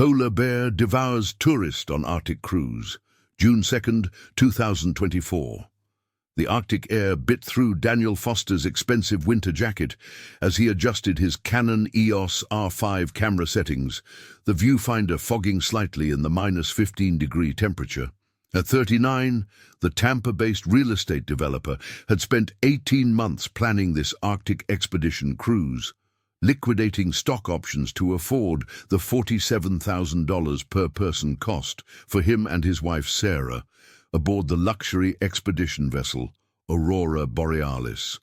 Polar bear devours tourist on Arctic cruise. June 2nd, 2024. The Arctic air bit through Daniel Foster's expensive winter jacket as he adjusted his Canon EOS R5 camera settings, the viewfinder fogging slightly in the -15-degree temperature. At 39, the Tampa-based real estate developer had spent 18 months planning this Arctic expedition cruise, liquidating stock options to afford the $47,000 per person cost for him and his wife Sarah aboard the luxury expedition vessel Aurora Borealis.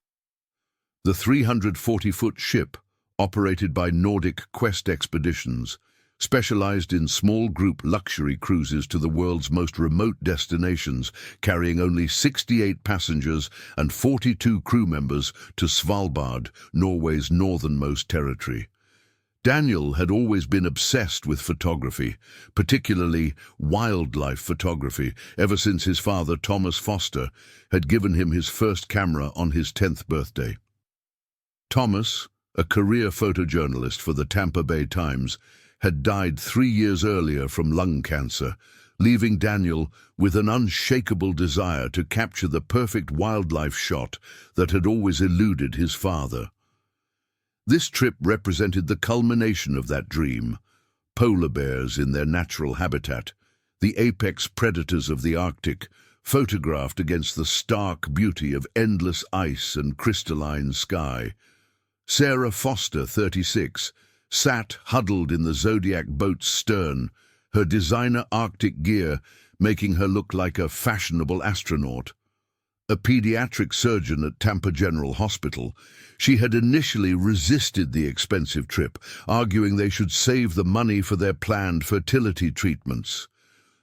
The 340-foot ship, operated by Nordic Quest Expeditions, specialized in small group luxury cruises to the world's most remote destinations, carrying only 68 passengers and 42 crew members to Svalbard, Norway's northernmost territory. Daniel had always been obsessed with photography, particularly wildlife photography, ever since his father, Thomas Foster, had given him his first camera on his 10th birthday. Thomas, a career photojournalist for the Tampa Bay Times, had died 3 years earlier from lung cancer, leaving Daniel with an unshakable desire to capture the perfect wildlife shot that had always eluded his father. This trip represented the culmination of that dream. Polar bears in their natural habitat, the apex predators of the Arctic, photographed against the stark beauty of endless ice and crystalline sky. Sarah Foster, 36, sat huddled in the Zodiac boat's stern, her designer Arctic gear making her look like a fashionable astronaut. A pediatric surgeon at Tampa General Hospital, she had initially resisted the expensive trip, arguing they should save the money for their planned fertility treatments.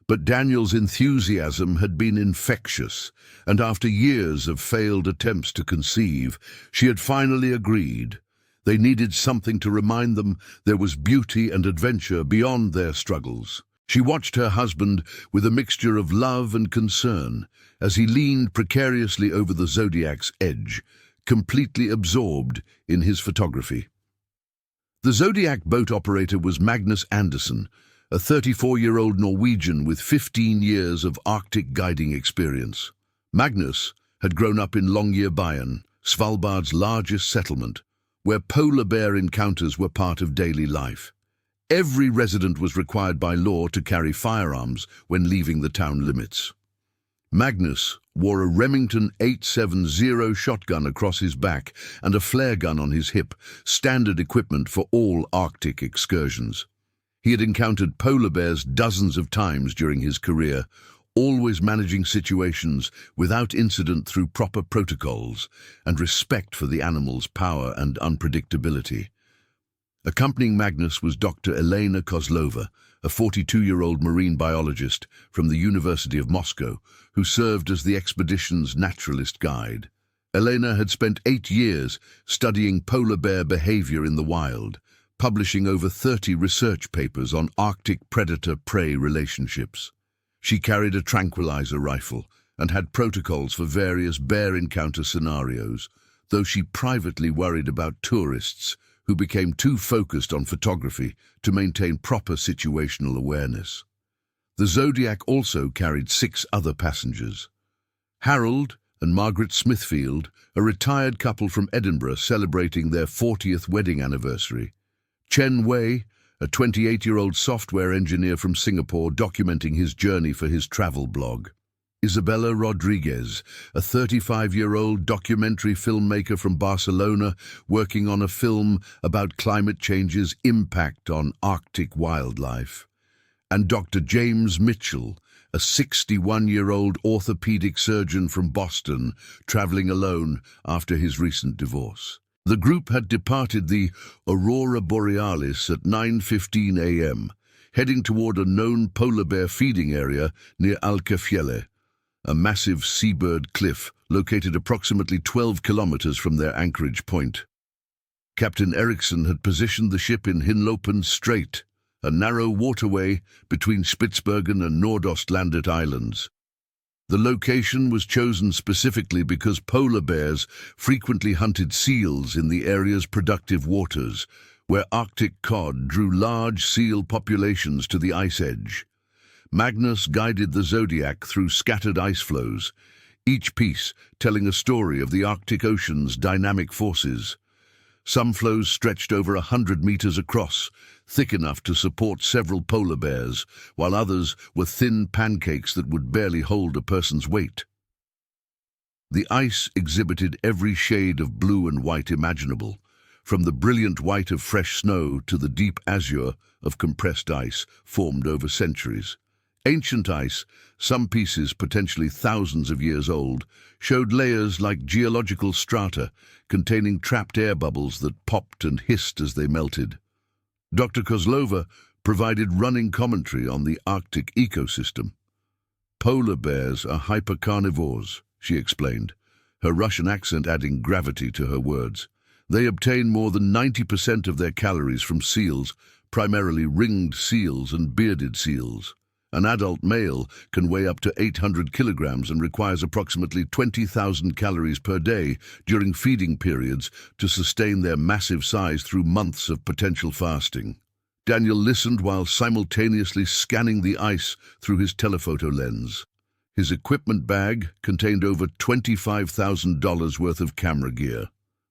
But Daniel's enthusiasm had been infectious, and after years of failed attempts to conceive, she had finally agreed. They needed something to remind them there was beauty and adventure beyond their struggles. She watched her husband with a mixture of love and concern as he leaned precariously over the Zodiac's edge, completely absorbed in his photography. The Zodiac boat operator was Magnus Andersen, a 34-year-old Norwegian with 15 years of Arctic guiding experience. Magnus had grown up in Longyearbyen, Svalbard's largest settlement, where polar bear encounters were part of daily life. Every resident was required by law to carry firearms when leaving the town limits. Magnus wore a Remington 870 shotgun across his back and a flare gun on his hip, standard equipment for all Arctic excursions. He had encountered polar bears dozens of times during his career, always managing situations without incident through proper protocols and respect for the animal's power and unpredictability. Accompanying Magnus was Dr. Elena Kozlova, a 42-year-old marine biologist from the University of Moscow, who served as the expedition's naturalist guide. Elena had spent 8 years studying polar bear behavior in the wild, publishing over 30 research papers on Arctic predator-prey relationships. She carried a tranquilizer rifle and had protocols for various bear encounter scenarios, though she privately worried about tourists who became too focused on photography to maintain proper situational awareness. The Zodiac also carried 6 other passengers. Harold and Margaret Smithfield, a retired couple from Edinburgh celebrating their 40th wedding anniversary. Chen Wei, a 28-year-old software engineer from Singapore documenting his journey for his travel blog. Isabella Rodriguez, a 35-year-old documentary filmmaker from Barcelona working on a film about climate change's impact on Arctic wildlife. And Dr. James Mitchell, a 61-year-old orthopedic surgeon from Boston, traveling alone after his recent divorce. The group had departed the Aurora Borealis at 9:15 a.m., heading toward a known polar bear feeding area near Alkafjelle, a massive seabird cliff located approximately 12 kilometers from their anchorage point. Captain Eriksson had positioned the ship in Hinlopen Strait, a narrow waterway between Spitsbergen and Nordostlandet Islands. The location was chosen specifically because polar bears frequently hunted seals in the area's productive waters, where Arctic cod drew large seal populations to the ice edge. Magnus guided the Zodiac through scattered ice floes, each piece telling a story of the Arctic Ocean's dynamic forces. Some floes stretched over 100 meters across, thick enough to support several polar bears, while others were thin pancakes that would barely hold a person's weight. The ice exhibited every shade of blue and white imaginable, from the brilliant white of fresh snow to the deep azure of compressed ice formed over centuries. Ancient ice, some pieces potentially thousands of years old, showed layers like geological strata containing trapped air bubbles that popped and hissed as they melted. Dr. Kozlova provided running commentary on the Arctic ecosystem. Polar bears are hypercarnivores, she explained, her Russian accent adding gravity to her words. They obtain more than 90% of their calories from seals, primarily ringed seals and bearded seals. An adult male can weigh up to 800 kilograms and requires approximately 20,000 calories per day during feeding periods to sustain their massive size through months of potential fasting. Daniel listened while simultaneously scanning the ice through his telephoto lens. His equipment bag contained over $25,000 worth of camera gear.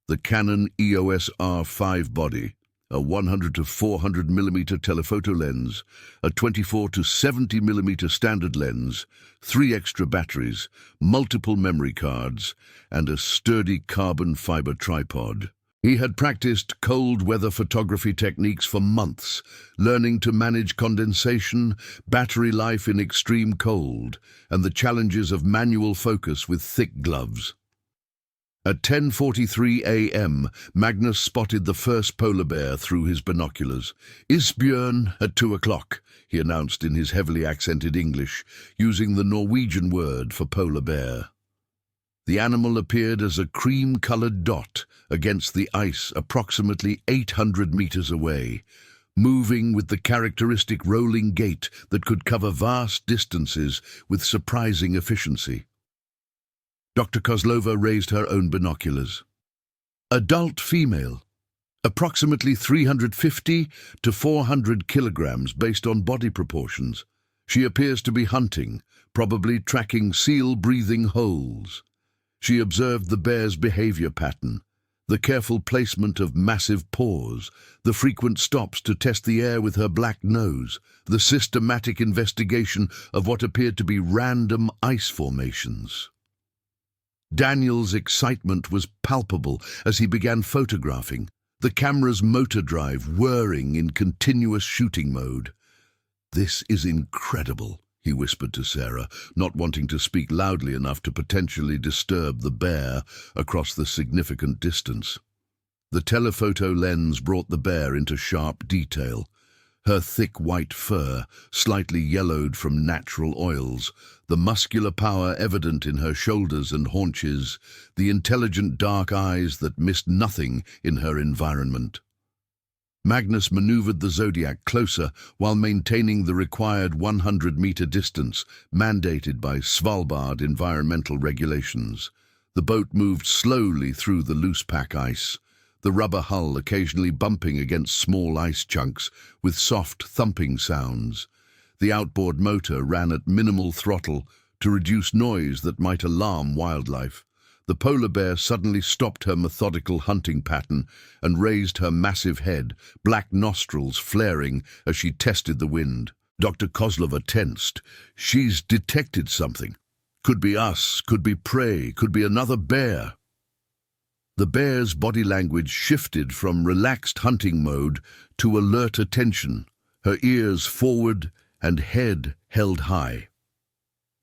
The Canon EOS R5 body, a 100 to 400 millimeter telephoto lens, a 24 to 70 millimeter standard lens, 3 extra batteries, multiple memory cards, and a sturdy carbon fiber tripod. He had practiced cold weather photography techniques for months, learning to manage condensation, battery life in extreme cold, and the challenges of manual focus with thick gloves. At 10:43 a.m., Magnus spotted the first polar bear through his binoculars. "Isbjørn at 2 o'clock," he announced in his heavily accented English, using the Norwegian word for polar bear. The animal appeared as a cream-colored dot against the ice approximately 800 meters away, moving with the characteristic rolling gait that could cover vast distances with surprising efficiency. Dr. Kozlova raised her own binoculars. Adult female, approximately 350 to 400 kilograms based on body proportions. She appears to be hunting, probably tracking seal-breathing holes. She observed the bear's behavior pattern, the careful placement of massive paws, the frequent stops to test the air with her black nose, the systematic investigation of what appeared to be random ice formations. Daniel's excitement was palpable as he began photographing, the camera's motor drive whirring in continuous shooting mode. "This is incredible," he whispered to Sarah, not wanting to speak loudly enough to potentially disturb the bear across the significant distance. The telephoto lens brought the bear into sharp detail. Her thick white fur, slightly yellowed from natural oils, the muscular power evident in her shoulders and haunches, the intelligent dark eyes that missed nothing in her environment. Magnus maneuvered the Zodiac closer while maintaining the required 100-meter distance mandated by Svalbard environmental regulations. The boat moved slowly through the loose pack ice, the rubber hull occasionally bumping against small ice chunks with soft thumping sounds. The outboard motor ran at minimal throttle to reduce noise that might alarm wildlife. The polar bear suddenly stopped her methodical hunting pattern and raised her massive head, black nostrils flaring as she tested the wind. Dr. Kozlova tensed. "She's detected something. Could be us, could be prey, could be another bear." The bear's body language shifted from relaxed hunting mode to alert attention, her ears forward and head held high.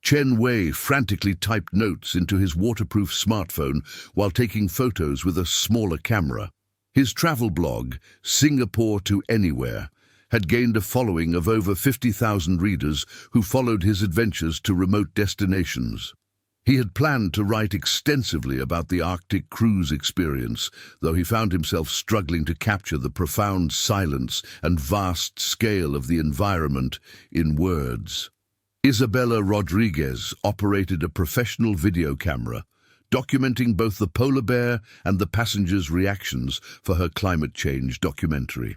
Chen Wei frantically typed notes into his waterproof smartphone while taking photos with a smaller camera. His travel blog, Singapore to Anywhere, had gained a following of over 50,000 readers who followed his adventures to remote destinations. He had planned to write extensively about the Arctic cruise experience, though he found himself struggling to capture the profound silence and vast scale of the environment in words. Isabella Rodriguez operated a professional video camera, documenting both the polar bear and the passengers' reactions for her climate change documentary.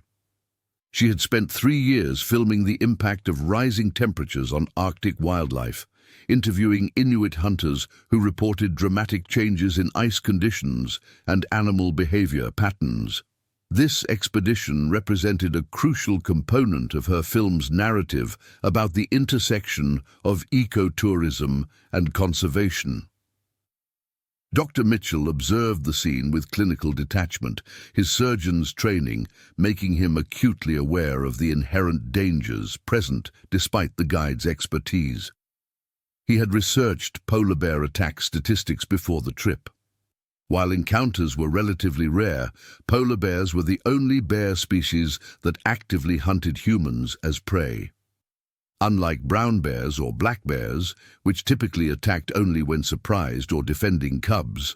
She had spent 3 years filming the impact of rising temperatures on Arctic wildlife, interviewing Inuit hunters who reported dramatic changes in ice conditions and animal behavior patterns. This expedition represented a crucial component of her film's narrative about the intersection of ecotourism and conservation. Dr. Mitchell observed the scene with clinical detachment, his surgeon's training making him acutely aware of the inherent dangers present despite the guide's expertise. He had researched polar bear attack statistics before the trip. While encounters were relatively rare, polar bears were the only bear species that actively hunted humans as prey. Unlike brown bears or black bears, which typically attacked only when surprised or defending cubs,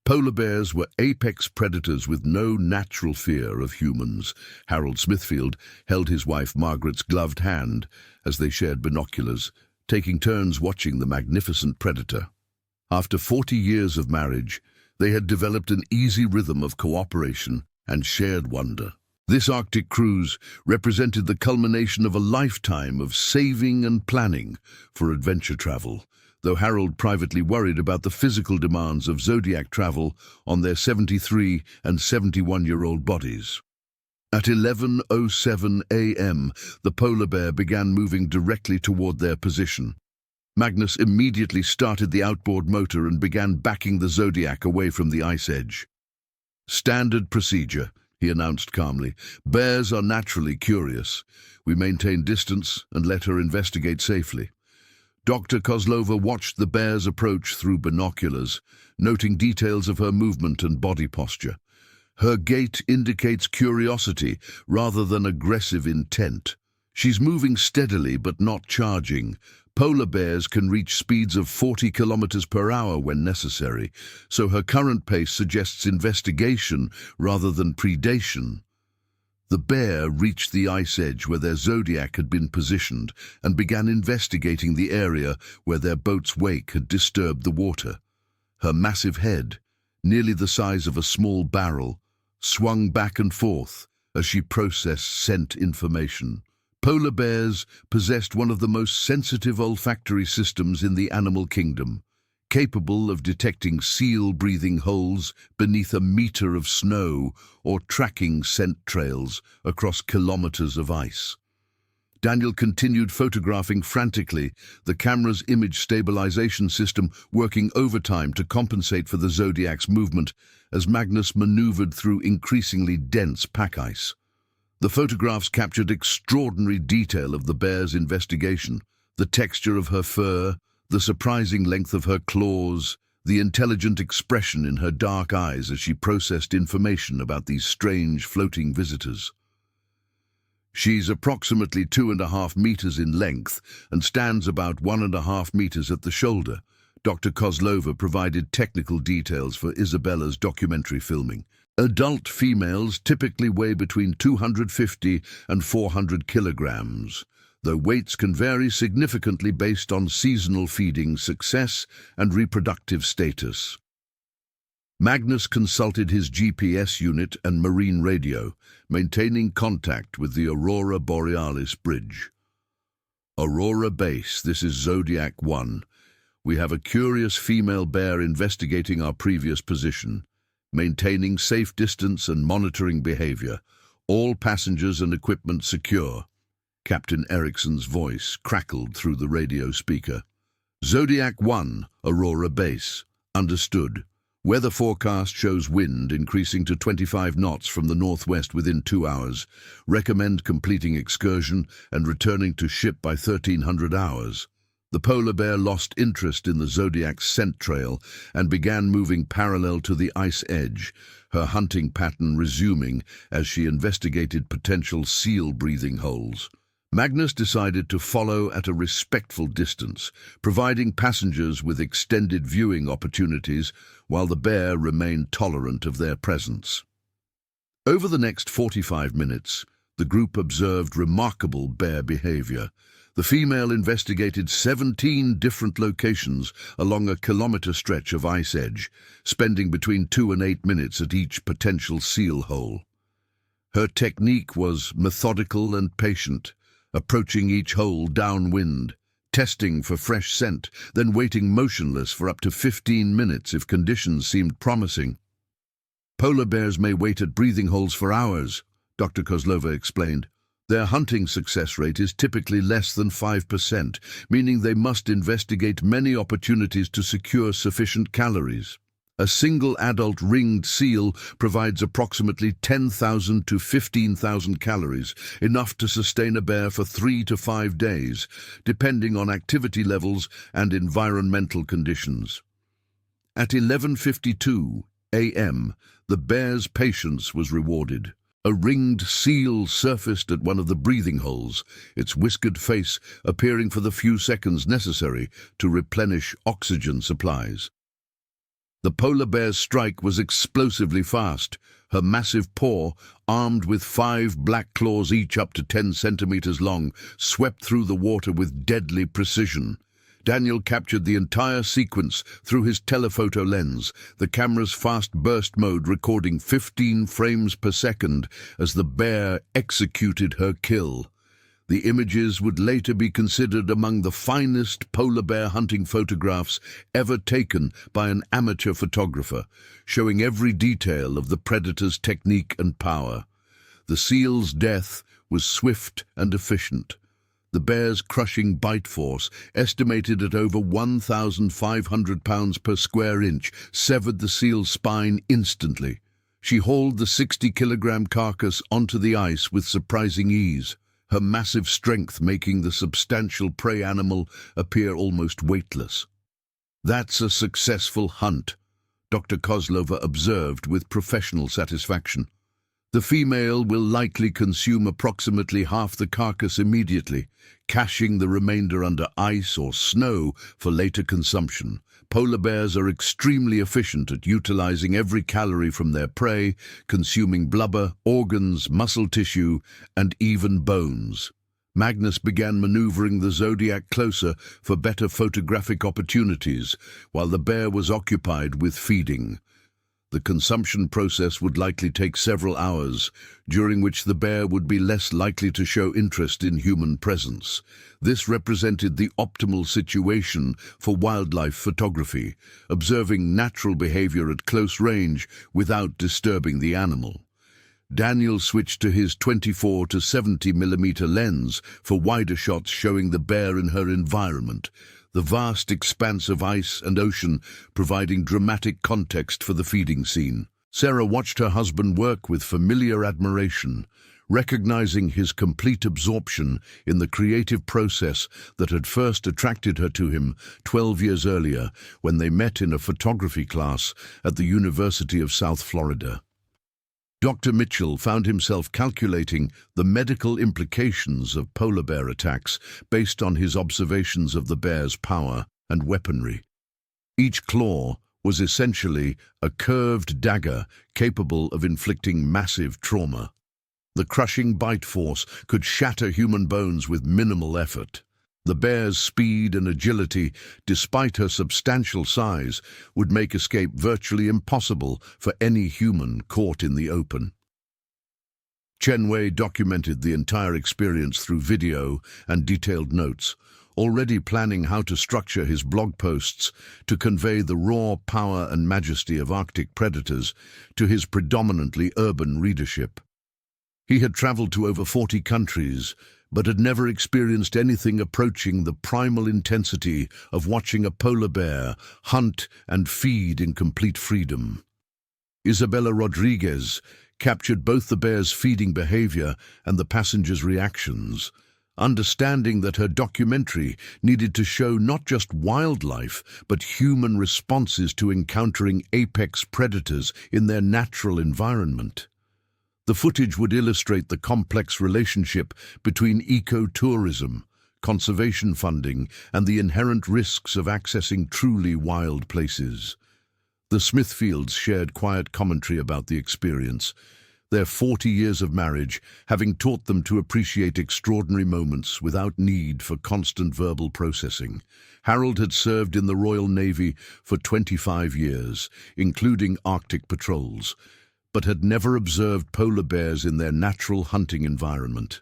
polar bears were apex predators with no natural fear of humans. Harold Smithfield held his wife Margaret's gloved hand as they shared binoculars, taking turns watching the magnificent predator. After 40 years of marriage, they had developed an easy rhythm of cooperation and shared wonder. This Arctic cruise represented the culmination of a lifetime of saving and planning for adventure travel, though Harold privately worried about the physical demands of Zodiac travel on their 73 and 71-year-old bodies. At 11:07 a.m., the polar bear began moving directly toward their position. Magnus immediately started the outboard motor and began backing the Zodiac away from the ice edge. "Standard procedure," he announced calmly. "Bears are naturally curious. We maintain distance and let her investigate safely." Dr. Kozlova watched the bear's approach through binoculars, noting details of her movement and body posture. Her gait indicates curiosity rather than aggressive intent. She's moving steadily but not charging. Polar bears can reach speeds of 40 kilometers per hour when necessary, so her current pace suggests investigation rather than predation. The bear reached the ice edge where their Zodiac had been positioned and began investigating the area where their boat's wake had disturbed the water. Her massive head, nearly the size of a small barrel, swung back and forth as she processed scent information. Polar bears possessed one of the most sensitive olfactory systems in the animal kingdom, capable of detecting seal-breathing holes beneath a meter of snow or tracking scent trails across kilometers of ice. Daniel continued photographing frantically, the camera's image stabilization system working overtime to compensate for the Zodiac's movement as Magnus maneuvered through increasingly dense pack ice. The photographs captured extraordinary detail of the bear's investigation, the texture of her fur, the surprising length of her claws, the intelligent expression in her dark eyes as she processed information about these strange floating visitors. She's approximately 2.5 meters in length and stands about 1.5 meters at the shoulder. Dr. Kozlova provided technical details for Isabella's documentary filming. Adult females typically weigh between 250 and 400 kilograms, though weights can vary significantly based on seasonal feeding success and reproductive status. Magnus consulted his GPS unit and marine radio, maintaining contact with the Aurora Borealis bridge. "Aurora Base, this is Zodiac 1. We have a curious female bear investigating our previous position, maintaining safe distance and monitoring behavior. All passengers and equipment secure." Captain Ericsson's voice crackled through the radio speaker. "Zodiac 1, Aurora Base. Understood. Weather forecast shows wind increasing to 25 knots from the northwest within 2 hours. Recommend completing excursion and returning to ship by 1300 hours. The polar bear lost interest in the Zodiac's scent trail and began moving parallel to the ice edge, her hunting pattern resuming as she investigated potential seal-breathing holes. Magnus decided to follow at a respectful distance, providing passengers with extended viewing opportunities while the bear remained tolerant of their presence. Over the next 45 minutes, the group observed remarkable bear behavior. The female investigated 17 different locations along a kilometre stretch of ice edge, spending between 2 and 8 minutes at each potential seal hole. Her technique was methodical and patient, approaching each hole downwind, testing for fresh scent, then waiting motionless for up to 15 minutes if conditions seemed promising. Polar bears may wait at breathing holes for hours, Dr. Kozlova explained. Their hunting success rate is typically less than 5%, meaning they must investigate many opportunities to secure sufficient calories. A single adult ringed seal provides approximately 10,000 to 15,000 calories, enough to sustain a bear for 3 to 5 days, depending on activity levels and environmental conditions. At 11:52 a.m., the bear's patience was rewarded. A ringed seal surfaced at one of the breathing holes, its whiskered face appearing for the few seconds necessary to replenish oxygen supplies. The polar bear's strike was explosively fast. Her massive paw, armed with 5 black claws each up to 10 centimeters long, swept through the water with deadly precision. Daniel captured the entire sequence through his telephoto lens, the camera's fast burst mode recording 15 frames per second as the bear executed her kill. The images would later be considered among the finest polar bear hunting photographs ever taken by an amateur photographer, showing every detail of the predator's technique and power. The seal's death was swift and efficient. The bear's crushing bite force, estimated at over 1,500 pounds per square inch, severed the seal's spine instantly. She hauled the 60-kilogram carcass onto the ice with surprising ease, her massive strength making the substantial prey animal appear almost weightless. "That's a successful hunt," Dr. Kozlova observed with professional satisfaction. "The female will likely consume approximately half the carcass immediately, caching the remainder under ice or snow for later consumption. Polar bears are extremely efficient at utilizing every calorie from their prey, consuming blubber, organs, muscle tissue, and even bones." Magnus began maneuvering the Zodiac closer for better photographic opportunities, while the bear was occupied with feeding. The consumption process would likely take several hours, during which the bear would be less likely to show interest in human presence. This represented the optimal situation for wildlife photography, observing natural behavior at close range without disturbing the animal. Daniel switched to his 24 to 70 millimeter lens for wider shots showing the bear in her environment, the vast expanse of ice and ocean providing dramatic context for the feeding scene. Sarah watched her husband work with familiar admiration, recognizing his complete absorption in the creative process that had first attracted her to him 12 years earlier when they met in a photography class at the University of South Florida. Dr. Mitchell found himself calculating the medical implications of polar bear attacks based on his observations of the bear's power and weaponry. Each claw was essentially a curved dagger capable of inflicting massive trauma. The crushing bite force could shatter human bones with minimal effort. The bear's speed and agility, despite her substantial size, would make escape virtually impossible for any human caught in the open. Chen Wei documented the entire experience through video and detailed notes, already planning how to structure his blog posts to convey the raw power and majesty of Arctic predators to his predominantly urban readership. He had traveled to over 40 countries, but had never experienced anything approaching the primal intensity of watching a polar bear hunt and feed in complete freedom. Isabella Rodriguez captured both the bear's feeding behavior and the passengers' reactions, understanding that her documentary needed to show not just wildlife, but human responses to encountering apex predators in their natural environment. The footage would illustrate the complex relationship between ecotourism, conservation funding, and the inherent risks of accessing truly wild places. The Smithfields shared quiet commentary about the experience, their 40 years of marriage having taught them to appreciate extraordinary moments without need for constant verbal processing. Harold had served in the Royal Navy for 25 years, including Arctic patrols, but had never observed polar bears in their natural hunting environment.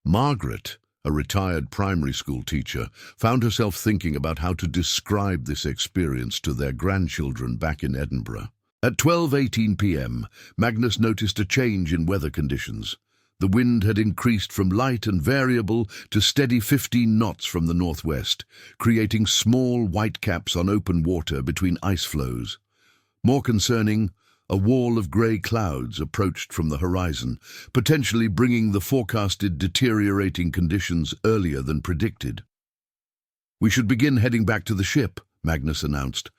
Margaret, a retired primary school teacher, found herself thinking about how to describe this experience to their grandchildren back in Edinburgh. At 12:18 p.m., Magnus noticed a change in weather conditions. The wind had increased from light and variable to steady 15 knots from the northwest, creating small whitecaps on open water between ice floes. More concerning, a wall of grey clouds approached from the horizon, potentially bringing the forecasted deteriorating conditions earlier than predicted. "We should begin heading back to the ship," Magnus announced.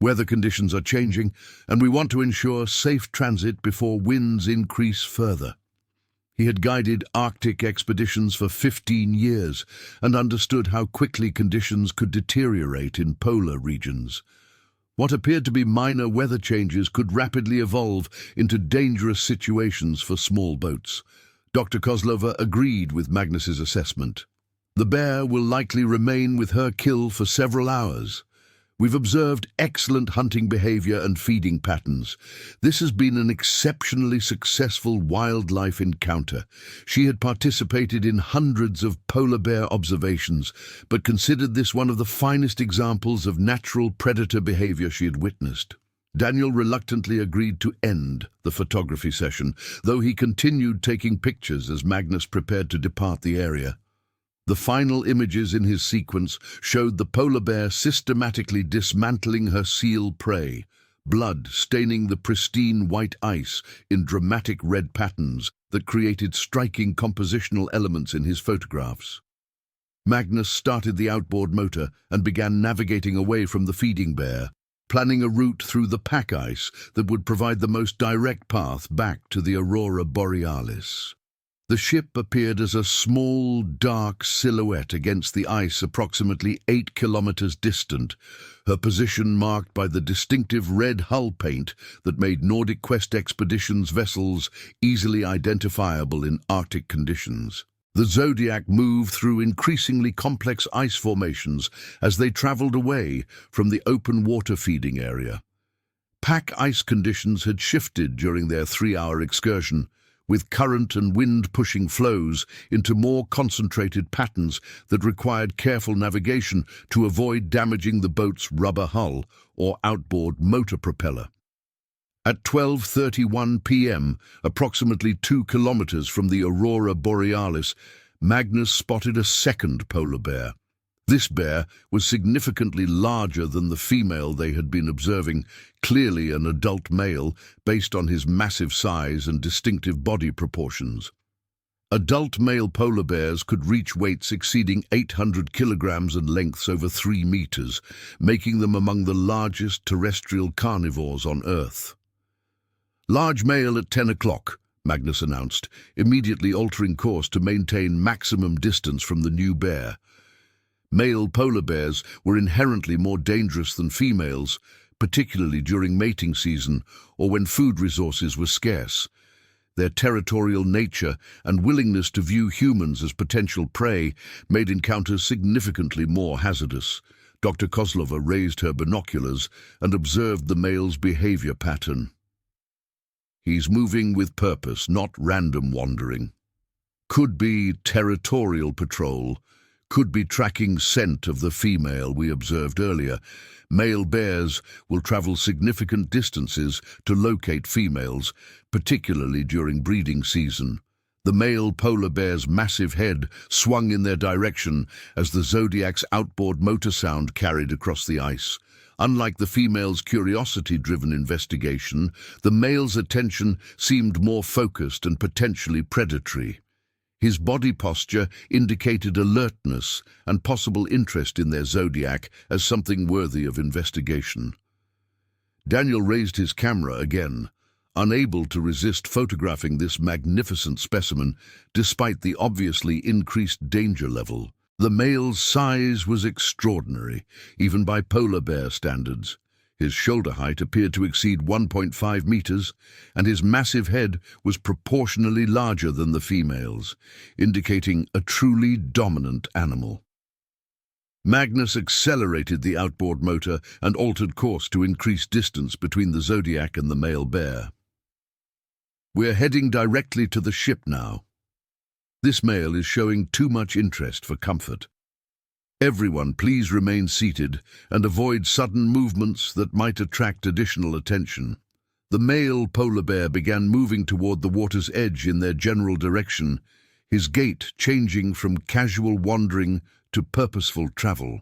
"Weather conditions are changing, and we want to ensure safe transit before winds increase further." He had guided Arctic expeditions for 15 years and understood how quickly conditions could deteriorate in polar regions. What appeared to be minor weather changes could rapidly evolve into dangerous situations for small boats. Dr. Kozlova agreed with Magnus's assessment. "The bear will likely remain with her kill for several hours. We've observed excellent hunting behavior and feeding patterns. This has been an exceptionally successful wildlife encounter. She had participated in hundreds of polar bear observations, but considered this one of the finest examples of natural predator behavior she had witnessed." Daniel reluctantly agreed to end the photography session, though he continued taking pictures as Magnus prepared to depart the area. The final images in his sequence showed the polar bear systematically dismantling her seal prey, blood staining the pristine white ice in dramatic red patterns that created striking compositional elements in his photographs. Magnus started the outboard motor and began navigating away from the feeding bear, planning a route through the pack ice that would provide the most direct path back to the Aurora Borealis. The ship appeared as a small, dark silhouette against the ice approximately 8 kilometers distant, her position marked by the distinctive red hull paint that made Nordic Quest Expeditions vessels easily identifiable in Arctic conditions. The Zodiac moved through increasingly complex ice formations as they traveled away from the open water feeding area. Pack ice conditions had shifted during their 3-hour excursion, with current and wind pushing flows into more concentrated patterns that required careful navigation to avoid damaging the boat's rubber hull or outboard motor propeller. At 12:31 p.m., approximately 2 kilometers from the Aurora Borealis, Magnus spotted a second polar bear. This bear was significantly larger than the female they had been observing, clearly an adult male based on his massive size and distinctive body proportions. Adult male polar bears could reach weights exceeding 800 kilograms and lengths over 3 meters, making them among the largest terrestrial carnivores on Earth. "Large male at 10 o'clock, Magnus announced, immediately altering course to maintain maximum distance from the new bear. Male polar bears were inherently more dangerous than females, particularly during mating season or when food resources were scarce. Their territorial nature and willingness to view humans as potential prey made encounters significantly more hazardous. Dr. Kozlova raised her binoculars and observed the male's behavior pattern. "He's moving with purpose, not random wandering. Could be territorial patrol, could be tracking scent of the female we observed earlier. Male bears will travel significant distances to locate females, particularly during breeding season." The male polar bear's massive head swung in their direction as the Zodiac's outboard motor sound carried across the ice. Unlike the female's curiosity-driven investigation, the male's attention seemed more focused and potentially predatory. His body posture indicated alertness and possible interest in their Zodiac as something worthy of investigation. Daniel raised his camera again, unable to resist photographing this magnificent specimen despite the obviously increased danger level. The male's size was extraordinary, even by polar bear standards. His shoulder height appeared to exceed 1.5 meters, and his massive head was proportionally larger than the female's, indicating a truly dominant animal. Magnus accelerated the outboard motor and altered course to increase distance between the Zodiac and the male bear. "We're heading directly to the ship now. This male is showing too much interest for comfort. Everyone, please remain seated and avoid sudden movements that might attract additional attention." The male polar bear began moving toward the water's edge in their general direction, his gait changing from casual wandering to purposeful travel.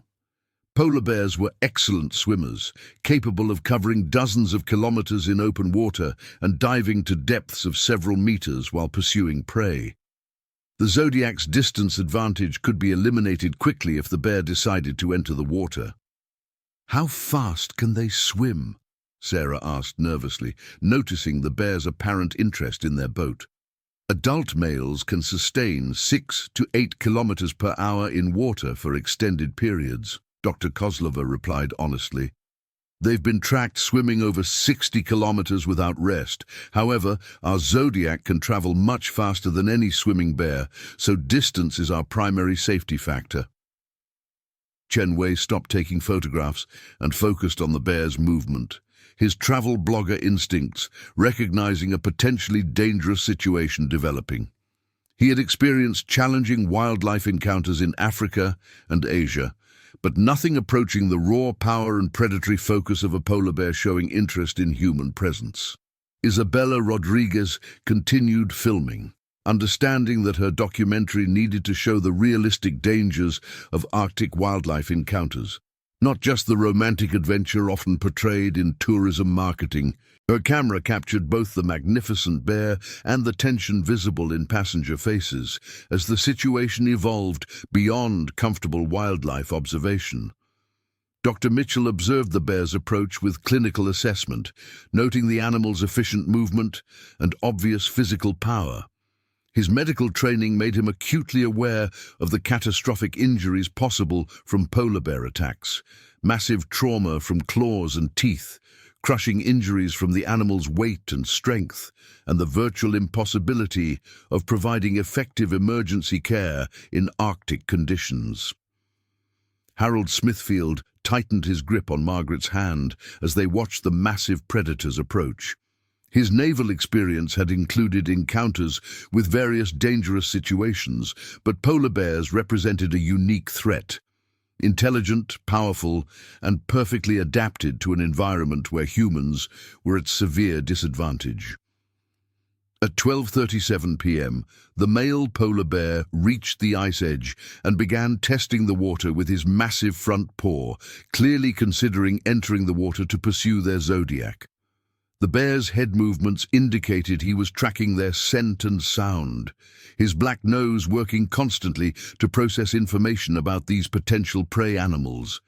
Polar bears were excellent swimmers, capable of covering dozens of kilometers in open water and diving to depths of several meters while pursuing prey. The Zodiac's distance advantage could be eliminated quickly if the bear decided to enter the water. "How fast can they swim?" Sarah asked nervously, noticing the bear's apparent interest in their boat. "Adult males can sustain 6 to 8 kilometers per hour in water for extended periods," Dr. Kozlova replied honestly. "They've been tracked swimming over 60 kilometers without rest. However, our Zodiac can travel much faster than any swimming bear, so distance is our primary safety factor." Chen Wei stopped taking photographs and focused on the bear's movement, his travel blogger instincts recognizing a potentially dangerous situation developing. He had experienced challenging wildlife encounters in Africa and Asia, but nothing approaching the raw power and predatory focus of a polar bear showing interest in human presence. Isabella Rodriguez continued filming, understanding that her documentary needed to show the realistic dangers of Arctic wildlife encounters, not just the romantic adventure often portrayed in tourism marketing. Her camera captured both the magnificent bear and the tension visible in passenger faces as the situation evolved beyond comfortable wildlife observation. Dr. Mitchell observed the bear's approach with clinical assessment, noting the animal's efficient movement and obvious physical power. His medical training made him acutely aware of the catastrophic injuries possible from polar bear attacks, massive trauma from claws and teeth, crushing injuries from the animal's weight and strength, and the virtual impossibility of providing effective emergency care in Arctic conditions. Harold Smithfield tightened his grip on Margaret's hand as they watched the massive predators approach. His naval experience had included encounters with various dangerous situations, but polar bears represented a unique threat. Intelligent, powerful, and perfectly adapted to an environment where humans were at severe disadvantage. At 12:37 p.m., the male polar bear reached the ice edge and began testing the water with his massive front paw, clearly considering entering the water to pursue their Zodiac. The bear's head movements indicated he was tracking their scent and sound, his black nose working constantly to process information about these potential prey animals.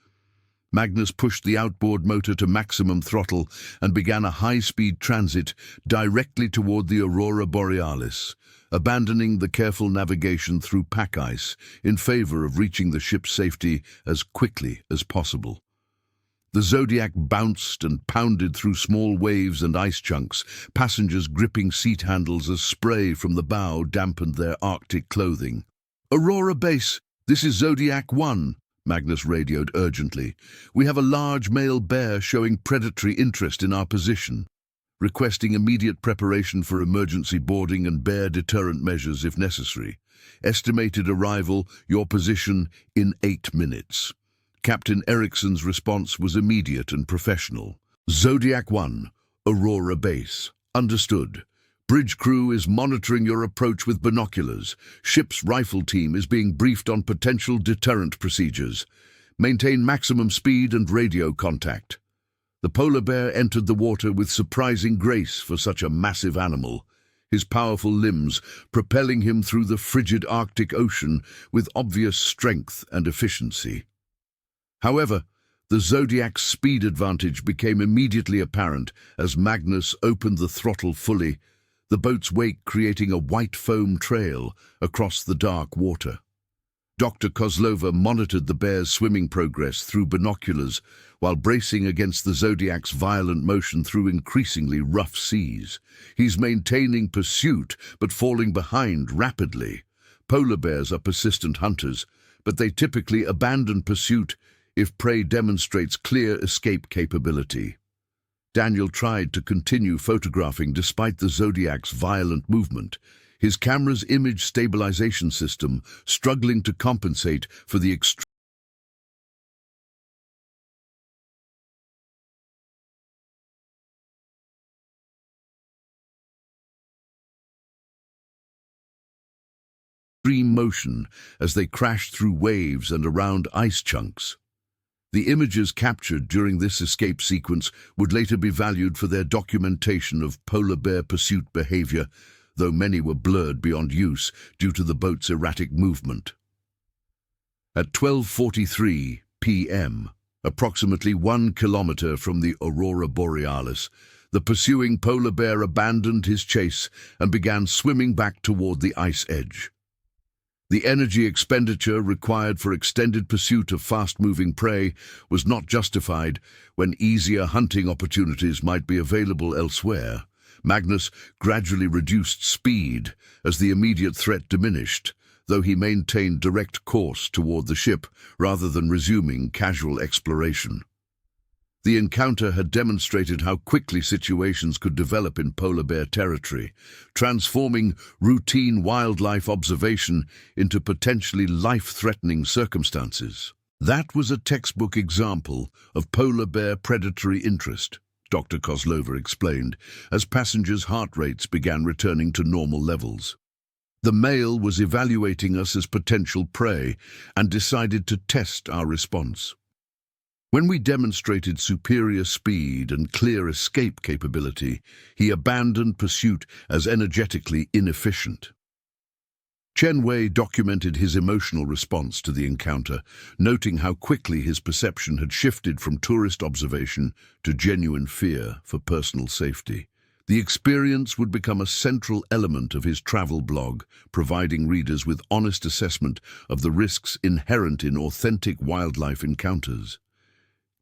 Magnus pushed the outboard motor to maximum throttle and began a high-speed transit directly toward the Aurora Borealis, abandoning the careful navigation through pack ice in favor of reaching the ship's safety as quickly as possible. The Zodiac bounced and pounded through small waves and ice chunks, passengers gripping seat handles as spray from the bow dampened their Arctic clothing. "Aurora Base, this is Zodiac 1, Magnus radioed urgently. "We have a large male bear showing predatory interest in our position, requesting immediate preparation for emergency boarding and bear deterrent measures if necessary. Estimated arrival, your position, in 8 minutes. Captain Ericsson's response was immediate and professional. "Zodiac 1, Aurora Base. Understood. Bridge crew is monitoring your approach with binoculars. Ship's rifle team is being briefed on potential deterrent procedures. Maintain maximum speed and radio contact." The polar bear entered the water with surprising grace for such a massive animal, his powerful limbs propelling him through the frigid Arctic Ocean with obvious strength and efficiency. However, the Zodiac's speed advantage became immediately apparent as Magnus opened the throttle fully, the boat's wake creating a white foam trail across the dark water. Dr. Kozlova monitored the bear's swimming progress through binoculars while bracing against the Zodiac's violent motion through increasingly rough seas. He's maintaining pursuit, but falling behind rapidly. Polar bears are persistent hunters, but they typically abandon pursuit if prey demonstrates clear escape capability. Daniel tried to continue photographing despite the Zodiac's violent movement, his camera's image stabilization system struggling to compensate for the extreme motion as they crashed through waves and around ice chunks. The images captured during this escape sequence would later be valued for their documentation of polar bear pursuit behavior, though many were blurred beyond use due to the boat's erratic movement. At 12:43 p.m., approximately 1 kilometer from the Aurora Borealis, the pursuing polar bear abandoned his chase and began swimming back toward the ice edge. The energy expenditure required for extended pursuit of fast-moving prey was not justified when easier hunting opportunities might be available elsewhere. Magnus gradually reduced speed as the immediate threat diminished, though he maintained direct course toward the ship rather than resuming casual exploration. The encounter had demonstrated how quickly situations could develop in polar bear territory, transforming routine wildlife observation into potentially life-threatening circumstances. That was a textbook example of polar bear predatory interest, Dr. Kozlova explained, as passengers' heart rates began returning to normal levels. The male was evaluating us as potential prey and decided to test our response. When we demonstrated superior speed and clear escape capability, he abandoned pursuit as energetically inefficient. Chen Wei documented his emotional response to the encounter, noting how quickly his perception had shifted from tourist observation to genuine fear for personal safety. The experience would become a central element of his travel blog, providing readers with honest assessment of the risks inherent in authentic wildlife encounters.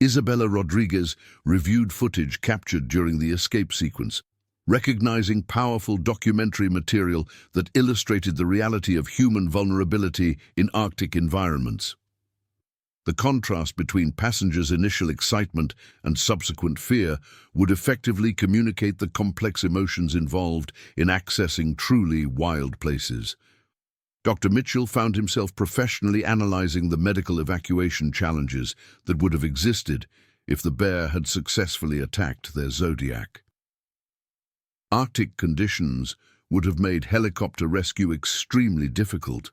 Isabella Rodriguez reviewed footage captured during the escape sequence, recognizing powerful documentary material that illustrated the reality of human vulnerability in Arctic environments. The contrast between passengers' initial excitement and subsequent fear would effectively communicate the complex emotions involved in accessing truly wild places. Dr. Mitchell found himself professionally analyzing the medical evacuation challenges that would have existed if the bear had successfully attacked their Zodiac. Arctic conditions would have made helicopter rescue extremely difficult,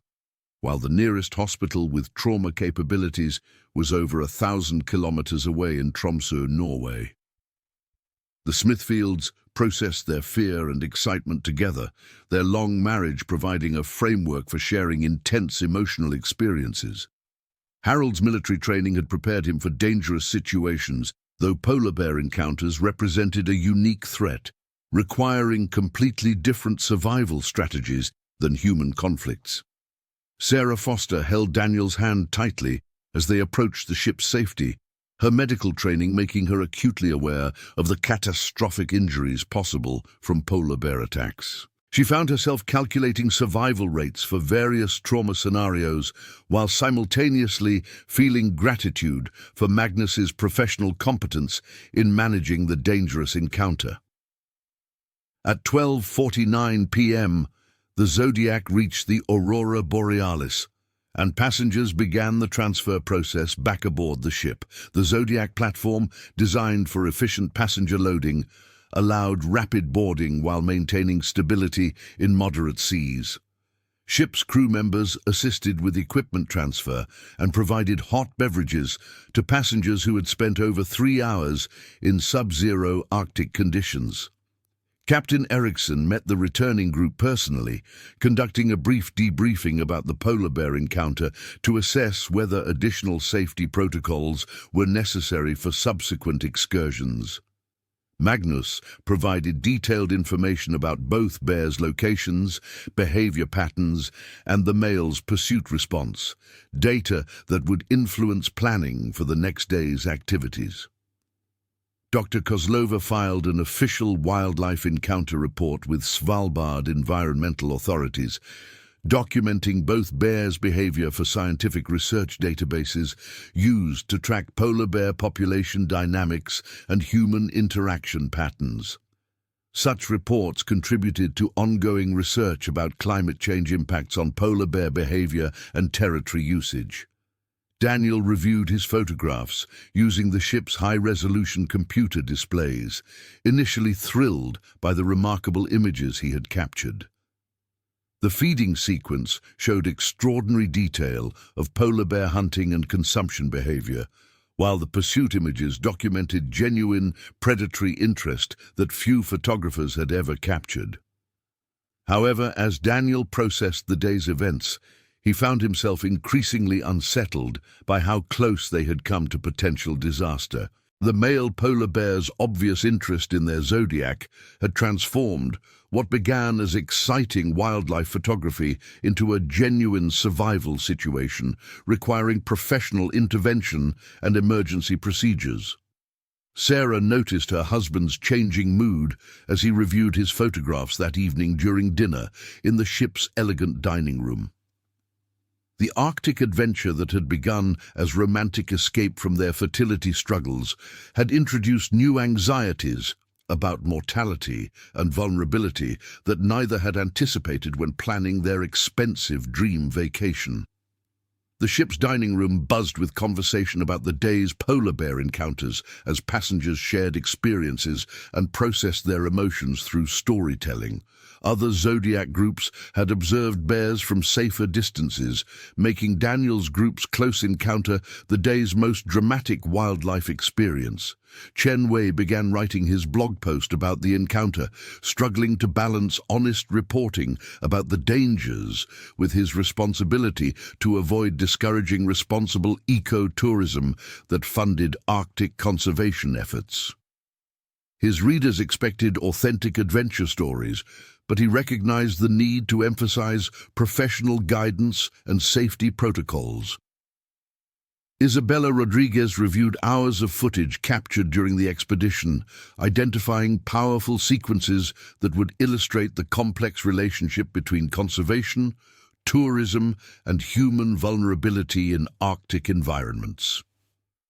while the nearest hospital with trauma capabilities was over 1,000 kilometers away in Tromsø, Norway. The Smithfields processed their fear and excitement together, their long marriage providing a framework for sharing intense emotional experiences. Harold's military training had prepared him for dangerous situations, though polar bear encounters represented a unique threat, requiring completely different survival strategies than human conflicts. Sarah Foster held Daniel's hand tightly as they approached the ship's safety, her medical training making her acutely aware of the catastrophic injuries possible from polar bear attacks. She found herself calculating survival rates for various trauma scenarios while simultaneously feeling gratitude for Magnus's professional competence in managing the dangerous encounter. At 12:49 p.m., the Zodiac reached the Aurora Borealis, and passengers began the transfer process back aboard the ship. The Zodiac platform, designed for efficient passenger loading, allowed rapid boarding while maintaining stability in moderate seas. Ship's crew members assisted with equipment transfer and provided hot beverages to passengers who had spent over 3 hours in sub-zero Arctic conditions. Captain Eriksson met the returning group personally, conducting a brief debriefing about the polar bear encounter to assess whether additional safety protocols were necessary for subsequent excursions. Magnus provided detailed information about both bears' locations, behavior patterns, and the male's pursuit response, data that would influence planning for the next day's activities. Dr. Kozlova filed an official wildlife encounter report with Svalbard environmental authorities, documenting both bears' behavior for scientific research databases used to track polar bear population dynamics and human interaction patterns. Such reports contributed to ongoing research about climate change impacts on polar bear behavior and territory usage. Daniel reviewed his photographs using the ship's high-resolution computer displays, initially thrilled by the remarkable images he had captured. The feeding sequence showed extraordinary detail of polar bear hunting and consumption behavior, while the pursuit images documented genuine predatory interest that few photographers had ever captured. However, as Daniel processed the day's events, he found himself increasingly unsettled by how close they had come to potential disaster. The male polar bear's obvious interest in their zodiac had transformed what began as exciting wildlife photography into a genuine survival situation requiring professional intervention and emergency procedures. Sarah noticed her husband's changing mood as he reviewed his photographs that evening during dinner in the ship's elegant dining room. The Arctic adventure that had begun as romantic escape from their fertility struggles had introduced new anxieties about mortality and vulnerability that neither had anticipated when planning their expensive dream vacation. The ship's dining room buzzed with conversation about the day's polar bear encounters as passengers shared experiences and processed their emotions through storytelling. Other zodiac groups had observed bears from safer distances, making Daniel's group's close encounter the day's most dramatic wildlife experience. Chen Wei began writing his blog post about the encounter, struggling to balance honest reporting about the dangers with his responsibility to avoid discouraging responsible eco-tourism that funded Arctic conservation efforts. His readers expected authentic adventure stories, but he recognized the need to emphasize professional guidance and safety protocols. Isabella Rodriguez reviewed hours of footage captured during the expedition, identifying powerful sequences that would illustrate the complex relationship between conservation, tourism, and human vulnerability in Arctic environments.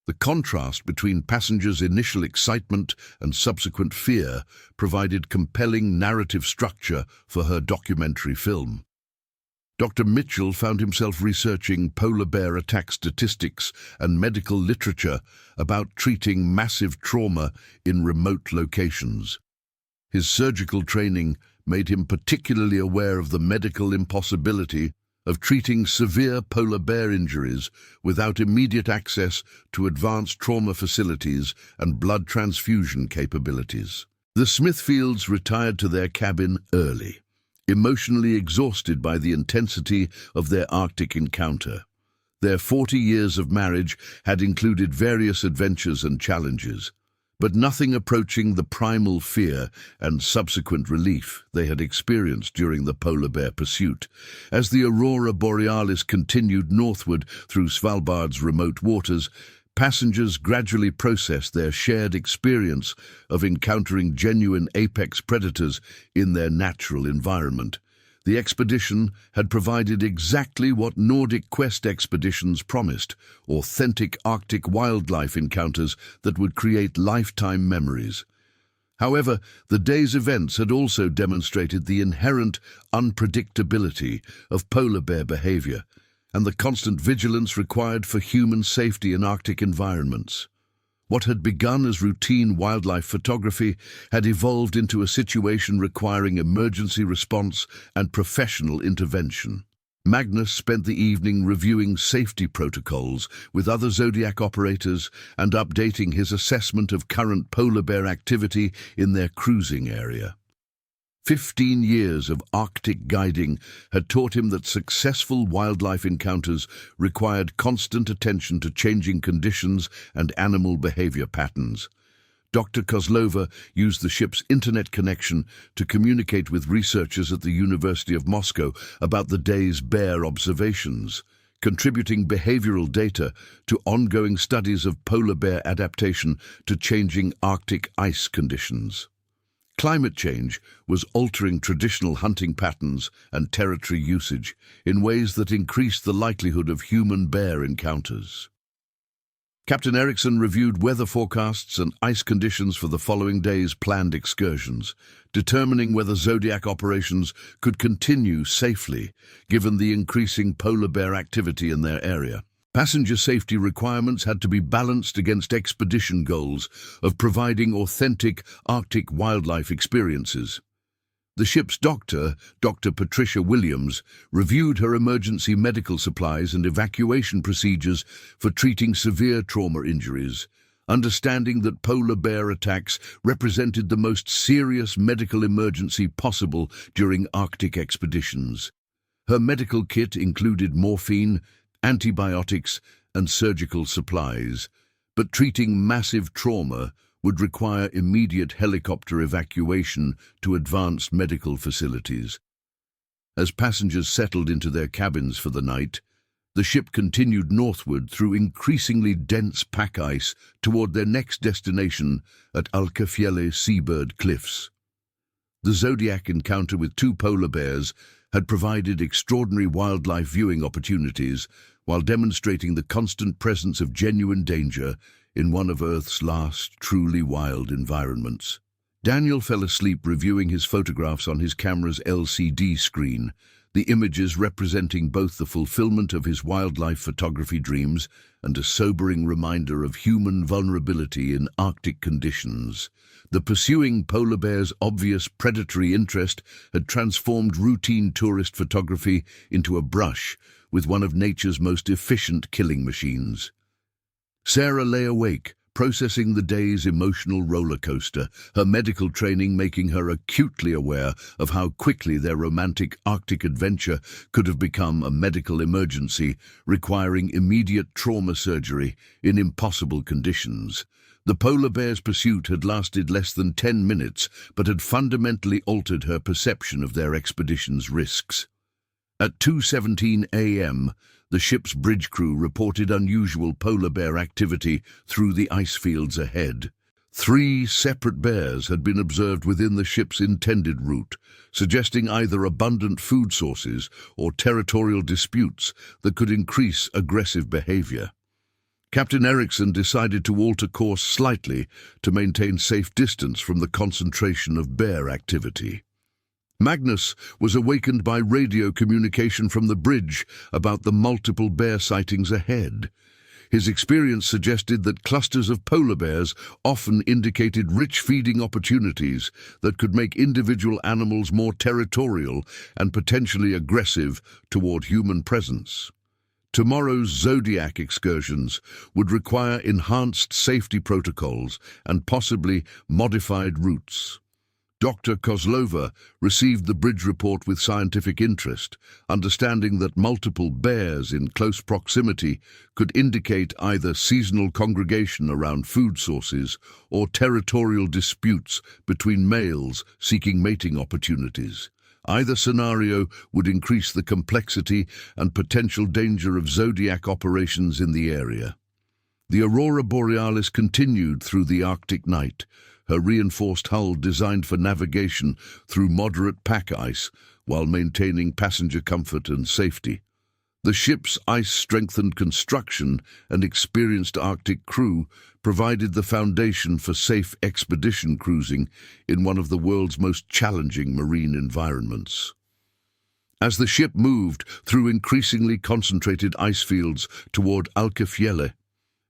The contrast between passengers' initial excitement and subsequent fear provided compelling narrative structure for her documentary film. Dr. Mitchell found himself researching polar bear attack statistics and medical literature about treating massive trauma in remote locations. His surgical training made him particularly aware of the medical impossibility of treating severe polar bear injuries without immediate access to advanced trauma facilities and blood transfusion capabilities. The Smithfields retired to their cabin early, emotionally exhausted by the intensity of their Arctic encounter. Their 40 years of marriage had included various adventures and challenges, but nothing approaching the primal fear and subsequent relief they had experienced during the polar bear pursuit. As the aurora borealis continued northward through Svalbard's remote waters, passengers gradually processed their shared experience of encountering genuine apex predators in their natural environment. The expedition had provided exactly what Nordic quest expeditions promised: authentic Arctic wildlife encounters that would create lifetime memories. However, the day's events had also demonstrated the inherent unpredictability of polar bear behavior and the constant vigilance required for human safety in Arctic environments. What had begun as routine wildlife photography had evolved into a situation requiring emergency response and professional intervention. Magnus spent the evening reviewing safety protocols with other Zodiac operators and updating his assessment of current polar bear activity in their cruising area. 15 years of Arctic guiding had taught him that successful wildlife encounters required constant attention to changing conditions and animal behavior patterns. Dr. Kozlova used the ship's internet connection to communicate with researchers at the University of Moscow about the day's bear observations, contributing behavioral data to ongoing studies of polar bear adaptation to changing Arctic ice conditions. Climate change was altering traditional hunting patterns and territory usage in ways that increased the likelihood of human-bear encounters. Captain Erickson reviewed weather forecasts and ice conditions for the following day's planned excursions, determining whether Zodiac operations could continue safely, given the increasing polar bear activity in their area. Passenger safety requirements had to be balanced against expedition goals of providing authentic Arctic wildlife experiences. The ship's doctor, Dr. Patricia Williams, reviewed her emergency medical supplies and evacuation procedures for treating severe trauma injuries, understanding that polar bear attacks represented the most serious medical emergency possible during Arctic expeditions. Her medical kit included morphine, antibiotics, and surgical supplies, but treating massive trauma would require immediate helicopter evacuation to advanced medical facilities. As passengers settled into their cabins for the night, the ship continued northward through increasingly dense pack ice toward their next destination at Alkafjelle Seabird Cliffs. The Zodiac encounter with two polar bears had provided extraordinary wildlife viewing opportunities while demonstrating the constant presence of genuine danger in one of Earth's last truly wild environments. Daniel fell asleep reviewing his photographs on his camera's LCD screen, the images representing both the fulfillment of his wildlife photography dreams and a sobering reminder of human vulnerability in Arctic conditions. The pursuing polar bear's obvious predatory interest had transformed routine tourist photography into a brush with one of nature's most efficient killing machines. Sarah lay awake, processing the day's emotional roller coaster, her medical training making her acutely aware of how quickly their romantic Arctic adventure could have become a medical emergency, requiring immediate trauma surgery in impossible conditions. The polar bear's pursuit had lasted less than 10 minutes, but had fundamentally altered her perception of their expedition's risks. At 2:17 a.m., the ship's bridge crew reported unusual polar bear activity through the ice fields ahead. 3 separate bears had been observed within the ship's intended route, suggesting either abundant food sources or territorial disputes that could increase aggressive behavior. Captain Erickson decided to alter course slightly to maintain safe distance from the concentration of bear activity. Magnus was awakened by radio communication from the bridge about the multiple bear sightings ahead. His experience suggested that clusters of polar bears often indicated rich feeding opportunities that could make individual animals more territorial and potentially aggressive toward human presence. Tomorrow's Zodiac excursions would require enhanced safety protocols and possibly modified routes. Dr. Kozlova received the bridge report with scientific interest, understanding that multiple bears in close proximity could indicate either seasonal congregation around food sources or territorial disputes between males seeking mating opportunities. Either scenario would increase the complexity and potential danger of Zodiac operations in the area. The Aurora Borealis continued through the Arctic night, her reinforced hull designed for navigation through moderate pack ice while maintaining passenger comfort and safety. The ship's ice-strengthened construction and experienced Arctic crew provided the foundation for safe expedition cruising in one of the world's most challenging marine environments. As the ship moved through increasingly concentrated ice fields toward Alkafjelle,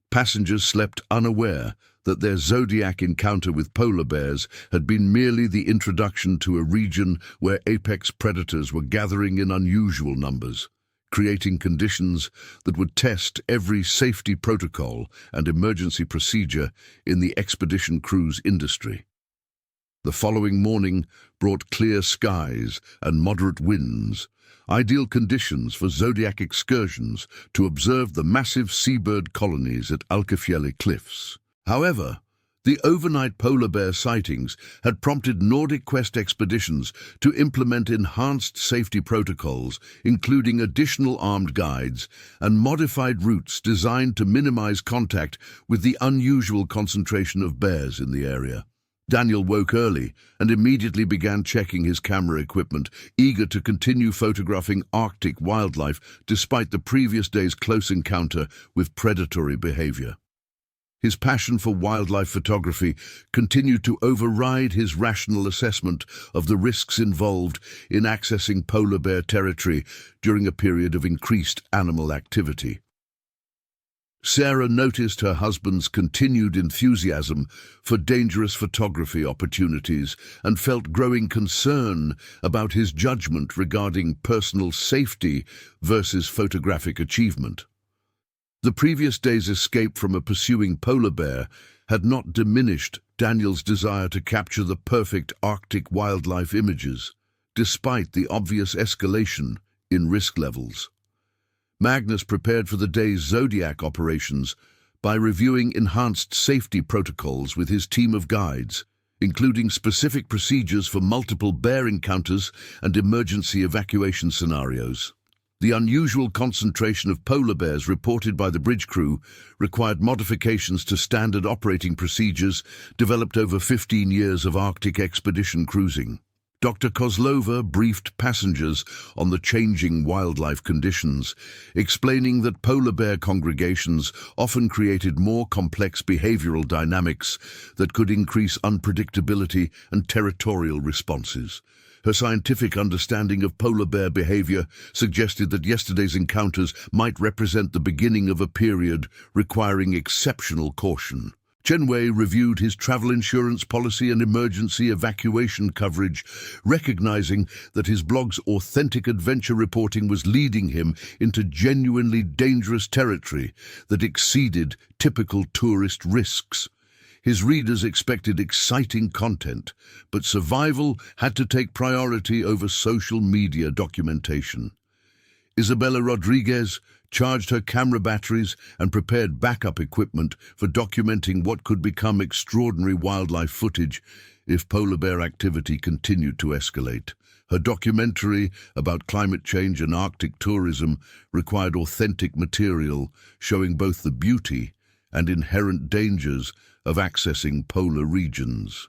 passengers slept unaware that their Zodiac encounter with polar bears had been merely the introduction to a region where apex predators were gathering in unusual numbers, creating conditions that would test every safety protocol and emergency procedure in the expedition cruise industry. The following morning brought clear skies and moderate winds, ideal conditions for Zodiac excursions to observe the massive seabird colonies at Alkafjelle Cliffs. However, The overnight polar bear sightings had prompted Nordic Quest expeditions to implement enhanced safety protocols, including additional armed guides and modified routes designed to minimize contact with the unusual concentration of bears in the area. Daniel woke early and immediately began checking his camera equipment, eager to continue photographing Arctic wildlife despite the previous day's close encounter with predatory behavior. His passion for wildlife photography continued to override his rational assessment of the risks involved in accessing polar bear territory during a period of increased animal activity. Sarah noticed her husband's continued enthusiasm for dangerous photography opportunities and felt growing concern about his judgment regarding personal safety versus photographic achievement. The previous day's escape from a pursuing polar bear had not diminished Daniel's desire to capture the perfect Arctic wildlife images, despite the obvious escalation in risk levels. Magnus prepared for the day's Zodiac operations by reviewing enhanced safety protocols with his team of guides, including specific procedures for multiple bear encounters and emergency evacuation scenarios. The unusual concentration of polar bears reported by the bridge crew required modifications to standard operating procedures developed over 15 years of Arctic expedition cruising. Dr. Kozlova briefed passengers on the changing wildlife conditions, explaining that polar bear congregations often created more complex behavioral dynamics that could increase unpredictability and territorial responses. Her scientific understanding of polar bear behavior suggested that yesterday's encounters might represent the beginning of a period requiring exceptional caution. Chen Wei reviewed his travel insurance policy and emergency evacuation coverage, recognizing that his blog's authentic adventure reporting was leading him into genuinely dangerous territory that exceeded typical tourist risks. His readers expected exciting content, but survival had to take priority over social media documentation. Isabella Rodriguez charged her camera batteries and prepared backup equipment for documenting what could become extraordinary wildlife footage if polar bear activity continued to escalate. Her documentary about climate change and Arctic tourism required authentic material showing both the beauty and inherent dangers of accessing polar regions.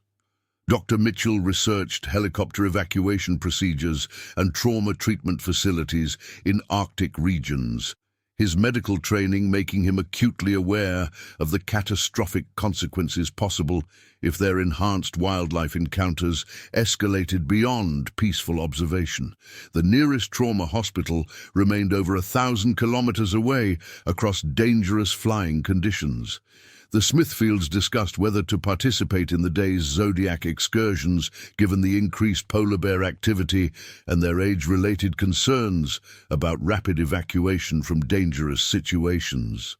Dr. Mitchell researched helicopter evacuation procedures and trauma treatment facilities in Arctic regions, his medical training making him acutely aware of the catastrophic consequences possible if their enhanced wildlife encounters escalated beyond peaceful observation. The nearest trauma hospital remained over 1,000 kilometers away across dangerous flying conditions. The Smithfields discussed whether to participate in the day's Zodiac excursions given the increased polar bear activity and their age-related concerns about rapid evacuation from dangerous situations.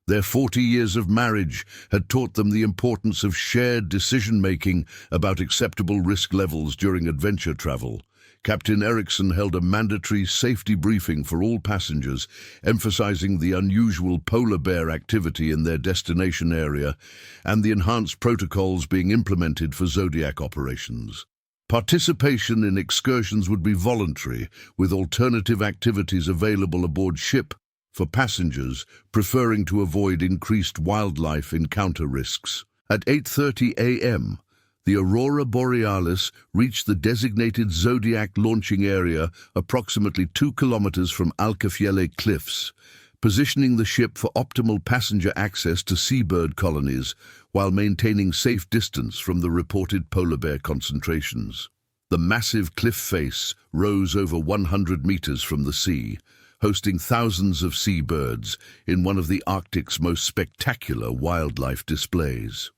Their 40 years of marriage had taught them the importance of shared decision-making about acceptable risk levels during adventure travel. Captain Eriksson held a mandatory safety briefing for all passengers, emphasizing the unusual polar bear activity in their destination area and the enhanced protocols being implemented for Zodiac operations. Participation in excursions would be voluntary, with alternative activities available aboard ship for passengers preferring to avoid increased wildlife encounter risks. At 8:30 a.m., the Aurora Borealis reached the designated Zodiac launching area approximately 2 kilometers from Alcafjelle Cliffs, positioning the ship for optimal passenger access to seabird colonies while maintaining safe distance from the reported polar bear concentrations. The massive cliff face rose over 100 meters from the sea, hosting thousands of seabirds in one of the Arctic's most spectacular wildlife displays.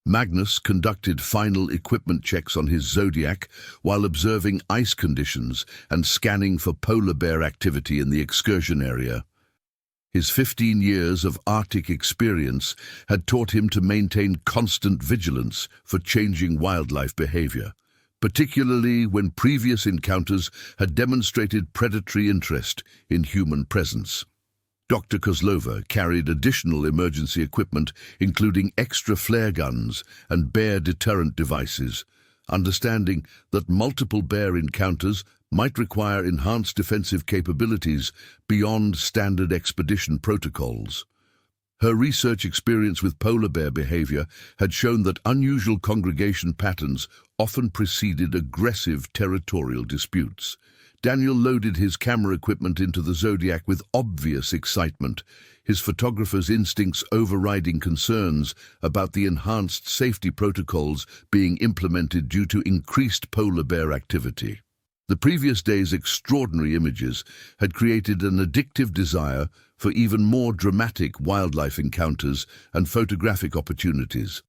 Magnus conducted final equipment checks on his Zodiac while observing ice conditions and scanning for polar bear activity in the excursion area. His 15 years of Arctic experience had taught him to maintain constant vigilance for changing wildlife behavior, particularly when previous encounters had demonstrated predatory interest in human presence. Dr. Kozlova carried additional emergency equipment, including extra flare guns and bear deterrent devices, understanding that multiple bear encounters might require enhanced defensive capabilities beyond standard expedition protocols. Her research experience with polar bear behavior had shown that unusual congregation patterns often preceded aggressive territorial disputes. Daniel loaded his camera equipment into the Zodiac with obvious excitement, his photographer's instincts overriding concerns about the enhanced safety protocols being implemented due to increased polar bear activity. The previous day's extraordinary images had created an addictive desire for even more dramatic wildlife encounters and photographic opportunities.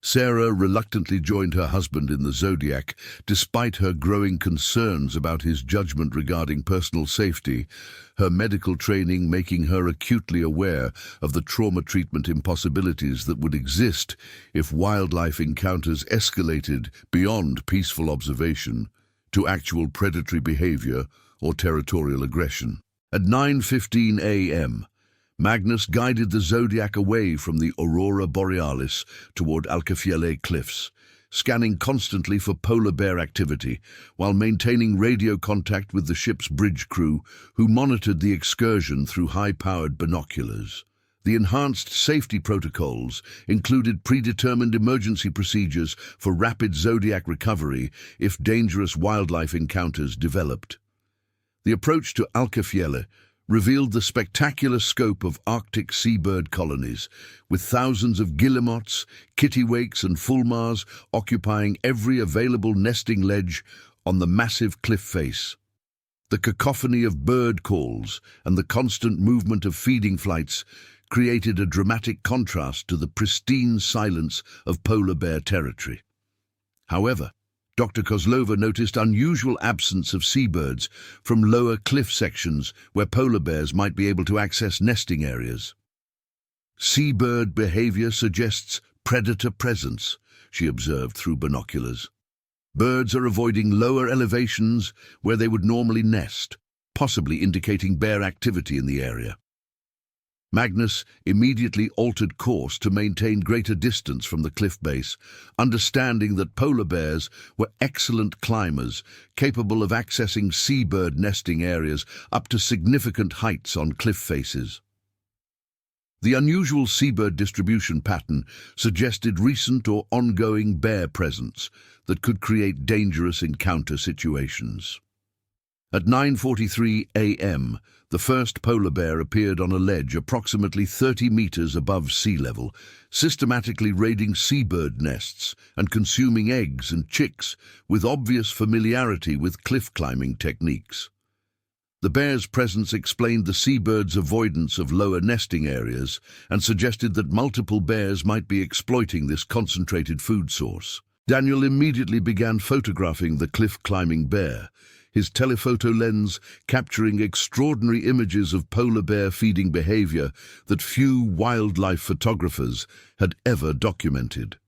Sarah reluctantly joined her husband in the Zodiac, despite her growing concerns about his judgment regarding personal safety, her medical training making her acutely aware of the trauma treatment impossibilities that would exist if wildlife encounters escalated beyond peaceful observation to actual predatory behavior or territorial aggression. At 9:15 a.m., Magnus guided the Zodiac away from the Aurora Borealis toward Alcafiele Cliffs, scanning constantly for polar bear activity while maintaining radio contact with the ship's bridge crew, who monitored the excursion through high-powered binoculars. The enhanced safety protocols included predetermined emergency procedures for rapid Zodiac recovery if dangerous wildlife encounters developed. The approach to Alcafiele revealed the spectacular scope of Arctic seabird colonies, with thousands of guillemots, kittiwakes and fulmars occupying every available nesting ledge on the massive cliff face. The cacophony of bird calls and the constant movement of feeding flights created a dramatic contrast to the pristine silence of polar bear territory. However, Dr. Kozlova noticed unusual absence of seabirds from lower cliff sections where polar bears might be able to access nesting areas. Seabird behavior suggests predator presence, she observed through binoculars. Birds are avoiding lower elevations where they would normally nest, possibly indicating bear activity in the area. Magnus immediately altered course to maintain greater distance from the cliff base, understanding that polar bears were excellent climbers, capable of accessing seabird nesting areas up to significant heights on cliff faces. The unusual seabird distribution pattern suggested recent or ongoing bear presence that could create dangerous encounter situations. At 9:43 a.m., the first polar bear appeared on a ledge approximately 30 meters above sea level, systematically raiding seabird nests and consuming eggs and chicks with obvious familiarity with cliff climbing techniques. The bear's presence explained the seabird's avoidance of lower nesting areas and suggested that multiple bears might be exploiting this concentrated food source. Daniel immediately began photographing the cliff-climbing bear, his telephoto lens capturing extraordinary images of polar bear feeding behavior that few wildlife photographers had ever documented.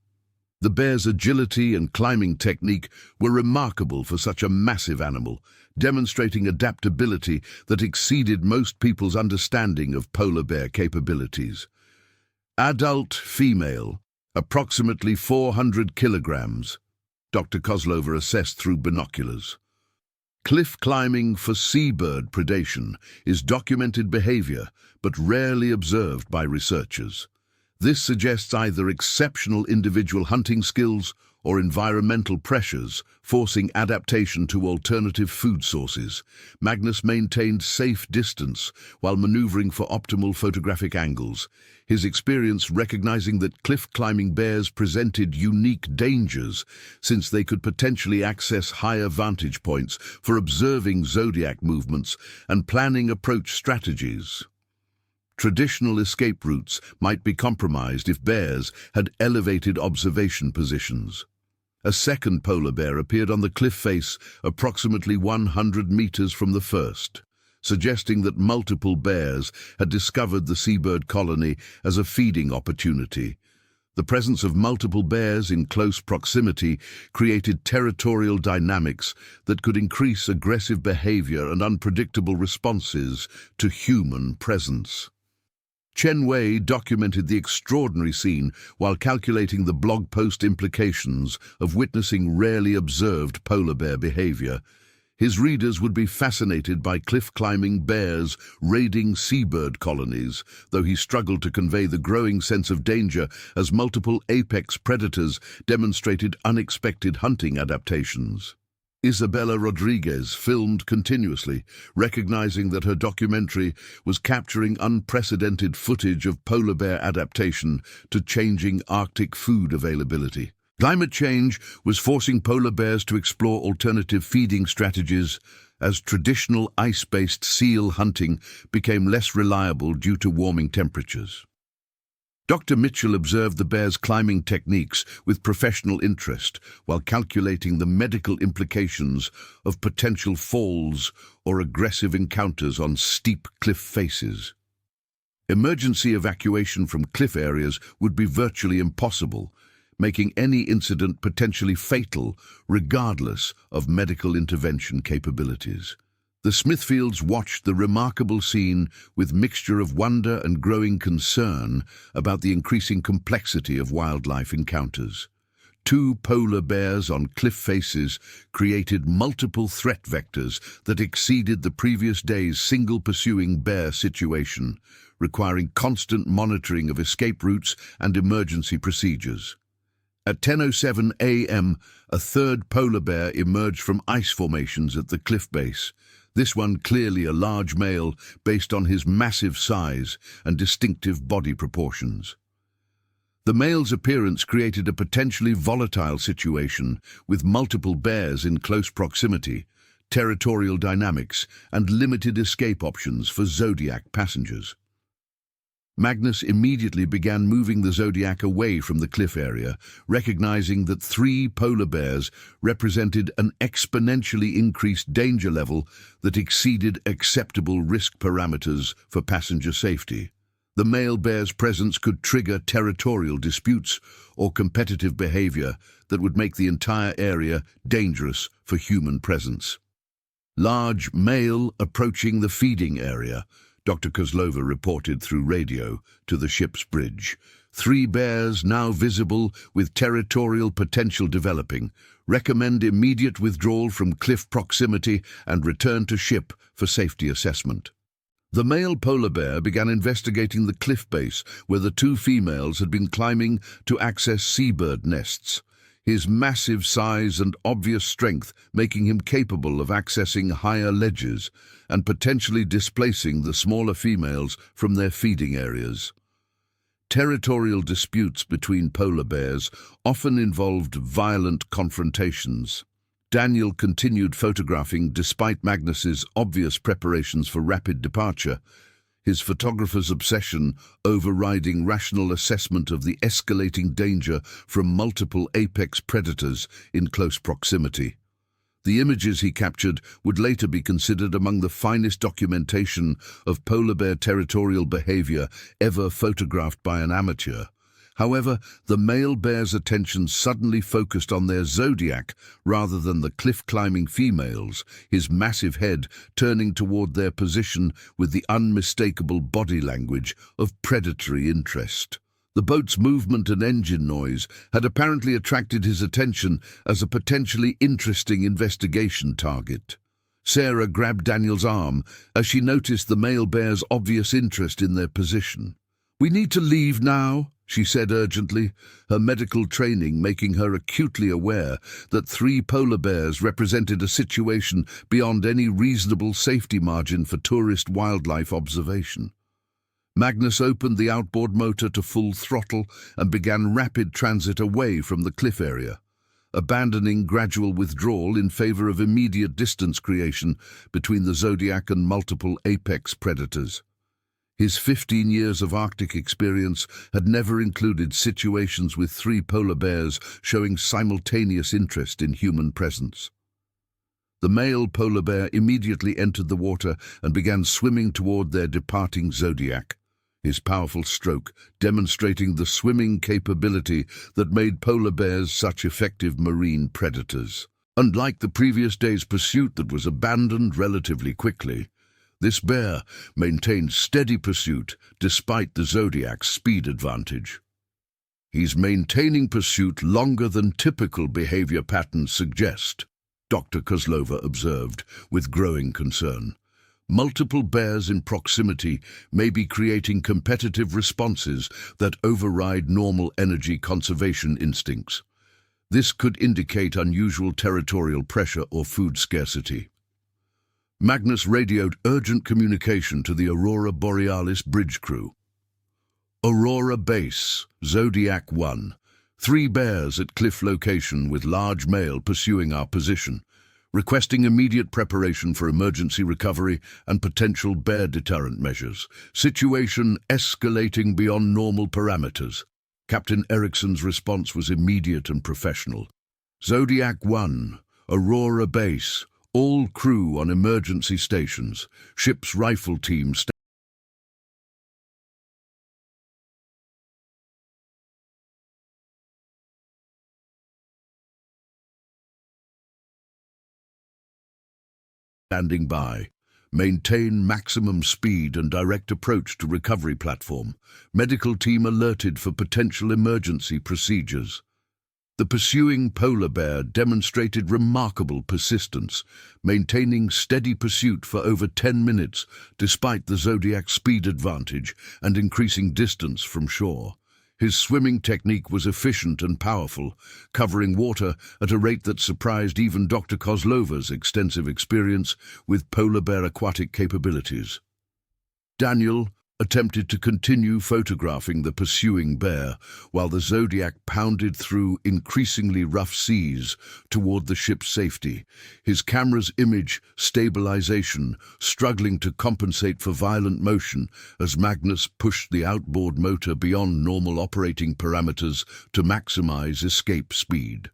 The bear's agility and climbing technique were remarkable for such a massive animal, demonstrating adaptability that exceeded most people's understanding of polar bear capabilities. Adult female, approximately 400 kilograms, Dr. Kozlova assessed through binoculars. Cliff climbing for seabird predation is documented behavior, but rarely observed by researchers. This suggests either exceptional individual hunting skills or environmental pressures forcing adaptation to alternative food sources. Magnus maintained safe distance while maneuvering for optimal photographic angles, his experience recognizing that cliff-climbing bears presented unique dangers since they could potentially access higher vantage points for observing zodiac movements and planning approach strategies. Traditional escape routes might be compromised if bears had elevated observation positions. A second polar bear appeared on the cliff face approximately 100 meters from the first, suggesting that multiple bears had discovered the seabird colony as a feeding opportunity. The presence of multiple bears in close proximity created territorial dynamics that could increase aggressive behavior and unpredictable responses to human presence. Chen Wei documented the extraordinary scene while calculating the blog post implications of witnessing rarely observed polar bear behavior. His readers would be fascinated by cliff-climbing bears raiding seabird colonies, though he struggled to convey the growing sense of danger as multiple apex predators demonstrated unexpected hunting adaptations. Isabella Rodriguez filmed continuously, recognizing that her documentary was capturing unprecedented footage of polar bear adaptation to changing Arctic food availability. Climate change was forcing polar bears to explore alternative feeding strategies as traditional ice-based seal hunting became less reliable due to warming temperatures. Dr. Mitchell observed the bears' climbing techniques with professional interest while calculating the medical implications of potential falls or aggressive encounters on steep cliff faces. Emergency evacuation from cliff areas would be virtually impossible, making any incident potentially fatal regardless of medical intervention capabilities. The Smithfields watched the remarkable scene with mixture of wonder and growing concern about the increasing complexity of wildlife encounters. Two polar bears on cliff faces created multiple threat vectors that exceeded the previous day's single pursuing bear situation, requiring constant monitoring of escape routes and emergency procedures. At 10:07 a.m., a third polar bear emerged from ice formations at the cliff base, this one clearly a large male based on his massive size and distinctive body proportions. The male's appearance created a potentially volatile situation with multiple bears in close proximity, territorial dynamics, and limited escape options for Zodiac passengers. Magnus immediately began moving the Zodiac away from the cliff area, recognizing that 3 polar bears represented an exponentially increased danger level that exceeded acceptable risk parameters for passenger safety. The male bear's presence could trigger territorial disputes or competitive behavior that would make the entire area dangerous for human presence. Large male approaching the feeding area, Dr. Kozlova reported through radio to the ship's bridge. 3 bears now visible with territorial potential developing. Recommend immediate withdrawal from cliff proximity and return to ship for safety assessment. The male polar bear began investigating the cliff base where the 2 females had been climbing to access seabird nests, his massive size and obvious strength making him capable of accessing higher ledges and potentially displacing the smaller females from their feeding areas. Territorial disputes between polar bears often involved violent confrontations. Daniel continued photographing despite Magnus's obvious preparations for rapid departure, his photographer's obsession overriding rational assessment of the escalating danger from multiple apex predators in close proximity. The images he captured would later be considered among the finest documentation of polar bear territorial behavior ever photographed by an amateur. However, the male bear's attention suddenly focused on their Zodiac rather than the cliff-climbing females, his massive head turning toward their position with the unmistakable body language of predatory interest. The boat's movement and engine noise had apparently attracted his attention as a potentially interesting investigation target. Sarah grabbed Daniel's arm as she noticed the male bear's obvious interest in their position. "We need to leave now," she said urgently, her medical training making her acutely aware that 3 polar bears represented a situation beyond any reasonable safety margin for tourist wildlife observation. Magnus opened the outboard motor to full throttle and began rapid transit away from the cliff area, abandoning gradual withdrawal in favor of immediate distance creation between the Zodiac and multiple apex predators. His 15 years of Arctic experience had never included situations with 3 polar bears showing simultaneous interest in human presence. The male polar bear immediately entered the water and began swimming toward their departing Zodiac. his powerful stroke demonstrating the swimming capability that made polar bears such effective marine predators. Unlike the previous day's pursuit that was abandoned relatively quickly, this bear maintained steady pursuit despite the Zodiac's speed advantage. He's maintaining pursuit longer than typical behavior patterns suggest, Dr. Kozlova observed with growing concern. Multiple bears in proximity may be creating competitive responses that override normal energy conservation instincts. This could indicate unusual territorial pressure or food scarcity. Magnus radioed urgent communication to the Aurora Borealis bridge crew. Aurora Base, Zodiac 1. 3 bears at cliff location with large male pursuing our position, requesting immediate preparation for emergency recovery and potential bear deterrent measures. Situation escalating beyond normal parameters. Captain Ericsson's response was immediate and professional. Zodiac 1, Aurora Base, all crew on emergency stations. Ship's rifle team standing by. Maintain maximum speed and direct approach to recovery platform. Medical team alerted for potential emergency procedures. The pursuing polar bear demonstrated remarkable persistence, maintaining steady pursuit for over 10 minutes despite the Zodiac's speed advantage and increasing distance from shore. His swimming technique was efficient and powerful, covering water at a rate that surprised even Dr. Kozlova's extensive experience with polar bear aquatic capabilities. Daniel attempted to continue photographing the pursuing bear while the Zodiac pounded through increasingly rough seas toward the ship's safety, his camera's image stabilization struggling to compensate for violent motion as Magnus pushed the outboard motor beyond normal operating parameters to maximize escape speed.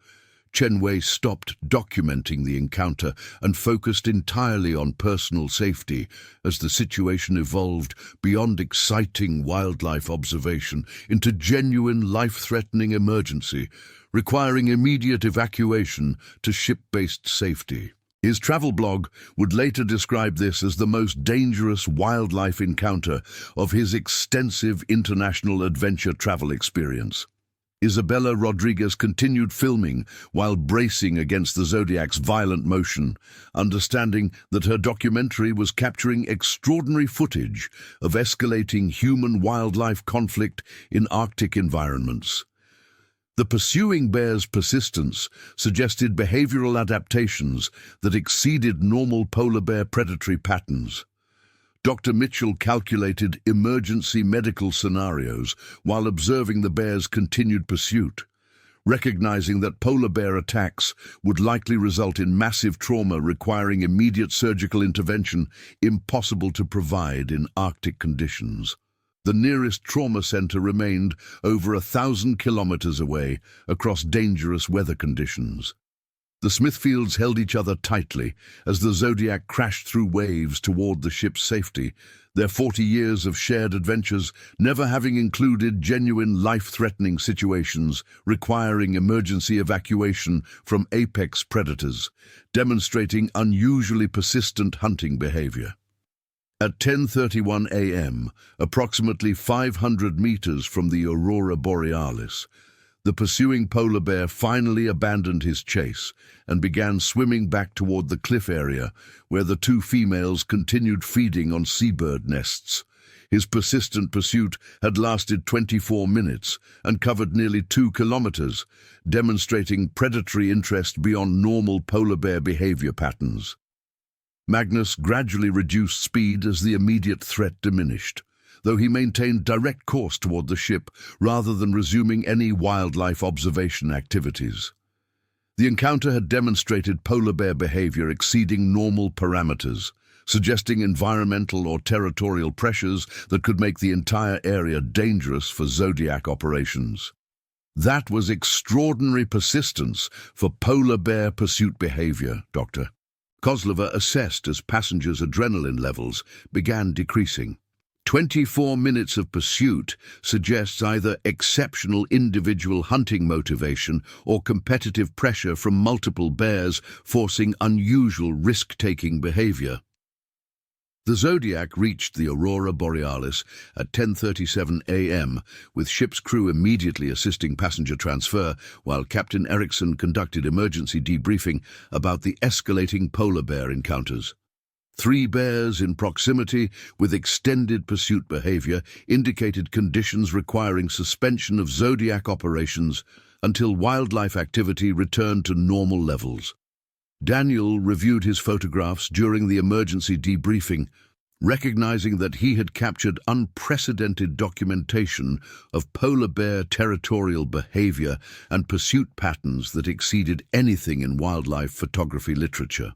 Chen Wei stopped documenting the encounter and focused entirely on personal safety as the situation evolved beyond exciting wildlife observation into genuine life-threatening emergency, requiring immediate evacuation to ship-based safety. His travel blog would later describe this as the most dangerous wildlife encounter of his extensive international adventure travel experience. Isabella Rodriguez continued filming while bracing against the Zodiac's violent motion, understanding that her documentary was capturing extraordinary footage of escalating human-wildlife conflict in Arctic environments. The pursuing bear's persistence suggested behavioral adaptations that exceeded normal polar bear predatory patterns. Dr. Mitchell calculated emergency medical scenarios while observing the bear's continued pursuit, recognizing that polar bear attacks would likely result in massive trauma requiring immediate surgical intervention impossible to provide in Arctic conditions. The nearest trauma center remained over 1,000 kilometers away across dangerous weather conditions. The Smithfields held each other tightly as the Zodiac crashed through waves toward the ship's safety, their 40 years of shared adventures never having included genuine life-threatening situations requiring emergency evacuation from apex predators, demonstrating unusually persistent hunting behavior. At 10:31 a.m., approximately 500 meters from the Aurora Borealis, the pursuing polar bear finally abandoned his chase and began swimming back toward the cliff area where the 2 females continued feeding on seabird nests. His persistent pursuit had lasted 24 minutes and covered nearly 2 kilometers, demonstrating predatory interest beyond normal polar bear behavior patterns. Magnus gradually reduced speed as the immediate threat diminished, though he maintained direct course toward the ship rather than resuming any wildlife observation activities. The encounter had demonstrated polar bear behavior exceeding normal parameters, suggesting environmental or territorial pressures that could make the entire area dangerous for Zodiac operations. That was extraordinary persistence for polar bear pursuit behavior, Dr. Kozlova assessed as passengers' adrenaline levels began decreasing. 24 minutes of pursuit suggests either exceptional individual hunting motivation or competitive pressure from multiple bears forcing unusual risk-taking behavior. The Zodiac reached the Aurora Borealis at 10:37 a.m., with ship's crew immediately assisting passenger transfer, while Captain Erickson conducted emergency debriefing about the escalating polar bear encounters. 3 bears in proximity with extended pursuit behavior indicated conditions requiring suspension of Zodiac operations until wildlife activity returned to normal levels. Daniel reviewed his photographs during the emergency debriefing, recognizing that he had captured unprecedented documentation of polar bear territorial behavior and pursuit patterns that exceeded anything in wildlife photography literature.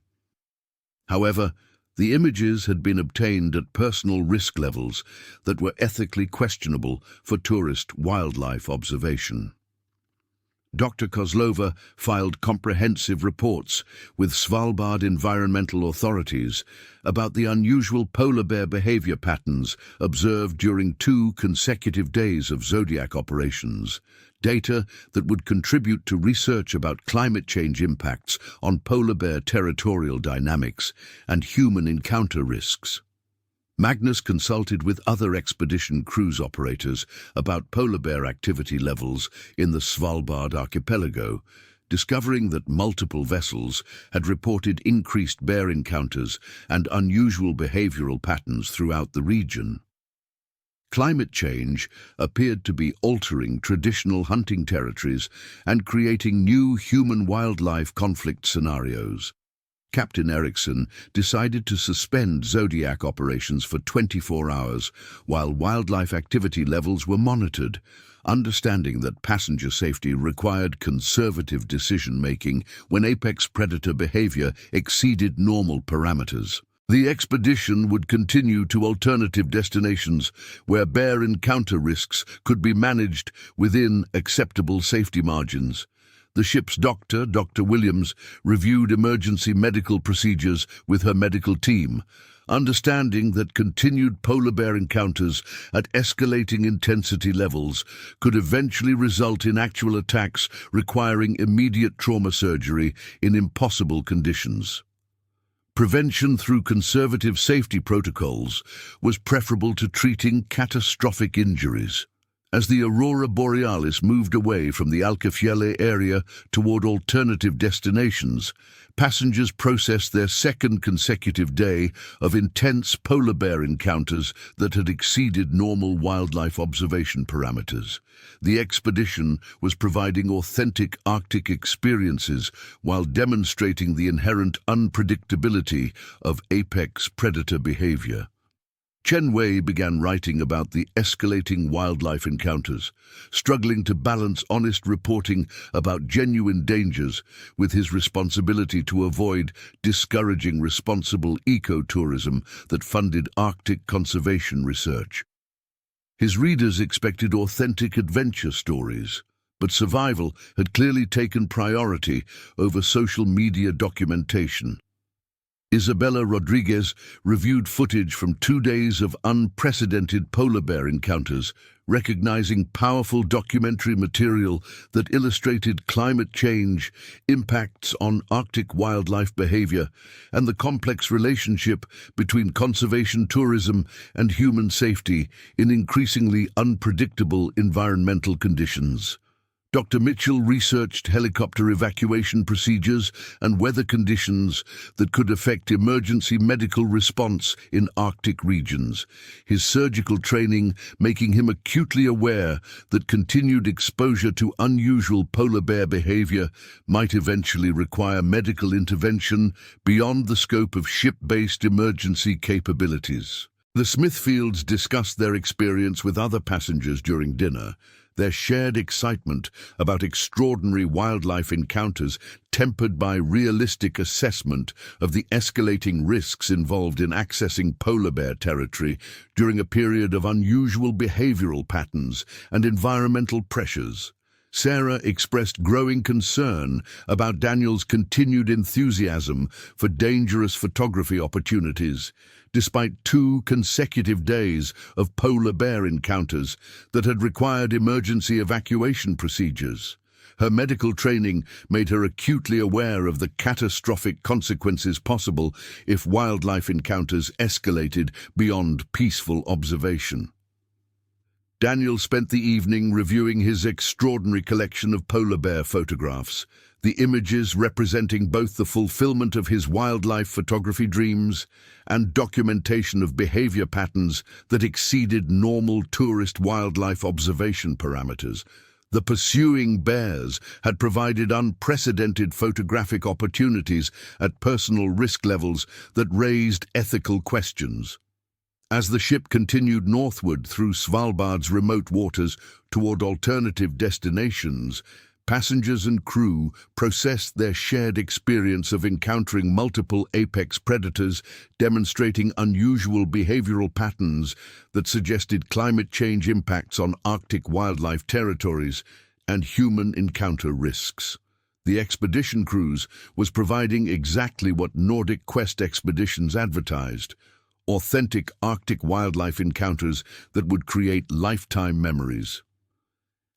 However, the images had been obtained at personal risk levels that were ethically questionable for tourist wildlife observation. Dr. Kozlova filed comprehensive reports with Svalbard environmental authorities about the unusual polar bear behavior patterns observed during 2 consecutive days of Zodiac operations, data that would contribute to research about climate change impacts on polar bear territorial dynamics and human encounter risks. Magnus consulted with other expedition cruise operators about polar bear activity levels in the Svalbard archipelago, discovering that multiple vessels had reported increased bear encounters and unusual behavioral patterns throughout the region. Climate change appeared to be altering traditional hunting territories and creating new human-wildlife conflict scenarios. Captain Erickson decided to suspend Zodiac operations for 24 hours while wildlife activity levels were monitored, understanding that passenger safety required conservative decision-making when apex predator behavior exceeded normal parameters. The expedition would continue to alternative destinations where bear encounter risks could be managed within acceptable safety margins. The ship's doctor, Dr. Williams, reviewed emergency medical procedures with her medical team, understanding that continued polar bear encounters at escalating intensity levels could eventually result in actual attacks requiring immediate trauma surgery in impossible conditions. Prevention through conservative safety protocols was preferable to treating catastrophic injuries. As the Aurora Borealis moved away from the Alcafiele area toward alternative destinations, passengers processed their 2nd consecutive day of intense polar bear encounters that had exceeded normal wildlife observation parameters. The expedition was providing authentic Arctic experiences while demonstrating the inherent unpredictability of apex predator behavior. Chen Wei began writing about the escalating wildlife encounters, struggling to balance honest reporting about genuine dangers with his responsibility to avoid discouraging responsible ecotourism that funded Arctic conservation research. His readers expected authentic adventure stories, but survival had clearly taken priority over social media documentation. Isabella Rodriguez reviewed footage from 2 days of unprecedented polar bear encounters, recognizing powerful documentary material that illustrated climate change, impacts on Arctic wildlife behavior, and the complex relationship between conservation tourism and human safety in increasingly unpredictable environmental conditions. Dr. Mitchell researched helicopter evacuation procedures and weather conditions that could affect emergency medical response in Arctic regions, his surgical training making him acutely aware that continued exposure to unusual polar bear behavior might eventually require medical intervention beyond the scope of ship-based emergency capabilities. The Smithfields discussed their experience with other passengers during dinner, their shared excitement about extraordinary wildlife encounters tempered by realistic assessment of the escalating risks involved in accessing polar bear territory during a period of unusual behavioral patterns and environmental pressures. Sarah expressed growing concern about Daniel's continued enthusiasm for dangerous photography opportunities, despite 2 consecutive days of polar bear encounters that had required emergency evacuation procedures. Her medical training made her acutely aware of the catastrophic consequences possible if wildlife encounters escalated beyond peaceful observation. Daniel spent the evening reviewing his extraordinary collection of polar bear photographs, the images representing both the fulfillment of his wildlife photography dreams and documentation of behavior patterns that exceeded normal tourist wildlife observation parameters. The pursuing bears had provided unprecedented photographic opportunities at personal risk levels that raised ethical questions. As the ship continued northward through Svalbard's remote waters toward alternative destinations, passengers and crew processed their shared experience of encountering multiple apex predators, demonstrating unusual behavioral patterns that suggested climate change impacts on Arctic wildlife territories and human encounter risks. The expedition cruise was providing exactly what Nordic Quest expeditions advertised: authentic Arctic wildlife encounters that would create lifetime memories.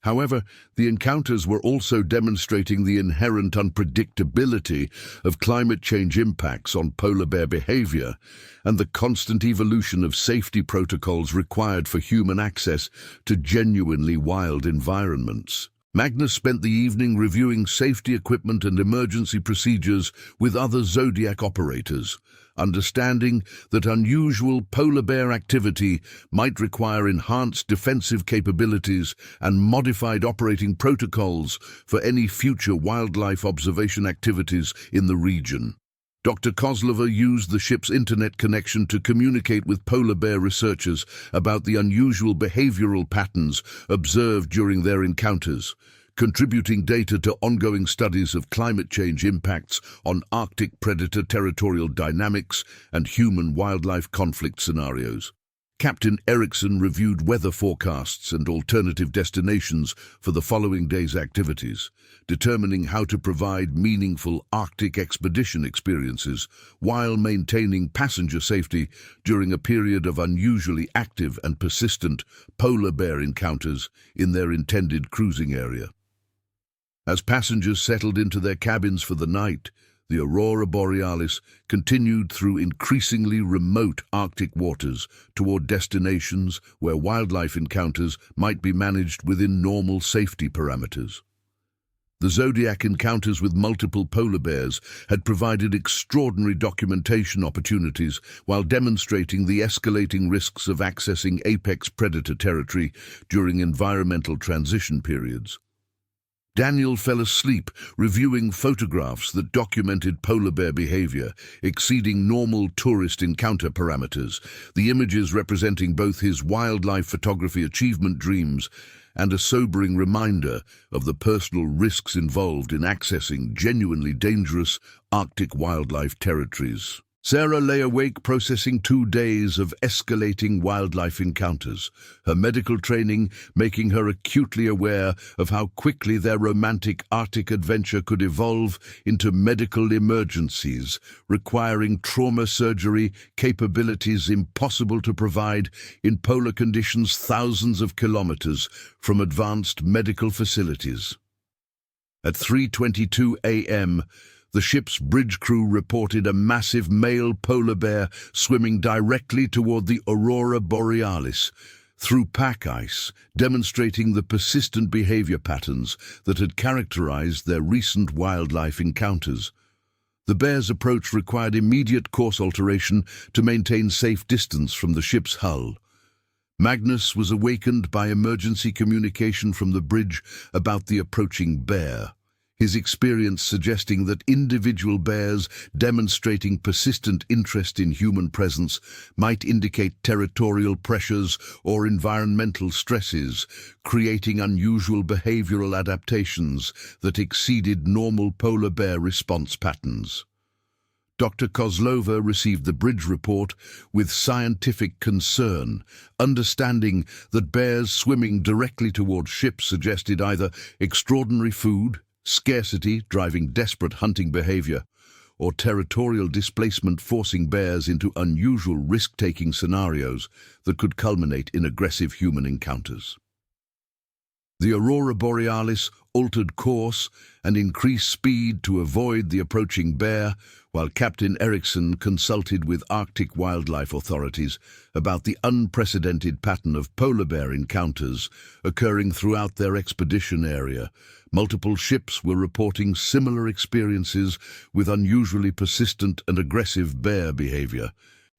However, the encounters were also demonstrating the inherent unpredictability of climate change impacts on polar bear behavior and the constant evolution of safety protocols required for human access to genuinely wild environments. Magnus spent the evening reviewing safety equipment and emergency procedures with other Zodiac operators, understanding that unusual polar bear activity might require enhanced defensive capabilities and modified operating protocols for any future wildlife observation activities in the region. Dr. Kozlova used the ship's internet connection to communicate with polar bear researchers about the unusual behavioral patterns observed during their encounters, contributing data to ongoing studies of climate change impacts on Arctic predator territorial dynamics and human-wildlife conflict scenarios. Captain Eriksson reviewed weather forecasts and alternative destinations for the following day's activities, determining how to provide meaningful Arctic expedition experiences while maintaining passenger safety during a period of unusually active and persistent polar bear encounters in their intended cruising area. As passengers settled into their cabins for the night, the Aurora Borealis continued through increasingly remote Arctic waters toward destinations where wildlife encounters might be managed within normal safety parameters. The Zodiac encounters with multiple polar bears had provided extraordinary documentation opportunities while demonstrating the escalating risks of accessing apex predator territory during environmental transition periods. Daniel fell asleep reviewing photographs that documented polar bear behavior exceeding normal tourist encounter parameters, the images representing both his wildlife photography achievement dreams and a sobering reminder of the personal risks involved in accessing genuinely dangerous Arctic wildlife territories. Sarah lay awake processing 2 days of escalating wildlife encounters, her medical training making her acutely aware of how quickly their romantic Arctic adventure could evolve into medical emergencies, requiring trauma surgery capabilities impossible to provide in polar conditions thousands of kilometers from advanced medical facilities. At 3:22 a.m., the ship's bridge crew reported a massive male polar bear swimming directly toward the Aurora Borealis through pack ice, demonstrating the persistent behavior patterns that had characterized their recent wildlife encounters. The bear's approach required immediate course alteration to maintain safe distance from the ship's hull. Magnus was awakened by emergency communication from the bridge about the approaching bear, his experience suggesting that individual bears demonstrating persistent interest in human presence might indicate territorial pressures or environmental stresses, creating unusual behavioral adaptations that exceeded normal polar bear response patterns. Dr. Kozlova received the bridge report with scientific concern, understanding that bears swimming directly towards ships suggested either extraordinary food, scarcity driving desperate hunting behavior, or territorial displacement, forcing bears into unusual risk-taking scenarios that could culminate in aggressive human encounters. The Aurora Borealis altered course and increased speed to avoid the approaching bear, while Captain Eriksson consulted with Arctic wildlife authorities about the unprecedented pattern of polar bear encounters occurring throughout their expedition area. Multiple ships were reporting similar experiences with unusually persistent and aggressive bear behavior.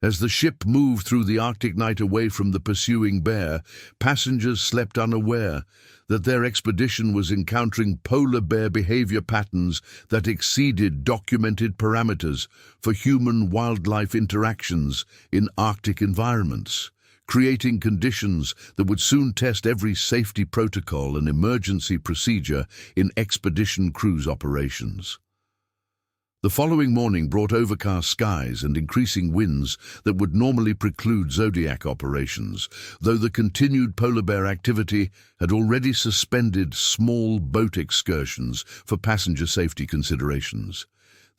As the ship moved through the Arctic night away from the pursuing bear, passengers slept unaware that their expedition was encountering polar bear behavior patterns that exceeded documented parameters for human-wildlife interactions in Arctic environments, creating conditions that would soon test every safety protocol and emergency procedure in expedition cruise operations. The following morning brought overcast skies and increasing winds that would normally preclude Zodiac operations, though the continued polar bear activity had already suspended small boat excursions for passenger safety considerations.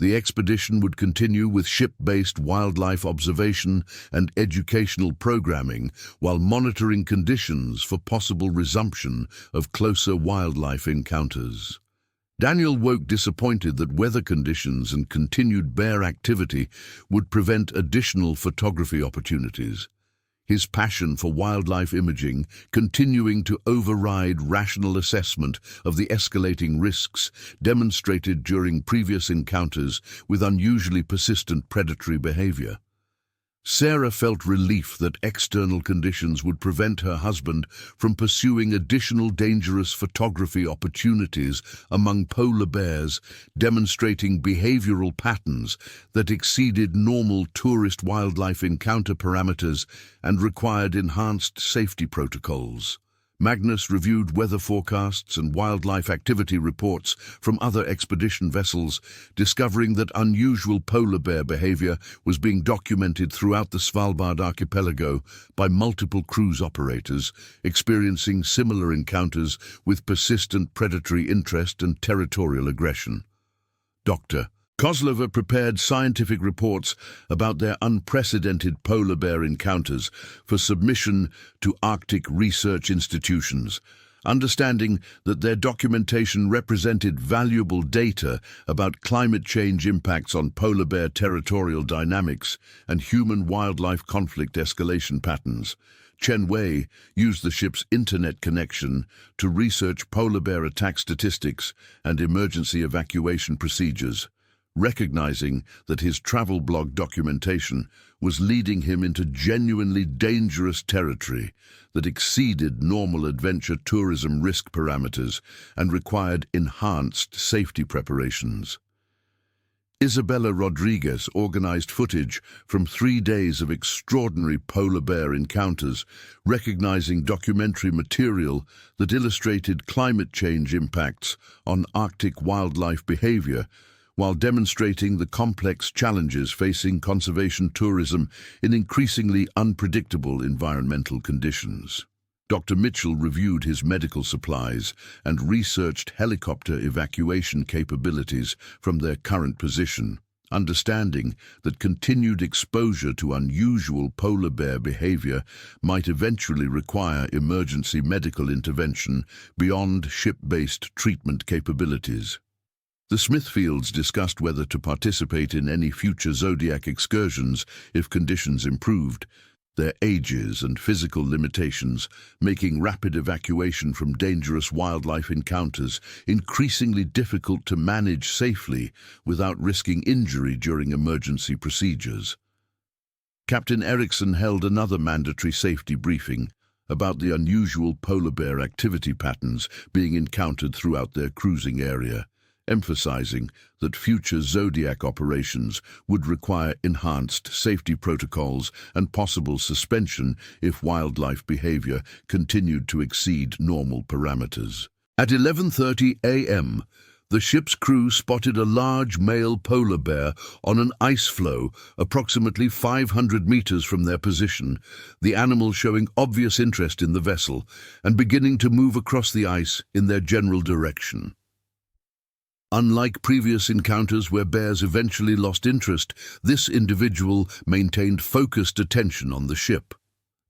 The expedition would continue with ship-based wildlife observation and educational programming while monitoring conditions for possible resumption of closer wildlife encounters. Daniel woke disappointed that weather conditions and continued bear activity would prevent additional photography opportunities. His passion for wildlife imaging continuing to override rational assessment of the escalating risks demonstrated during previous encounters with unusually persistent predatory behavior. Sarah felt relief that external conditions would prevent her husband from pursuing additional dangerous photography opportunities among polar bears, demonstrating behavioral patterns that exceeded normal tourist wildlife encounter parameters and required enhanced safety protocols. Magnus reviewed weather forecasts and wildlife activity reports from other expedition vessels, discovering that unusual polar bear behavior was being documented throughout the Svalbard archipelago by multiple cruise operators, experiencing similar encounters with persistent predatory interest and territorial aggression. Dr. Kozlova prepared scientific reports about their unprecedented polar bear encounters for submission to Arctic research institutions, understanding that their documentation represented valuable data about climate change impacts on polar bear territorial dynamics and human-wildlife conflict escalation patterns. Chen Wei used the ship's internet connection to research polar bear attack statistics and emergency evacuation procedures, recognizing that his travel blog documentation was leading him into genuinely dangerous territory that exceeded normal adventure tourism risk parameters and required enhanced safety preparations. Isabella Rodriguez organized footage from 3 days of extraordinary polar bear encounters, recognizing documentary material that illustrated climate change impacts on Arctic wildlife behavior, while demonstrating the complex challenges facing conservation tourism in increasingly unpredictable environmental conditions. Dr. Mitchell reviewed his medical supplies and researched helicopter evacuation capabilities from their current position, understanding that continued exposure to unusual polar bear behavior might eventually require emergency medical intervention beyond ship-based treatment capabilities. The Smithfields discussed whether to participate in any future Zodiac excursions if conditions improved, their ages and physical limitations making rapid evacuation from dangerous wildlife encounters increasingly difficult to manage safely without risking injury during emergency procedures. Captain Eriksson held another mandatory safety briefing about the unusual polar bear activity patterns being encountered throughout their cruising area, emphasizing that future Zodiac operations would require enhanced safety protocols and possible suspension if wildlife behavior continued to exceed normal parameters. At 11:30 a.m., the ship's crew spotted a large male polar bear on an ice floe approximately 500 meters from their position, the animal showing obvious interest in the vessel and beginning to move across the ice in their general direction. Unlike previous encounters where bears eventually lost interest, this individual maintained focused attention on the ship.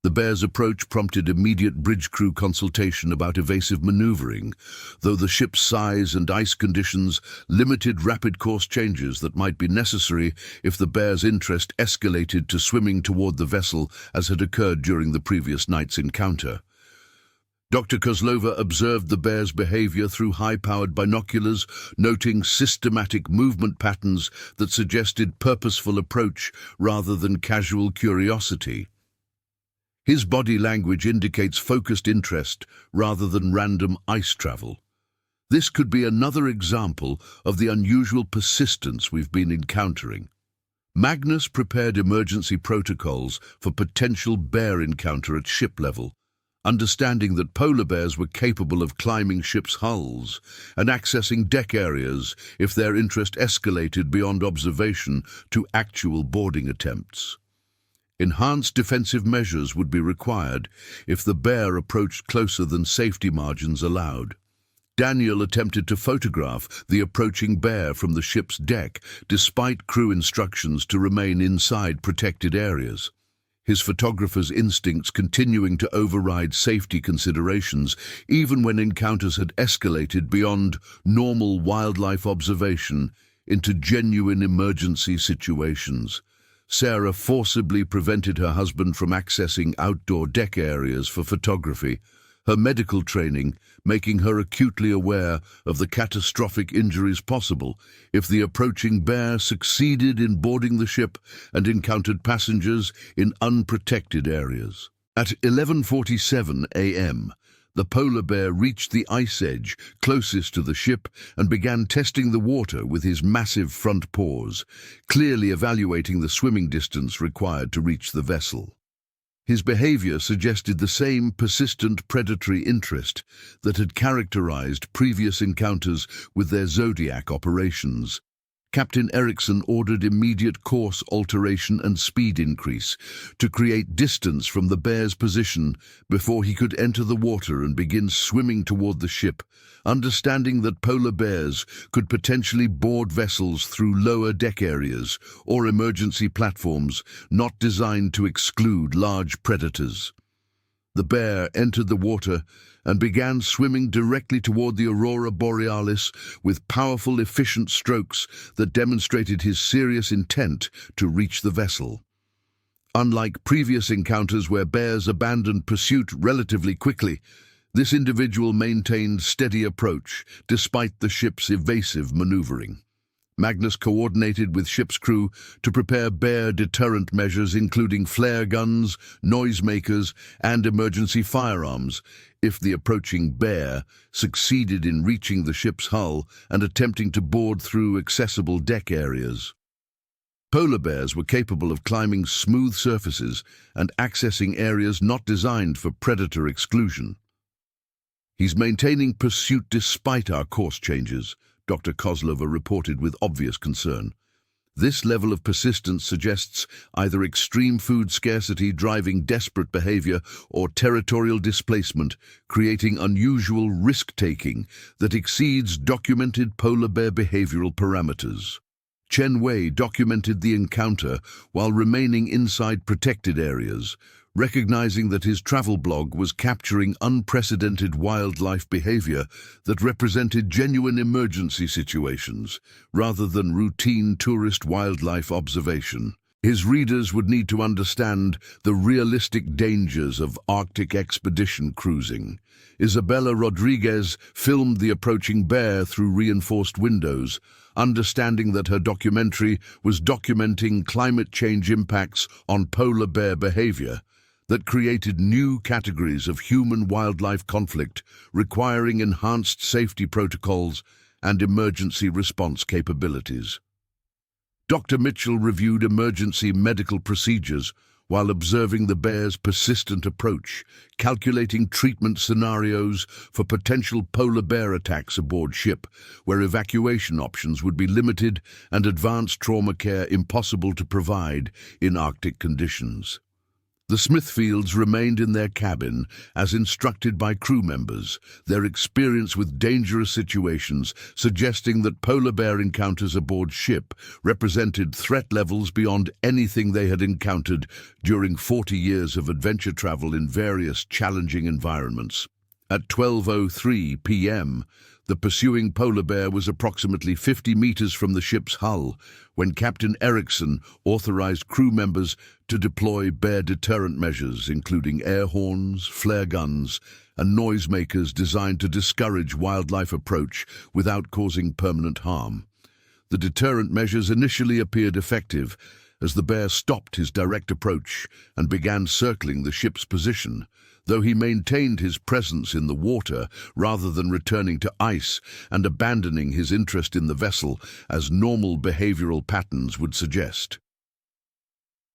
The bear's approach prompted immediate bridge crew consultation about evasive maneuvering, though the ship's size and ice conditions limited rapid course changes that might be necessary if the bear's interest escalated to swimming toward the vessel as had occurred during the previous night's encounter. Dr. Kozlova observed the bear's behavior through high-powered binoculars, noting systematic movement patterns that suggested purposeful approach rather than casual curiosity. His body language indicates focused interest rather than random ice travel. This could be another example of the unusual persistence we've been encountering. Magnus prepared emergency protocols for potential bear encounter at ship level, understanding that polar bears were capable of climbing ships' hulls and accessing deck areas if their interest escalated beyond observation to actual boarding attempts. Enhanced defensive measures would be required if the bear approached closer than safety margins allowed. Daniel attempted to photograph the approaching bear from the ship's deck, despite crew instructions to remain inside protected areas. His photographer's instincts continuing to override safety considerations, even when encounters had escalated beyond normal wildlife observation into genuine emergency situations. Sarah forcibly prevented her husband from accessing outdoor deck areas for photography, her medical training making her acutely aware of the catastrophic injuries possible if the approaching bear succeeded in boarding the ship and encountered passengers in unprotected areas. At 11:47 a.m., the polar bear reached the ice edge closest to the ship and began testing the water with his massive front paws, clearly evaluating the swimming distance required to reach the vessel. His behavior suggested the same persistent predatory interest that had characterized previous encounters with their Zodiac operations. Captain Erickson ordered immediate course alteration and speed increase to create distance from the bear's position before he could enter the water and begin swimming toward the ship, understanding that polar bears could potentially board vessels through lower deck areas or emergency platforms not designed to exclude large predators. The bear entered the water and began swimming directly toward the Aurora Borealis with powerful, efficient strokes that demonstrated his serious intent to reach the vessel. Unlike previous encounters where bears abandoned pursuit relatively quickly, this individual maintained steady approach despite the ship's evasive maneuvering. Magnus coordinated with ship's crew to prepare bear deterrent measures including flare guns, noisemakers, and emergency firearms if the approaching bear succeeded in reaching the ship's hull and attempting to board through accessible deck areas. Polar bears were capable of climbing smooth surfaces and accessing areas not designed for predator exclusion. "He's maintaining pursuit despite our course changes," Dr. Kozlova reported with obvious concern. This level of persistence suggests either extreme food scarcity driving desperate behavior or territorial displacement, creating unusual risk-taking that exceeds documented polar bear behavioral parameters. Chen Wei documented the encounter while remaining inside protected areas, recognizing that his travel blog was capturing unprecedented wildlife behavior that represented genuine emergency situations rather than routine tourist wildlife observation. His readers would need to understand the realistic dangers of Arctic expedition cruising. Isabella Rodriguez filmed the approaching bear through reinforced windows, understanding that her documentary was documenting climate change impacts on polar bear behavior that created new categories of human-wildlife conflict requiring enhanced safety protocols and emergency response capabilities. Dr. Mitchell reviewed emergency medical procedures while observing the bear's persistent approach, calculating treatment scenarios for potential polar bear attacks aboard ship, where evacuation options would be limited and advanced trauma care impossible to provide in Arctic conditions. The Smithfields remained in their cabin, as instructed by crew members, their experience with dangerous situations suggesting that polar bear encounters aboard ship represented threat levels beyond anything they had encountered during 40 years of adventure travel in various challenging environments. At 12:03 p.m., the pursuing polar bear was approximately 50 meters from the ship's hull when Captain Erickson authorized crew members to deploy bear deterrent measures, including air horns, flare guns, and noisemakers designed to discourage wildlife approach without causing permanent harm. The deterrent measures initially appeared effective as the bear stopped his direct approach and began circling the ship's position, though he maintained his presence in the water rather than returning to ice and abandoning his interest in the vessel as normal behavioral patterns would suggest.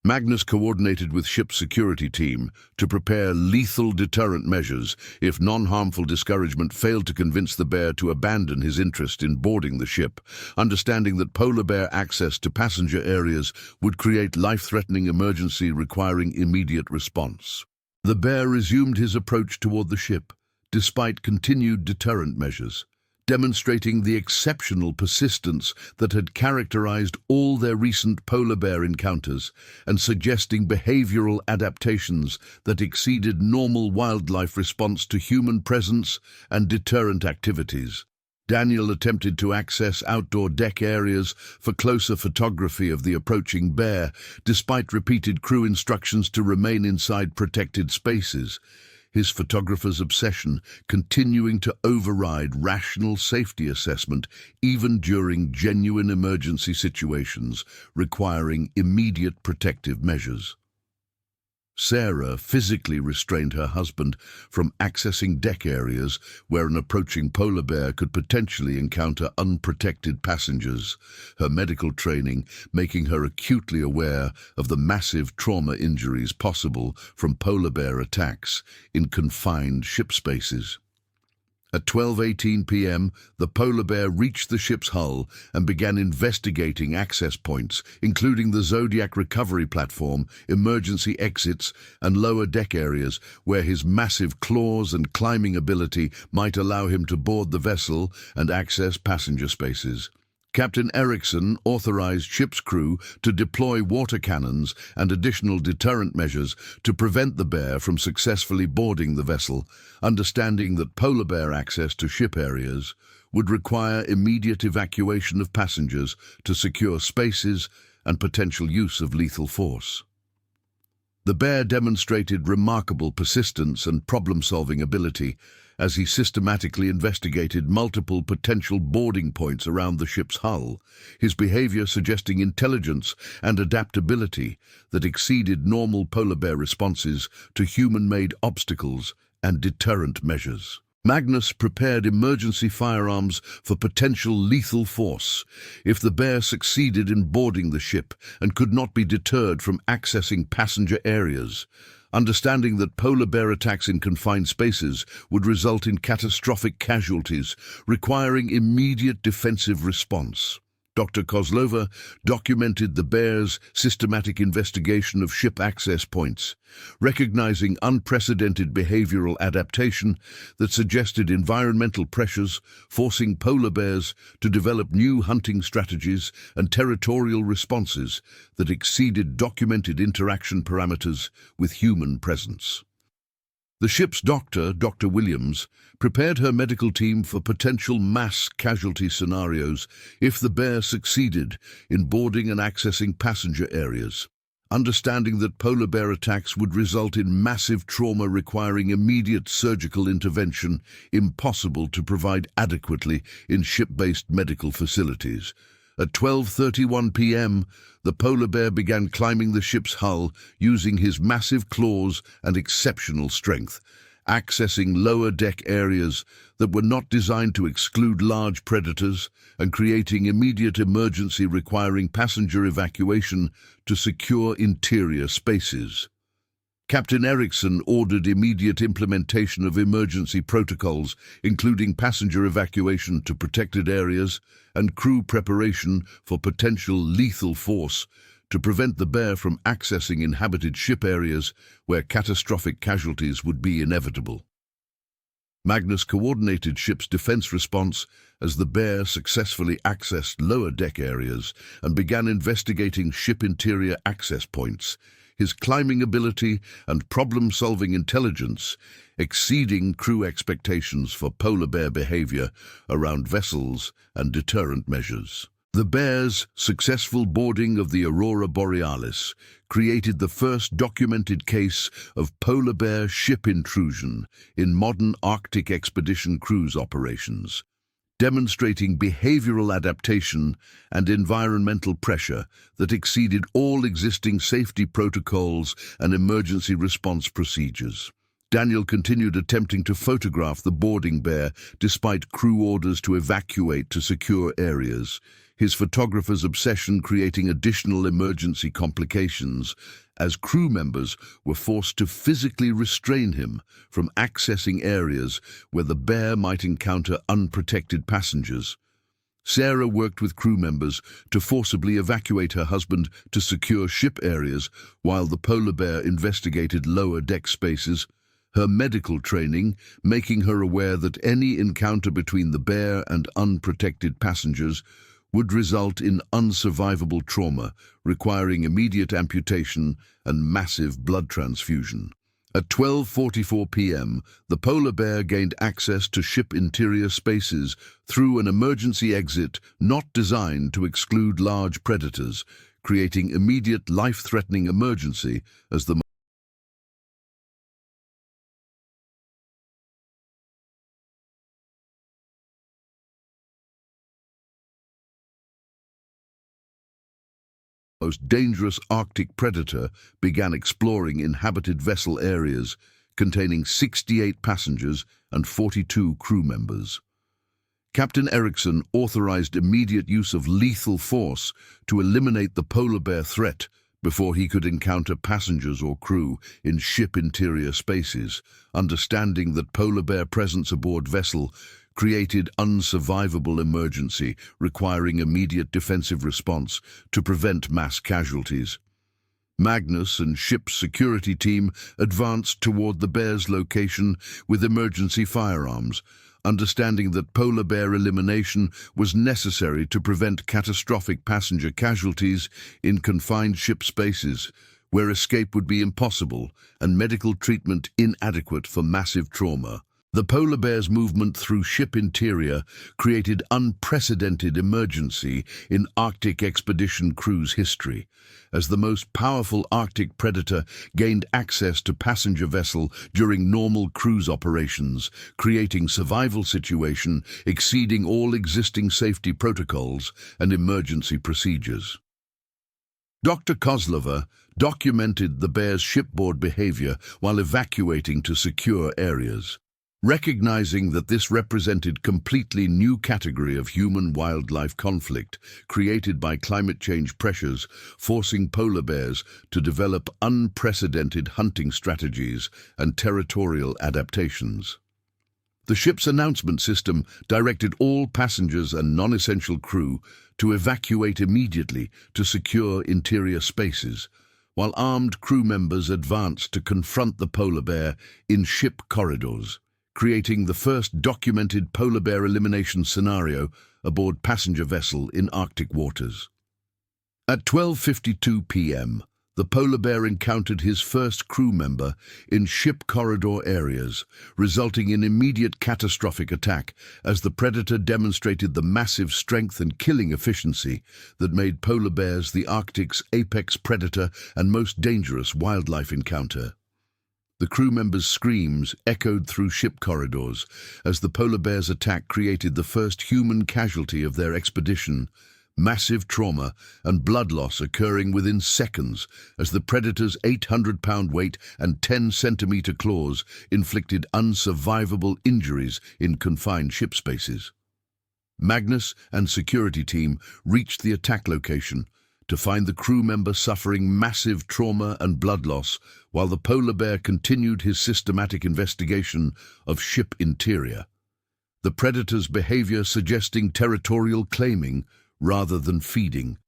Magnus coordinated with ship's security team to prepare lethal deterrent measures if non-harmful discouragement failed to convince the bear to abandon his interest in boarding the ship, understanding that polar bear access to passenger areas would create life-threatening emergency requiring immediate response. The bear resumed his approach toward the ship, despite continued deterrent measures, demonstrating the exceptional persistence that had characterized all their recent polar bear encounters and suggesting behavioral adaptations that exceeded normal wildlife response to human presence and deterrent activities. Daniel attempted to access outdoor deck areas for closer photography of the approaching bear, despite repeated crew instructions to remain inside protected spaces, his photographer's obsession continuing to override rational safety assessment even during genuine emergency situations requiring immediate protective measures. Sarah physically restrained her husband from accessing deck areas where an approaching polar bear could potentially encounter unprotected passengers, her medical training making her acutely aware of the massive trauma injuries possible from polar bear attacks in confined ship spaces. At 12:18 p.m., the polar bear reached the ship's hull and began investigating access points, including the Zodiac recovery platform, emergency exits, and lower deck areas where his massive claws and climbing ability might allow him to board the vessel and access passenger spaces. Captain Erickson authorized ship's crew to deploy water cannons and additional deterrent measures to prevent the bear from successfully boarding the vessel, understanding that polar bear access to ship areas would require immediate evacuation of passengers to secure spaces and potential use of lethal force. The bear demonstrated remarkable persistence and problem-solving ability as he systematically investigated multiple potential boarding points around the ship's hull, his behavior suggesting intelligence and adaptability that exceeded normal polar bear responses to human-made obstacles and deterrent measures. Magnus prepared emergency firearms for potential lethal force if the bear succeeded in boarding the ship and could not be deterred from accessing passenger areas, understanding that polar bear attacks in confined spaces would result in catastrophic casualties, requiring immediate defensive response. Dr. Kozlova documented the bear's systematic investigation of ship access points, recognizing unprecedented behavioral adaptation that suggested environmental pressures forcing polar bears to develop new hunting strategies and territorial responses that exceeded documented interaction parameters with human presence. The ship's doctor, Dr. Williams, prepared her medical team for potential mass casualty scenarios if the bear succeeded in boarding and accessing passenger areas, understanding that polar bear attacks would result in massive trauma requiring immediate surgical intervention impossible to provide adequately in ship-based medical facilities. At 12:31 p.m., the polar bear began climbing the ship's hull using his massive claws and exceptional strength, accessing lower deck areas that were not designed to exclude large predators and creating immediate emergency requiring passenger evacuation to secure interior spaces. Captain Erickson ordered immediate implementation of emergency protocols, including passenger evacuation to protected areas and crew preparation for potential lethal force to prevent the bear from accessing inhabited ship areas where catastrophic casualties would be inevitable. Magnus coordinated ship's defense response as the bear successfully accessed lower deck areas and began investigating ship interior access points, his climbing ability and problem-solving intelligence exceeding crew expectations for polar bear behavior around vessels and deterrent measures. The bear's successful boarding of the Aurora Borealis created the first documented case of polar bear ship intrusion in modern Arctic expedition cruise operations, demonstrating behavioral adaptation and environmental pressure that exceeded all existing safety protocols and emergency response procedures. Daniel continued attempting to photograph the boarding bear despite crew orders to evacuate to secure areas, his photographer's obsession creating additional emergency complications as crew members were forced to physically restrain him from accessing areas where the bear might encounter unprotected passengers. Sarah worked with crew members to forcibly evacuate her husband to secure ship areas while the polar bear investigated lower deck spaces, her medical training making her aware that any encounter between the bear and unprotected passengers would result in unsurvivable trauma, requiring immediate amputation and massive blood transfusion. At 12:44 p.m., the polar bear gained access to ship interior spaces through an emergency exit not designed to exclude large predators, creating immediate life-threatening emergency as the most dangerous Arctic predator began exploring inhabited vessel areas containing 68 passengers and 42 crew members. Captain Erickson authorized immediate use of lethal force to eliminate the polar bear threat before he could encounter passengers or crew in ship interior spaces, understanding that polar bear presence aboard vessel created unsurvivable emergency requiring immediate defensive response to prevent mass casualties. Magnus and ship's security team advanced toward the bear's location with emergency firearms, understanding that polar bear elimination was necessary to prevent catastrophic passenger casualties in confined ship spaces, where escape would be impossible and medical treatment inadequate for massive trauma. The polar bear's movement through ship interior created unprecedented emergency in Arctic expedition cruise history, as the most powerful Arctic predator gained access to passenger vessel during normal cruise operations, creating survival situation exceeding all existing safety protocols and emergency procedures. Dr. Kozlova documented the bear's shipboard behavior while evacuating to secure areas. Recognizing that this represented completely new category of human-wildlife conflict created by climate change pressures, forcing polar bears to develop unprecedented hunting strategies and territorial adaptations. The ship's announcement system directed all passengers and non-essential crew to evacuate immediately to secure interior spaces, while armed crew members advanced to confront the polar bear in ship corridors, creating the first documented polar bear elimination scenario aboard passenger vessel in Arctic waters. At 12:52 p.m., the polar bear encountered his first crew member in ship corridor areas, resulting in immediate catastrophic attack as the predator demonstrated the massive strength and killing efficiency that made polar bears the Arctic's apex predator and most dangerous wildlife encounter. The crew members' screams echoed through ship corridors as the polar bear's attack created the first human casualty of their expedition, massive trauma and blood loss occurring within seconds as the predator's 800-pound weight and 10-centimeter claws inflicted unsurvivable injuries in confined ship spaces. Magnus and security team reached the attack location to find the crew member suffering massive trauma and blood loss while the polar bear continued his systematic investigation of ship interior. The predator's behavior suggesting territorial claiming rather than feeding,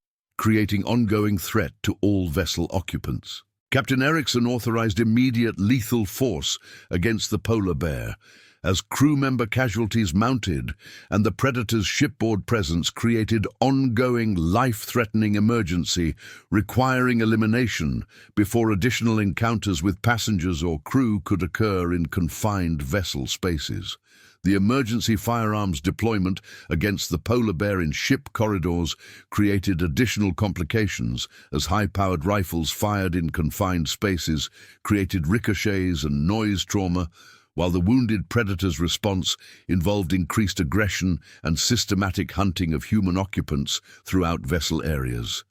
creating ongoing threat to all vessel occupants. Captain Eriksson authorized immediate lethal force against the polar bear, as crew member casualties mounted and the Predator's shipboard presence created ongoing life-threatening emergency requiring elimination before additional encounters with passengers or crew could occur in confined vessel spaces. The emergency firearms deployment against the polar bear in ship corridors created additional complications as high-powered rifles fired in confined spaces created ricochets and noise trauma, while the wounded Predator's response involved increased aggression and systematic hunting of human occupants throughout vessel areas.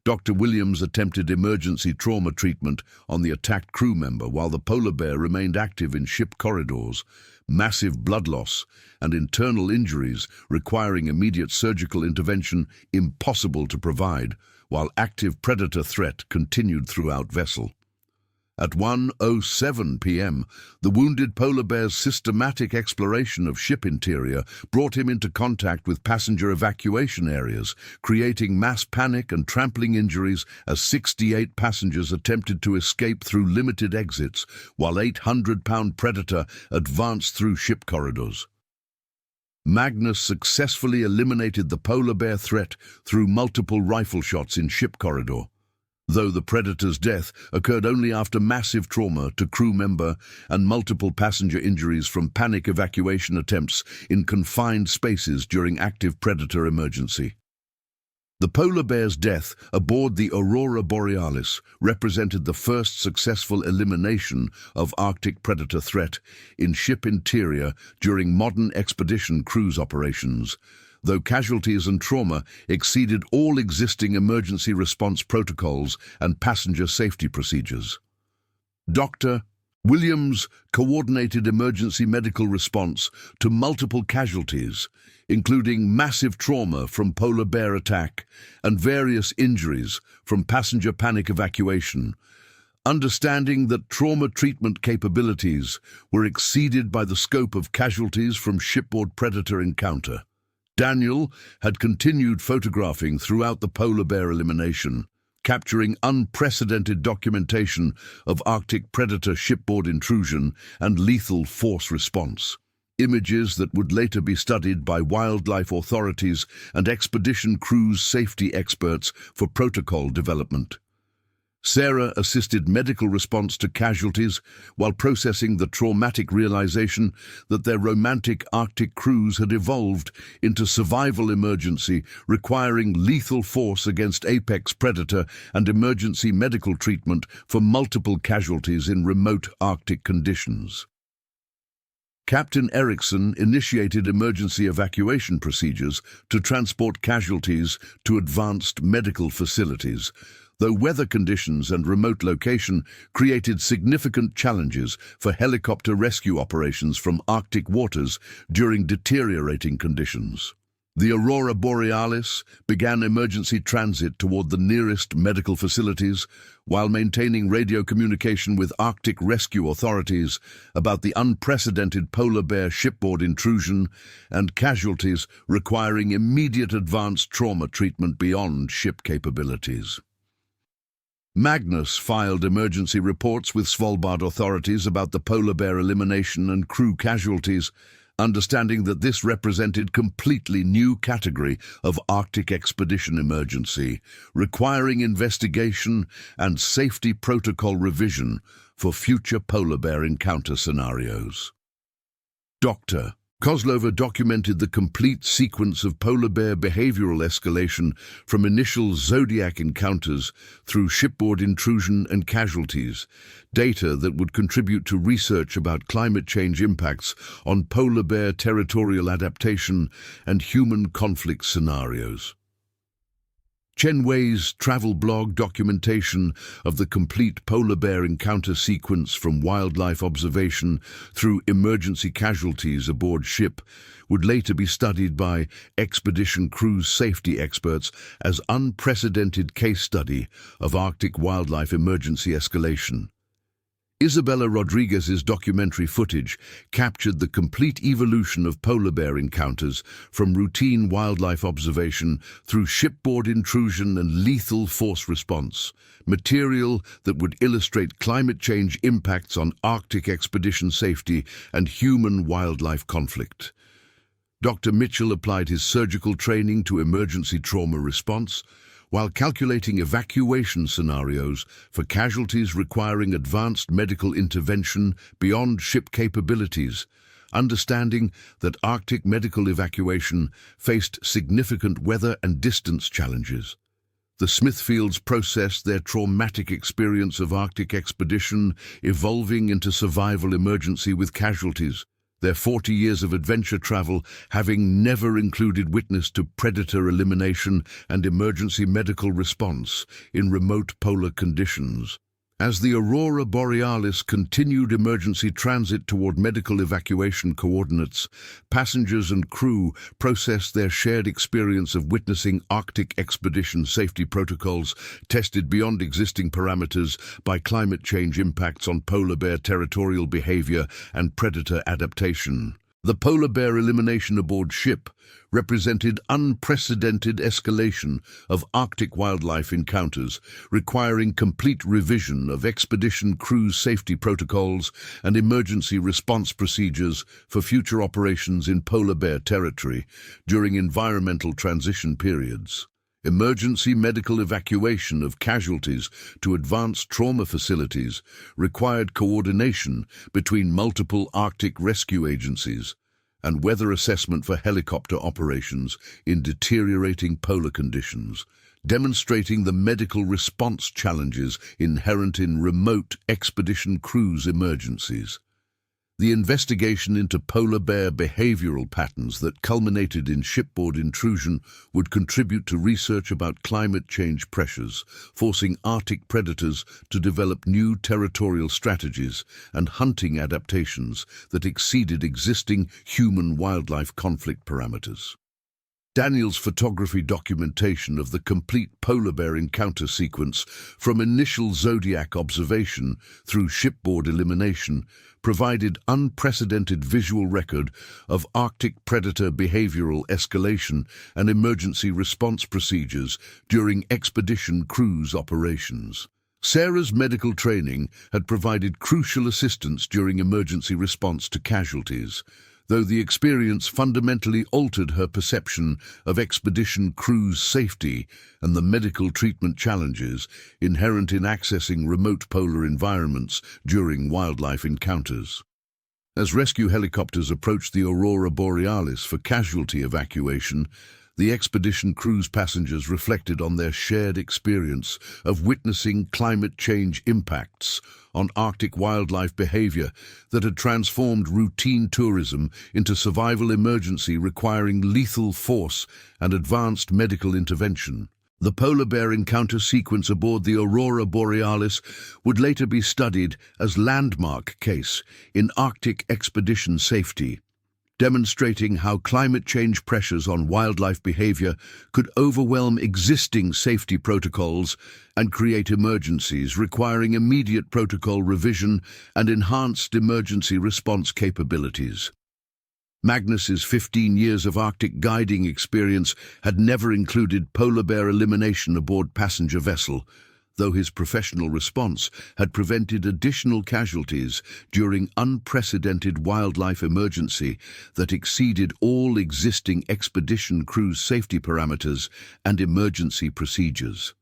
Dr. Williams attempted emergency trauma treatment on the attacked crew member while the polar bear remained active in ship corridors. Massive blood loss and internal injuries requiring immediate surgical intervention impossible to provide, while active Predator threat continued throughout vessel. At 1:07 p.m., the wounded polar bear's systematic exploration of ship interior brought him into contact with passenger evacuation areas, creating mass panic and trampling injuries as 68 passengers attempted to escape through limited exits, while 800-pound Predator advanced through ship corridors. Magnus successfully eliminated the polar bear threat through multiple rifle shots in ship corridor, though the Predator's death occurred only after massive trauma to crew member and multiple passenger injuries from panic evacuation attempts in confined spaces during active Predator emergency. The polar bear's death aboard the Aurora Borealis represented the first successful elimination of Arctic Predator threat in ship interior during modern expedition cruise operations, though casualties and trauma exceeded all existing emergency response protocols and passenger safety procedures. Dr. Williams coordinated emergency medical response to multiple casualties, including massive trauma from polar bear attack and various injuries from passenger panic evacuation, understanding that trauma treatment capabilities were exceeded by the scope of casualties from shipboard Predator encounter. Daniel had continued photographing throughout the polar bear elimination, capturing unprecedented documentation of Arctic Predator shipboard intrusion and lethal force response, images that would later be studied by wildlife authorities and expedition cruise safety experts for protocol development. Sarah assisted medical response to casualties while processing the traumatic realization that their romantic Arctic cruise had evolved into survival emergency requiring lethal force against apex predator and emergency medical treatment for multiple casualties in remote Arctic conditions. Captain Eriksson initiated emergency evacuation procedures to transport casualties to advanced medical facilities, though weather conditions and remote location created significant challenges for helicopter rescue operations from Arctic waters during deteriorating conditions. The Aurora Borealis began emergency transit toward the nearest medical facilities while maintaining radio communication with Arctic rescue authorities about the unprecedented polar bear shipboard intrusion and casualties requiring immediate advanced trauma treatment beyond ship capabilities. Magnus filed emergency reports with Svalbard authorities about the polar bear elimination and crew casualties, understanding that this represented completely new category of Arctic expedition emergency, requiring investigation and safety protocol revision for future polar bear encounter scenarios. Dr. Kozlova documented the complete sequence of polar bear behavioral escalation from initial Zodiac encounters through shipboard intrusion and casualties, data that would contribute to research about climate change impacts on polar bear territorial adaptation and human conflict scenarios. Chen Wei's travel blog documentation of the complete polar bear encounter sequence from wildlife observation through emergency casualties aboard ship would later be studied by expedition cruise safety experts as unprecedented case study of Arctic wildlife emergency escalation. Isabella Rodriguez's documentary footage captured the complete evolution of polar bear encounters, from routine wildlife observation through shipboard intrusion and lethal force response, material that would illustrate climate change impacts on Arctic expedition safety and human-wildlife conflict. Dr. Mitchell applied his surgical training to emergency trauma response, while calculating evacuation scenarios for casualties requiring advanced medical intervention beyond ship capabilities, understanding that Arctic medical evacuation faced significant weather and distance challenges. The Smithfields processed their traumatic experience of Arctic expedition, evolving into survival emergency with casualties, their 40 years of adventure travel having never included witness to predator elimination and emergency medical response in remote polar conditions. As the Aurora Borealis continued emergency transit toward medical evacuation coordinates, passengers and crew processed their shared experience of witnessing Arctic expedition safety protocols tested beyond existing parameters by climate change impacts on polar bear territorial behavior and predator adaptation. The polar bear elimination aboard ship represented unprecedented escalation of Arctic wildlife encounters, requiring complete revision of expedition crews' safety protocols and emergency response procedures for future operations in polar bear territory during environmental transition periods. Emergency medical evacuation of casualties to advanced trauma facilities required coordination between multiple Arctic rescue agencies and weather assessment for helicopter operations in deteriorating polar conditions, demonstrating the medical response challenges inherent in remote expedition cruise emergencies. The investigation into polar bear behavioral patterns that culminated in shipboard intrusion would contribute to research about climate change pressures, forcing Arctic predators to develop new territorial strategies and hunting adaptations that exceeded existing human-wildlife conflict parameters. Daniel's photography documentation of the complete polar bear encounter sequence, from initial zodiac observation through shipboard elimination, provided unprecedented visual record of Arctic predator behavioral escalation and emergency response procedures during expedition cruise operations. Sarah's medical training had provided crucial assistance during emergency response to casualties, though the experience fundamentally altered her perception of expedition cruise safety and the medical treatment challenges inherent in accessing remote polar environments during wildlife encounters. As rescue helicopters approached the Aurora Borealis for casualty evacuation, the expedition cruise passengers reflected on their shared experience of witnessing climate change impacts on Arctic wildlife behavior that had transformed routine tourism into survival emergency requiring lethal force and advanced medical intervention. The polar bear encounter sequence aboard the Aurora Borealis would later be studied as landmark case in Arctic expedition safety, demonstrating how climate change pressures on wildlife behavior could overwhelm existing safety protocols and create emergencies requiring immediate protocol revision and enhanced emergency response capabilities. Magnus's 15 years of Arctic guiding experience had never included polar bear elimination aboard passenger vessel, though his professional response had prevented additional casualties during unprecedented wildlife emergency that exceeded all existing expedition cruise safety parameters and emergency procedures.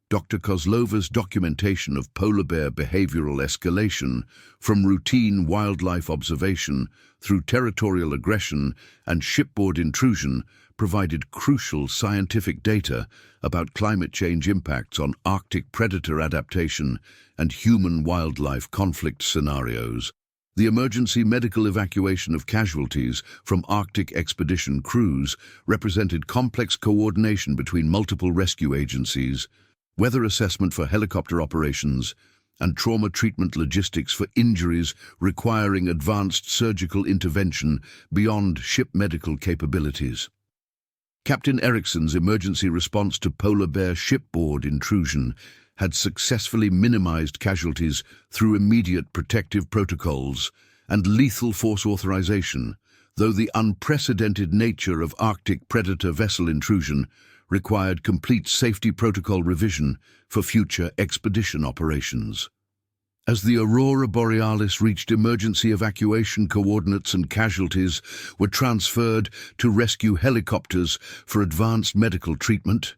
Dr. Kozlova's documentation of polar bear behavioral escalation, from routine wildlife observation through territorial aggression and shipboard intrusion, provided crucial scientific data about climate change impacts on Arctic predator adaptation and human-wildlife conflict scenarios. The emergency medical evacuation of casualties from Arctic expedition crews represented complex coordination between multiple rescue agencies, weather assessment for helicopter operations, and trauma treatment logistics for injuries requiring advanced surgical intervention beyond ship medical capabilities. Captain Ericsson's emergency response to polar bear shipboard intrusion had successfully minimized casualties through immediate protective protocols and lethal force authorization, though the unprecedented nature of Arctic Predator vessel intrusion required complete safety protocol revision for future expedition operations. As the Aurora Borealis reached emergency evacuation coordinates and casualties were transferred to rescue helicopters for advanced medical treatment,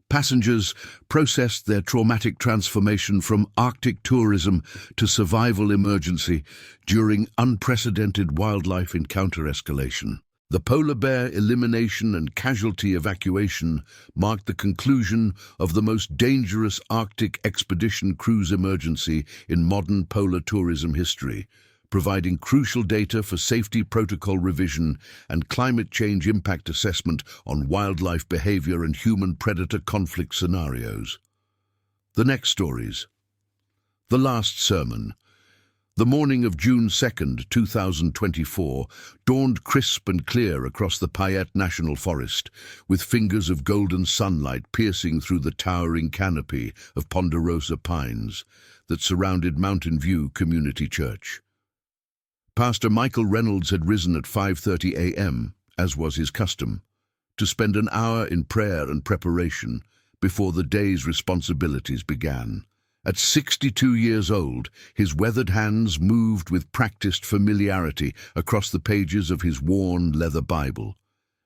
passengers processed their traumatic transformation from Arctic tourism to survival emergency during unprecedented wildlife encounter escalation. The polar bear elimination and casualty evacuation marked the conclusion of the most dangerous Arctic expedition cruise emergency in modern polar tourism history, providing crucial data for safety protocol revision and climate change impact assessment on wildlife behavior and human-predator conflict scenarios. The next stories. The Last Sermon. The morning of June 2nd, 2024, dawned crisp and clear across the Payette National Forest, with fingers of golden sunlight piercing through the towering canopy of ponderosa pines that surrounded Mountain View Community Church. Pastor Michael Reynolds had risen at 5:30 a.m., as was his custom, to spend an hour in prayer and preparation before the day's responsibilities began. At 62 years old, his weathered hands moved with practiced familiarity across the pages of his worn leather Bible,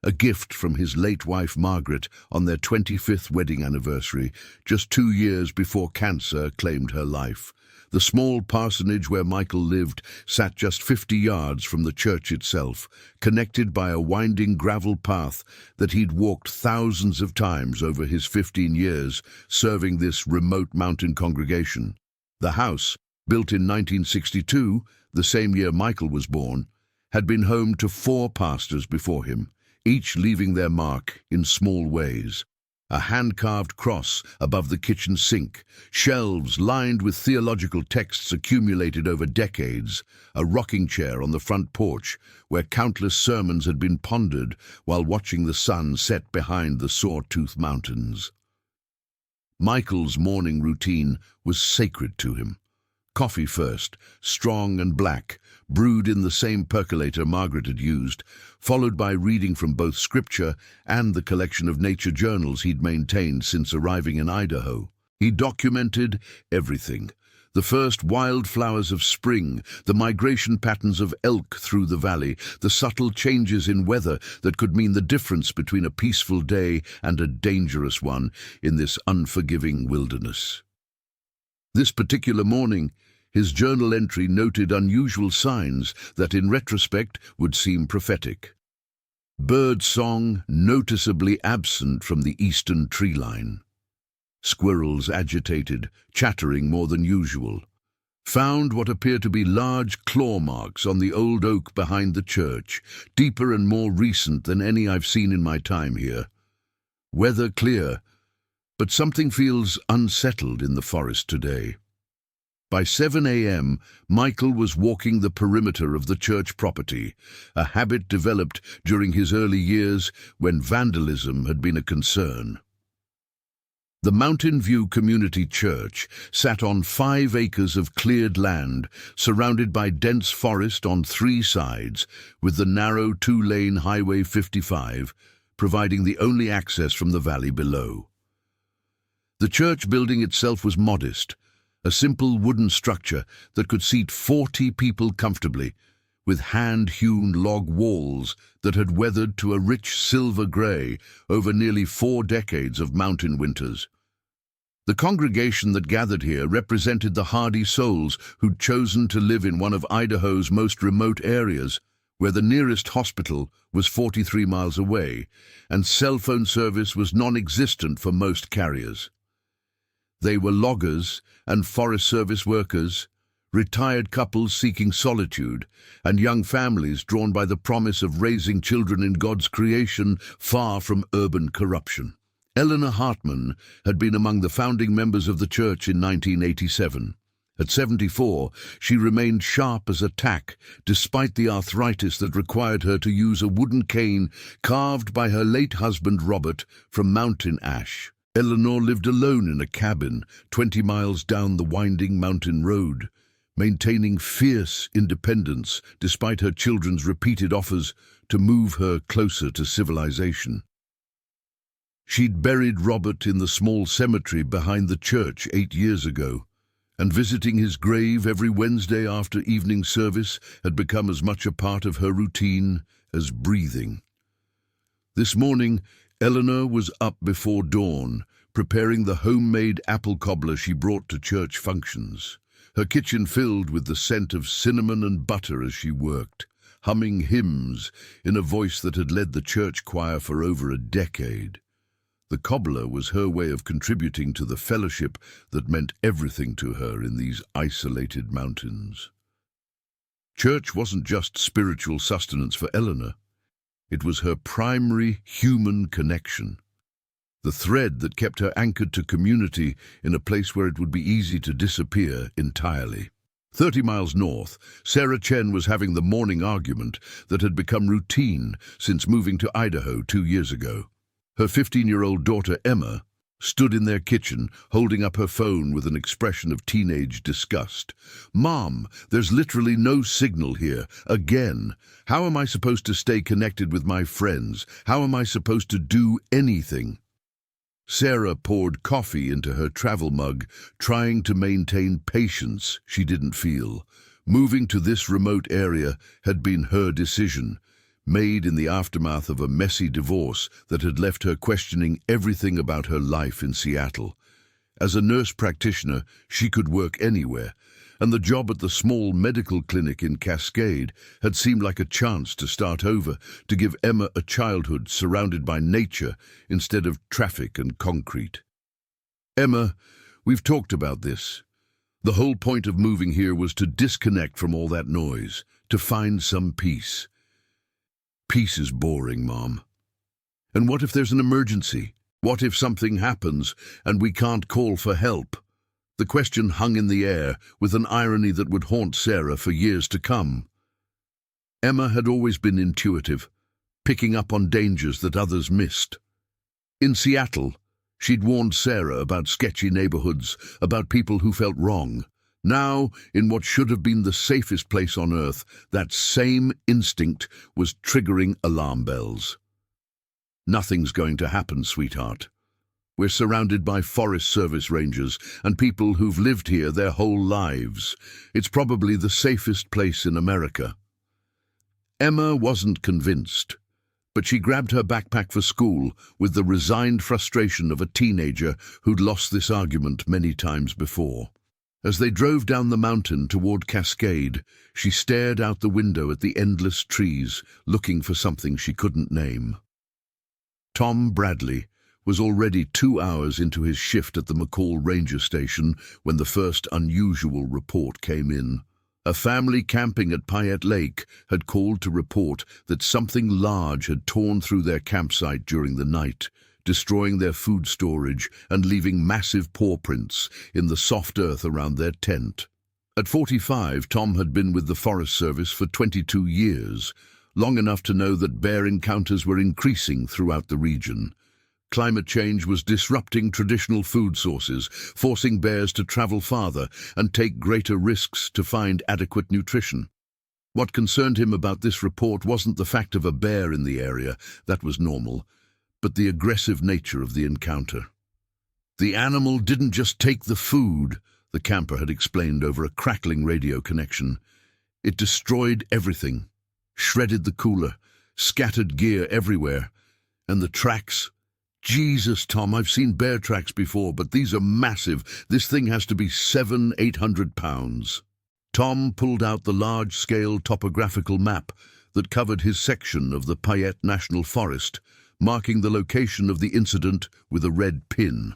a gift from his late wife Margaret on their 25th wedding anniversary, just 2 years before cancer claimed her life. The small parsonage where Michael lived sat just 50 yards from the church itself, connected by a winding gravel path that he'd walked thousands of times over his 15 years serving this remote mountain congregation. The house, built in 1962, the same year Michael was born, had been home to 4 pastors before him, each leaving their mark in small ways. A hand-carved cross above the kitchen sink, shelves lined with theological texts accumulated over decades, a rocking chair on the front porch where countless sermons had been pondered while watching the sun set behind the Sawtooth Mountains. Michael's morning routine was sacred to him. Coffee first, strong and black, brewed in the same percolator Margaret had used, followed by reading from both scripture and the collection of nature journals he'd maintained since arriving in Idaho. He documented everything: the first wildflowers of spring, the migration patterns of elk through the valley, the subtle changes in weather that could mean the difference between a peaceful day and a dangerous one in this unforgiving wilderness. This particular morning, his journal entry noted unusual signs that in retrospect would seem prophetic. Bird song noticeably absent from the eastern tree line. Squirrels agitated, chattering more than usual. Found what appeared to be large claw marks on the old oak behind the church, deeper and more recent than any I've seen in my time here. Weather clear, but something feels unsettled in the forest today. By 7 a.m., Michael was walking the perimeter of the church property, a habit developed during his early years when vandalism had been a concern. The Mountain View Community Church sat on 5 acres of cleared land, surrounded by dense forest on 3 sides, with the narrow 2-lane Highway 55 providing the only access from the valley below. The church building itself was modest, a simple wooden structure that could seat 40 people comfortably, with hand-hewn log walls that had weathered to a rich silver grey over nearly 4 decades of mountain winters. The congregation that gathered here represented the hardy souls who'd chosen to live in one of Idaho's most remote areas, where the nearest hospital was 43 miles away, and cell phone service was non-existent for most carriers. They were loggers and Forest Service workers, retired couples seeking solitude, and young families drawn by the promise of raising children in God's creation far from urban corruption. Eleanor Hartman had been among the founding members of the church in 1987. At 74, she remained sharp as a tack, despite the arthritis that required her to use a wooden cane carved by her late husband Robert from mountain ash. Eleanor lived alone in a cabin 20 miles down the winding mountain road, maintaining fierce independence despite her children's repeated offers to move her closer to civilization. She'd buried Robert in the small cemetery behind the church 8 years ago, and visiting his grave every Wednesday after evening service had become as much a part of her routine as breathing. This morning, Eleanor was up before dawn, preparing the homemade apple cobbler she brought to church functions, her kitchen filled with the scent of cinnamon and butter as she worked, humming hymns in a voice that had led the church choir for over a decade. The cobbler was her way of contributing to the fellowship that meant everything to her in these isolated mountains. Church wasn't just spiritual sustenance for Eleanor. It was her primary human connection, the thread that kept her anchored to community in a place where it would be easy to disappear entirely. 30 miles north, Sarah Chen was having the morning argument that had become routine since moving to Idaho 2 years ago. Her 15-year-old daughter, Emma, stood in their kitchen, holding up her phone with an expression of teenage disgust. "Mom, there's literally no signal here. Again. How am I supposed to stay connected with my friends? How am I supposed to do anything?" Sarah poured coffee into her travel mug, trying to maintain patience she didn't feel. Moving to this remote area had been her decision, made in the aftermath of a messy divorce that had left her questioning everything about her life in Seattle. As a nurse practitioner, she could work anywhere, and the job at the small medical clinic in Cascade had seemed like a chance to start over, to give Emma a childhood surrounded by nature instead of traffic and concrete. "Emma, we've talked about this. The whole point of moving here was to disconnect from all that noise, to find some peace." "Peace is boring, Mom. And what if there's an emergency? What if something happens and we can't call for help?" The question hung in the air with an irony that would haunt Sarah for years to come. Emma had always been intuitive, picking up on dangers that others missed. In Seattle, she'd warned Sarah about sketchy neighborhoods, about people who felt wrong. Now, in what should have been the safest place on earth, that same instinct was triggering alarm bells. "Nothing's going to happen, sweetheart. We're surrounded by Forest Service rangers and people who've lived here their whole lives. It's probably the safest place in America." Emma wasn't convinced, but she grabbed her backpack for school with the resigned frustration of a teenager who'd lost this argument many times before. As they drove down the mountain toward Cascade, she stared out the window at the endless trees, looking for something she couldn't name. Tom Bradley was already 2 hours into his shift at the McCall Ranger Station when the first unusual report came in. A family camping at Payette Lake had called to report that something large had torn through their campsite during the night, destroying their food storage and leaving massive paw prints in the soft earth around their tent. At 45, Tom had been with the Forest Service for 22 years, long enough to know that bear encounters were increasing throughout the region. Climate change was disrupting traditional food sources, forcing bears to travel farther and take greater risks to find adequate nutrition. What concerned him about this report wasn't the fact of a bear in the area, that was normal, but the aggressive nature of the encounter. "The animal didn't just take the food," the camper had explained over a crackling radio connection. "It destroyed everything, shredded the cooler, scattered gear everywhere, and the tracks. Jesus, Tom, I've seen bear tracks before, but these are massive. This thing has to be 700-800 pounds. Tom pulled out the large-scale topographical map that covered his section of the Payette National Forest, marking the location of the incident with a red pin.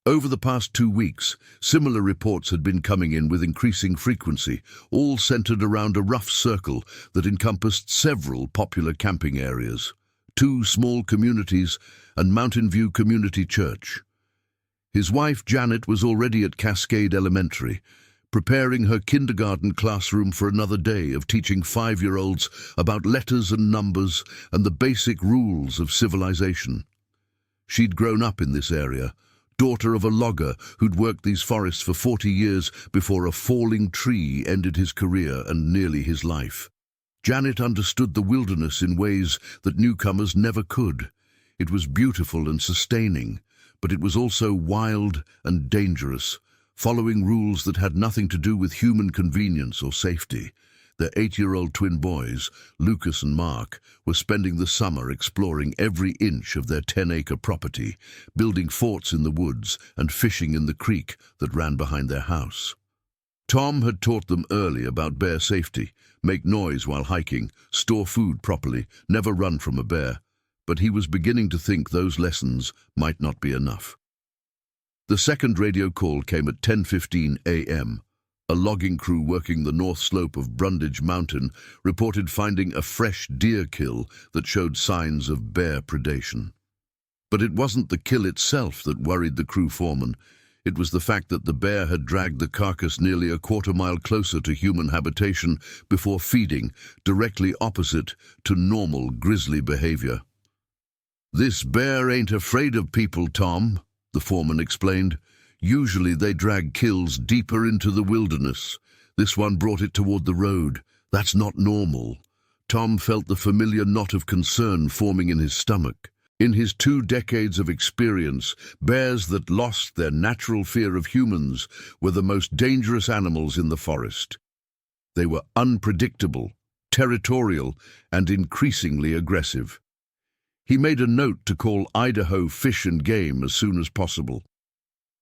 Over the past 2 weeks, similar reports had been coming in with increasing frequency, all centered around a rough circle that encompassed several popular camping areas, 2 small communities, and Mountain View Community Church. His wife, Janet, was already at Cascade Elementary, preparing her kindergarten classroom for another day of teaching 5-year-olds about letters and numbers and the basic rules of civilization. She'd grown up in this area, daughter of a logger who'd worked these forests for 40 years before a falling tree ended his career and nearly his life. Janet understood the wilderness in ways that newcomers never could. It was beautiful and sustaining, but it was also wild and dangerous, following rules that had nothing to do with human convenience or safety. Their 8-year-old twin boys, Lucas and Mark, were spending the summer exploring every inch of their 10-acre property, building forts in the woods and fishing in the creek that ran behind their house. Tom had taught them early about bear safety: make noise while hiking, store food properly, never run from a bear. But he was beginning to think those lessons might not be enough. The second radio call came at 10:15 a.m. A logging crew working the north slope of Brundage Mountain reported finding a fresh deer kill that showed signs of bear predation. But it wasn't the kill itself that worried the crew foreman. It was the fact that the bear had dragged the carcass nearly a quarter-mile closer to human habitation before feeding, directly opposite to normal grizzly behavior. "This bear ain't afraid of people, Tom," the foreman explained. "Usually they drag kills deeper into the wilderness. This one brought it toward the road. That's not normal." Tom felt the familiar knot of concern forming in his stomach. In his 2 decades of experience, bears that lost their natural fear of humans were the most dangerous animals in the forest. They were unpredictable, territorial, and increasingly aggressive. He made a note to call Idaho Fish and Game as soon as possible.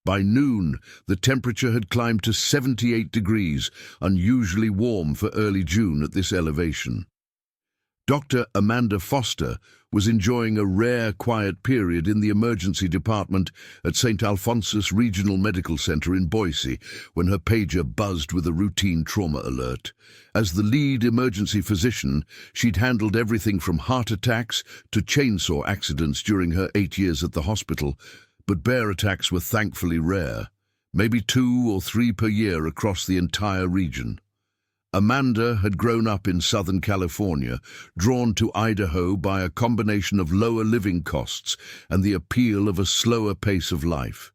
By noon, the temperature had climbed to 78 degrees, unusually warm for early June at this elevation. Dr. Amanda Foster was enjoying a rare quiet period in the emergency department at St. Alphonsus Regional Medical Center in Boise when her pager buzzed with a routine trauma alert. As the lead emergency physician, she'd handled everything from heart attacks to chainsaw accidents during her 8 years at the hospital, but bear attacks were thankfully rare, maybe 2 or 3 per year across the entire region. Amanda had grown up in Southern California, drawn to Idaho by a combination of lower living costs and the appeal of a slower pace of life.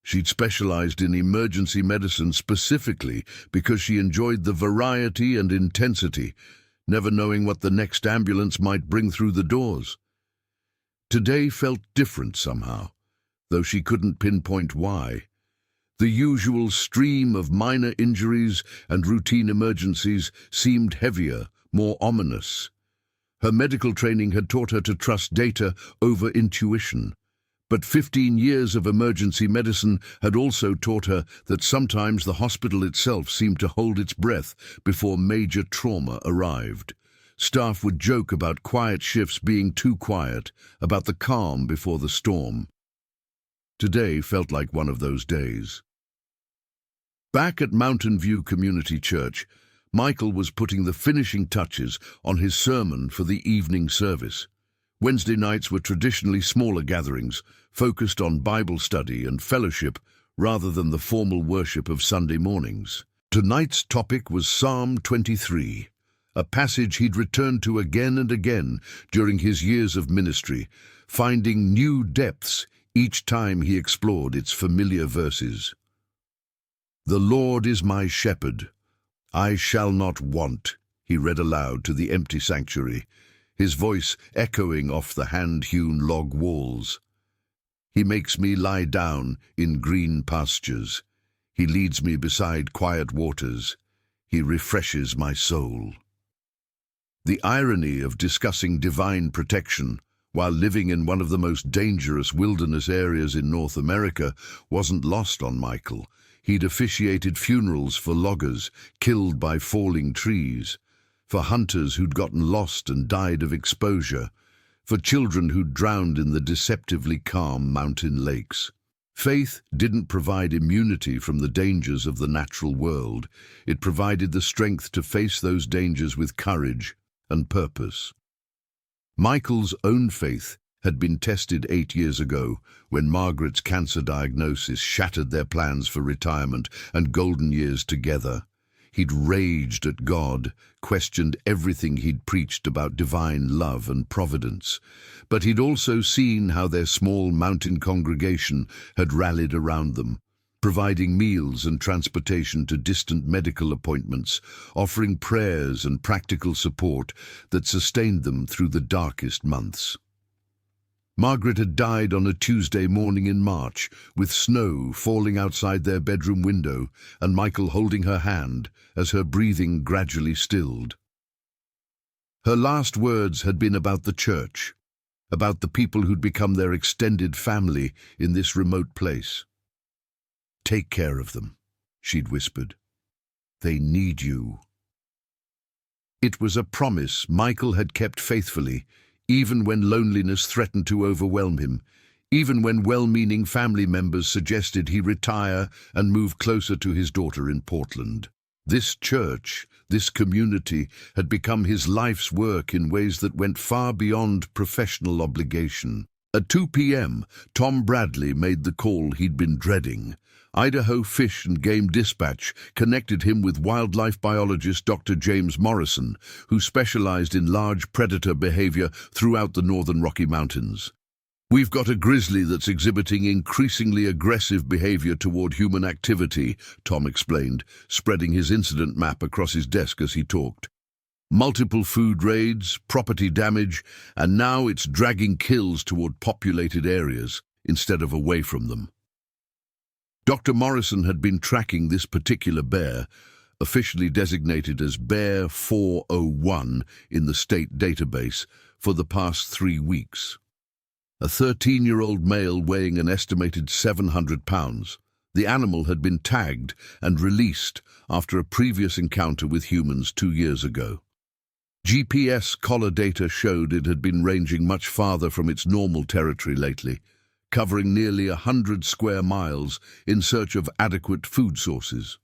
She'd specialized in emergency medicine specifically because she enjoyed the variety and intensity, never knowing what the next ambulance might bring through the doors. Today felt different somehow, though she couldn't pinpoint why. The usual stream of minor injuries and routine emergencies seemed heavier, more ominous. Her medical training had taught her to trust data over intuition, but 15 years of emergency medicine had also taught her that sometimes the hospital itself seemed to hold its breath before major trauma arrived. Staff would joke about quiet shifts being too quiet, about the calm before the storm. Today felt like one of those days. Back at Mountain View Community Church, Michael was putting the finishing touches on his sermon for the evening service. Wednesday nights were traditionally smaller gatherings, focused on Bible study and fellowship rather than the formal worship of Sunday mornings. Tonight's topic was Psalm 23, a passage he'd returned to again and again during his years of ministry, finding new depths each time he explored its familiar verses. "The Lord is my shepherd. I shall not want," he read aloud to the empty sanctuary, his voice echoing off the hand-hewn log walls. "He makes me lie down in green pastures. He leads me beside quiet waters. He refreshes my soul." The irony of discussing divine protection while living in one of the most dangerous wilderness areas in North America wasn't lost on Michael. He'd officiated funerals for loggers killed by falling trees, for hunters who'd gotten lost and died of exposure, for children who'd drowned in the deceptively calm mountain lakes. Faith didn't provide immunity from the dangers of the natural world. It provided the strength to face those dangers with courage and purpose. Michael's own faith had been tested 8 years ago when Margaret's cancer diagnosis shattered their plans for retirement and golden years together. He'd raged at God, questioned everything he'd preached about divine love and providence. But he'd also seen how their small mountain congregation had rallied around them, providing meals and transportation to distant medical appointments, offering prayers and practical support that sustained them through the darkest months. Margaret had died on a Tuesday morning in March, with snow falling outside their bedroom window and Michael holding her hand as her breathing gradually stilled. Her last words had been about the church, about the people who'd become their extended family in this remote place. "Take care of them," she'd whispered. "They need you." It was a promise Michael had kept faithfully, even when loneliness threatened to overwhelm him, even when well-meaning family members suggested he retire and move closer to his daughter in Portland. This church, this community, had become his life's work in ways that went far beyond professional obligation. At 2 p.m., Tom Bradley made the call he'd been dreading. Idaho Fish and Game Dispatch connected him with wildlife biologist Dr. James Morrison, who specialized in large predator behavior throughout the northern Rocky Mountains. "We've got a grizzly that's exhibiting increasingly aggressive behavior toward human activity," Tom explained, spreading his incident map across his desk as he talked. "Multiple food raids, property damage, and now it's dragging kills toward populated areas instead of away from them." Dr. Morrison had been tracking this particular bear, officially designated as Bear 401 in the state database, for the past 3 weeks. A 13-year-old male weighing an estimated 700 pounds. The animal had been tagged and released after a previous encounter with humans 2 years ago. GPS collar data showed it had been ranging much farther from its normal territory lately, covering nearly 100 square miles in search of adequate food sources.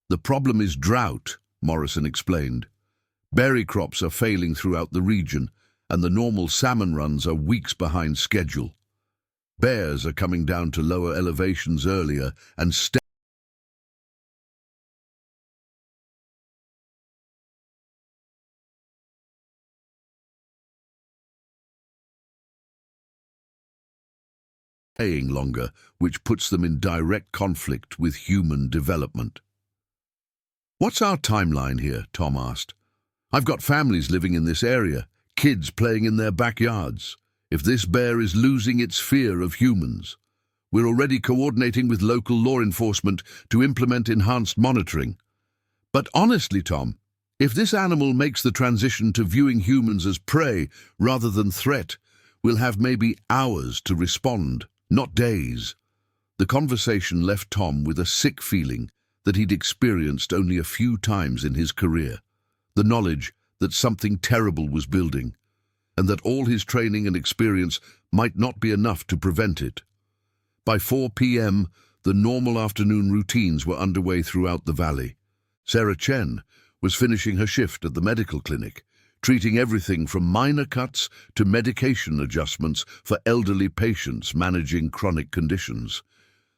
"The problem is drought," Morrison explained. "Berry crops are failing throughout the region, and the normal salmon runs are weeks behind schedule. Bears are coming down to lower elevations earlier and staying longer, which puts them in direct conflict with human development." "What's our timeline here?" Tom asked. "I've got families living in this area, kids playing in their backyards. If this bear is losing its fear of humans, we're already coordinating with local law enforcement to implement enhanced monitoring. But honestly, Tom, if this animal makes the transition to viewing humans as prey rather than threat, we'll have maybe hours to respond, not days." The conversation left Tom with a sick feeling that he'd experienced only a few times in his career. The knowledge that something terrible was building, and that all his training and experience might not be enough to prevent it. By 4 p.m., the normal afternoon routines were underway throughout the valley. Sarah Chen was finishing her shift at the medical clinic, treating everything from minor cuts to medication adjustments for elderly patients managing chronic conditions.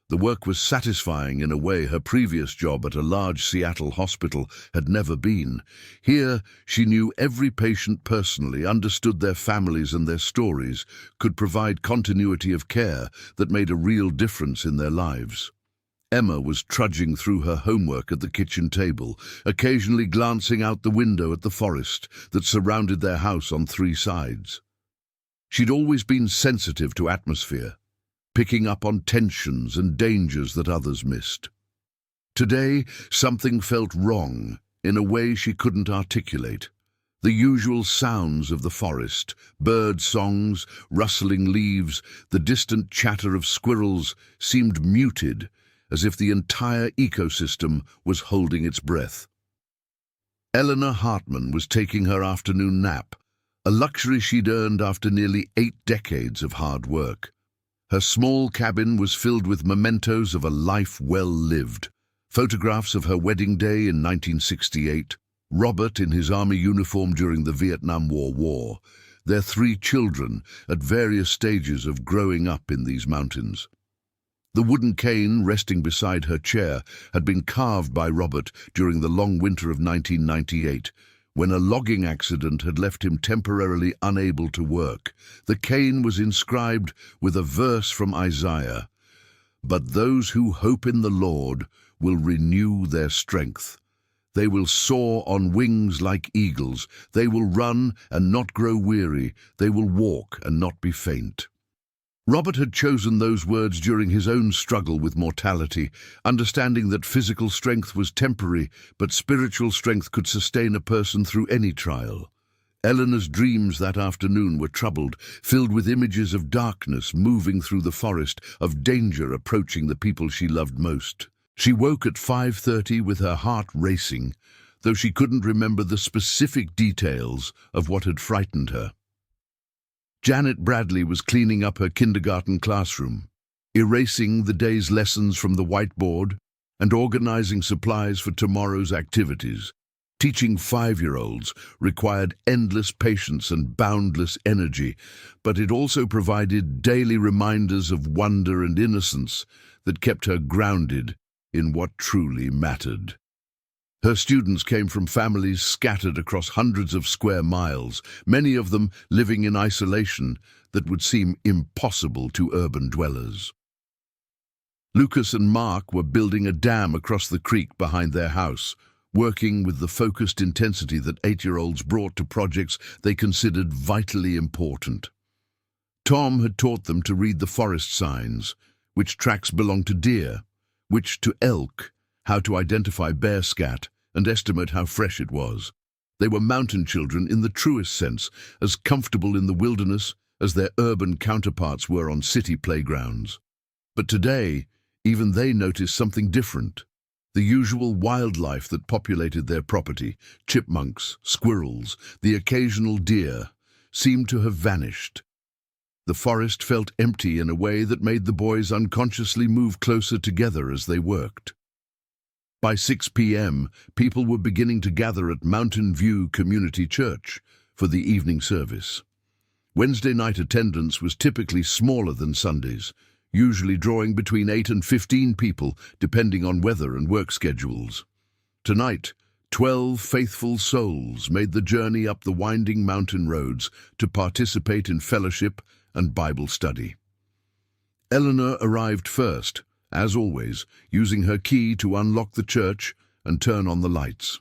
The work was satisfying in a way her previous job at a large Seattle hospital had never been. Here, she knew every patient personally, understood their families and their stories, could provide continuity of care that made a real difference in their lives. Emma was trudging through her homework at the kitchen table, occasionally glancing out the window at the forest that surrounded their house on 3 sides. She'd always been sensitive to atmosphere, picking up on tensions and dangers that others missed. Today, something felt wrong in a way she couldn't articulate. The usual sounds of the forest, bird songs, rustling leaves, the distant chatter of squirrels seemed muted, as if the entire ecosystem was holding its breath. Eleanor Hartman was taking her afternoon nap, a luxury she'd earned after nearly 8 decades of hard work. Her small cabin was filled with mementos of a life well lived. Photographs of her wedding day in 1968, Robert in his army uniform during the Vietnam War, their 3 children at various stages of growing up in these mountains. The wooden cane resting beside her chair had been carved by Robert during the long winter of 1998, when a logging accident had left him temporarily unable to work. The cane was inscribed with a verse from Isaiah, "But those who hope in the Lord will renew their strength. They will soar on wings like eagles. They will run and not grow weary. They will walk and not be faint." Robert had chosen those words during his own struggle with mortality, understanding that physical strength was temporary, but spiritual strength could sustain a person through any trial. Eleanor's dreams that afternoon were troubled, filled with images of darkness moving through the forest, of danger approaching the people she loved most. She woke at 5:30 with her heart racing, though she couldn't remember the specific details of what had frightened her. Janet Bradley was cleaning up her kindergarten classroom, erasing the day's lessons from the whiteboard and organizing supplies for tomorrow's activities. Teaching 5-year-olds required endless patience and boundless energy, but it also provided daily reminders of wonder and innocence that kept her grounded in what truly mattered. Her students came from families scattered across hundreds of square miles, many of them living in isolation that would seem impossible to urban dwellers. Lucas and Mark were building a dam across the creek behind their house, working with the focused intensity that 8-year-olds brought to projects they considered vitally important. Tom had taught them to read the forest signs, which tracks belonged to deer, which to elk, how to identify bear scat, and estimate how fresh it was. They were mountain children in the truest sense, as comfortable in the wilderness as their urban counterparts were on city playgrounds. But today, even they noticed something different. The usual wildlife that populated their property, chipmunks, squirrels, the occasional deer, seemed to have vanished. The forest felt empty in a way that made the boys unconsciously move closer together as they worked. By 6 p.m., people were beginning to gather at Mountain View Community Church for the evening service. Wednesday night attendance was typically smaller than Sundays, usually drawing between 8 and 15 people, depending on weather and work schedules. Tonight, 12 faithful souls made the journey up the winding mountain roads to participate in fellowship and Bible study. Eleanor arrived first, as always, using her key to unlock the church and turn on the lights.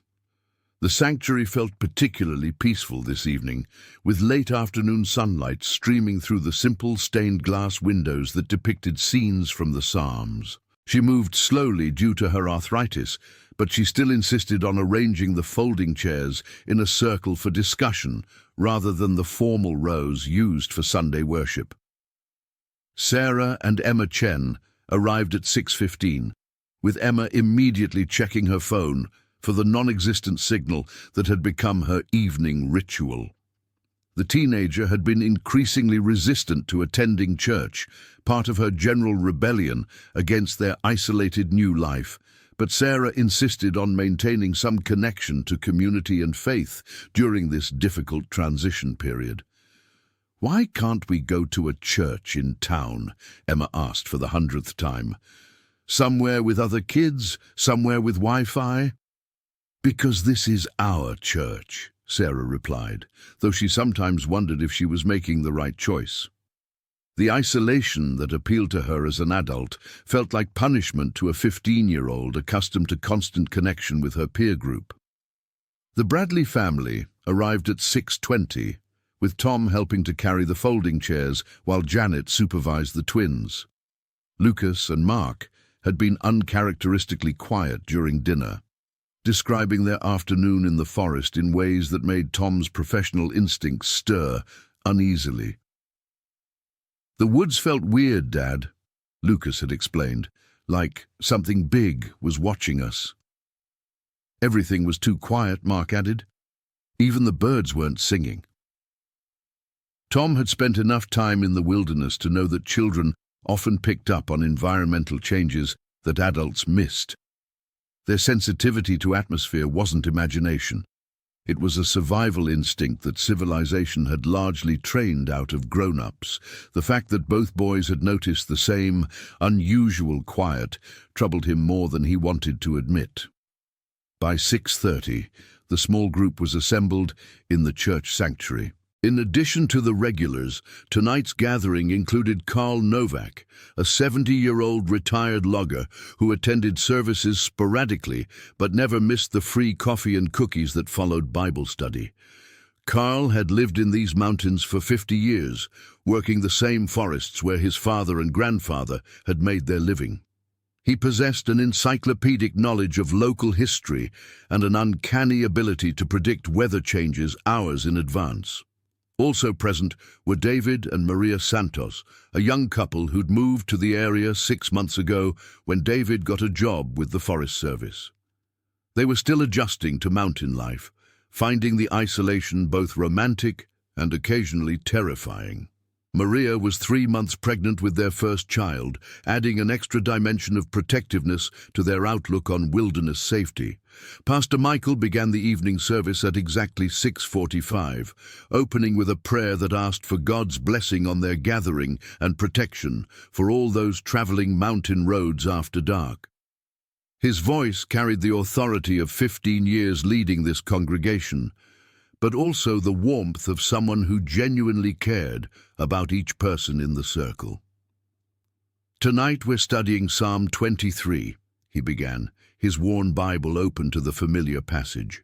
The sanctuary felt particularly peaceful this evening, with late afternoon sunlight streaming through the simple stained glass windows that depicted scenes from the Psalms. She moved slowly due to her arthritis, but she still insisted on arranging the folding chairs in a circle for discussion rather than the formal rows used for Sunday worship. Sarah and Emma Chen arrived at 6:15, with Emma immediately checking her phone for the non-existent signal that had become her evening ritual. The teenager had been increasingly resistant to attending church, part of her general rebellion against their isolated new life, but Sarah insisted on maintaining some connection to community and faith during this difficult transition period. "Why can't we go to a church in town?" Emma asked for the 100th time. "Somewhere with other kids? Somewhere with Wi-Fi?" "Because this is our church," Sarah replied, though she sometimes wondered if she was making the right choice. The isolation that appealed to her as an adult felt like punishment to a 15-year-old accustomed to constant connection with her peer group. The Bradley family arrived at 6:20, with Tom helping to carry the folding chairs while Janet supervised the twins. Lucas and Mark had been uncharacteristically quiet during dinner, describing their afternoon in the forest in ways that made Tom's professional instincts stir uneasily. "The woods felt weird, Dad," Lucas had explained, "like something big was watching us." "Everything was too quiet," Mark added. "Even the birds weren't singing." Tom had spent enough time in the wilderness to know that children often picked up on environmental changes that adults missed. Their sensitivity to atmosphere wasn't imagination. It was a survival instinct that civilization had largely trained out of grown-ups. The fact that both boys had noticed the same unusual quiet troubled him more than he wanted to admit. By 6:30, the small group was assembled in the church sanctuary. In addition to the regulars, tonight's gathering included Karl Novak, a 70-year-old retired logger who attended services sporadically but never missed the free coffee and cookies that followed Bible study. Karl had lived in these mountains for 50 years, working the same forests where his father and grandfather had made their living. He possessed an encyclopedic knowledge of local history and an uncanny ability to predict weather changes hours in advance. Also present were David and Maria Santos, a young couple who'd moved to the area 6 months ago when David got a job with the Forest Service. They were still adjusting to mountain life, finding the isolation both romantic and occasionally terrifying. Maria was 3 months pregnant with their first child, adding an extra dimension of protectiveness to their outlook on wilderness safety. Pastor Michael began the evening service at exactly 6:45, opening with a prayer that asked for God's blessing on their gathering and protection for all those traveling mountain roads after dark. His voice carried the authority of 15 years leading this congregation, but also the warmth of someone who genuinely cared about each person in the circle. "Tonight we're studying Psalm 23, he began, his worn Bible open to the familiar passage.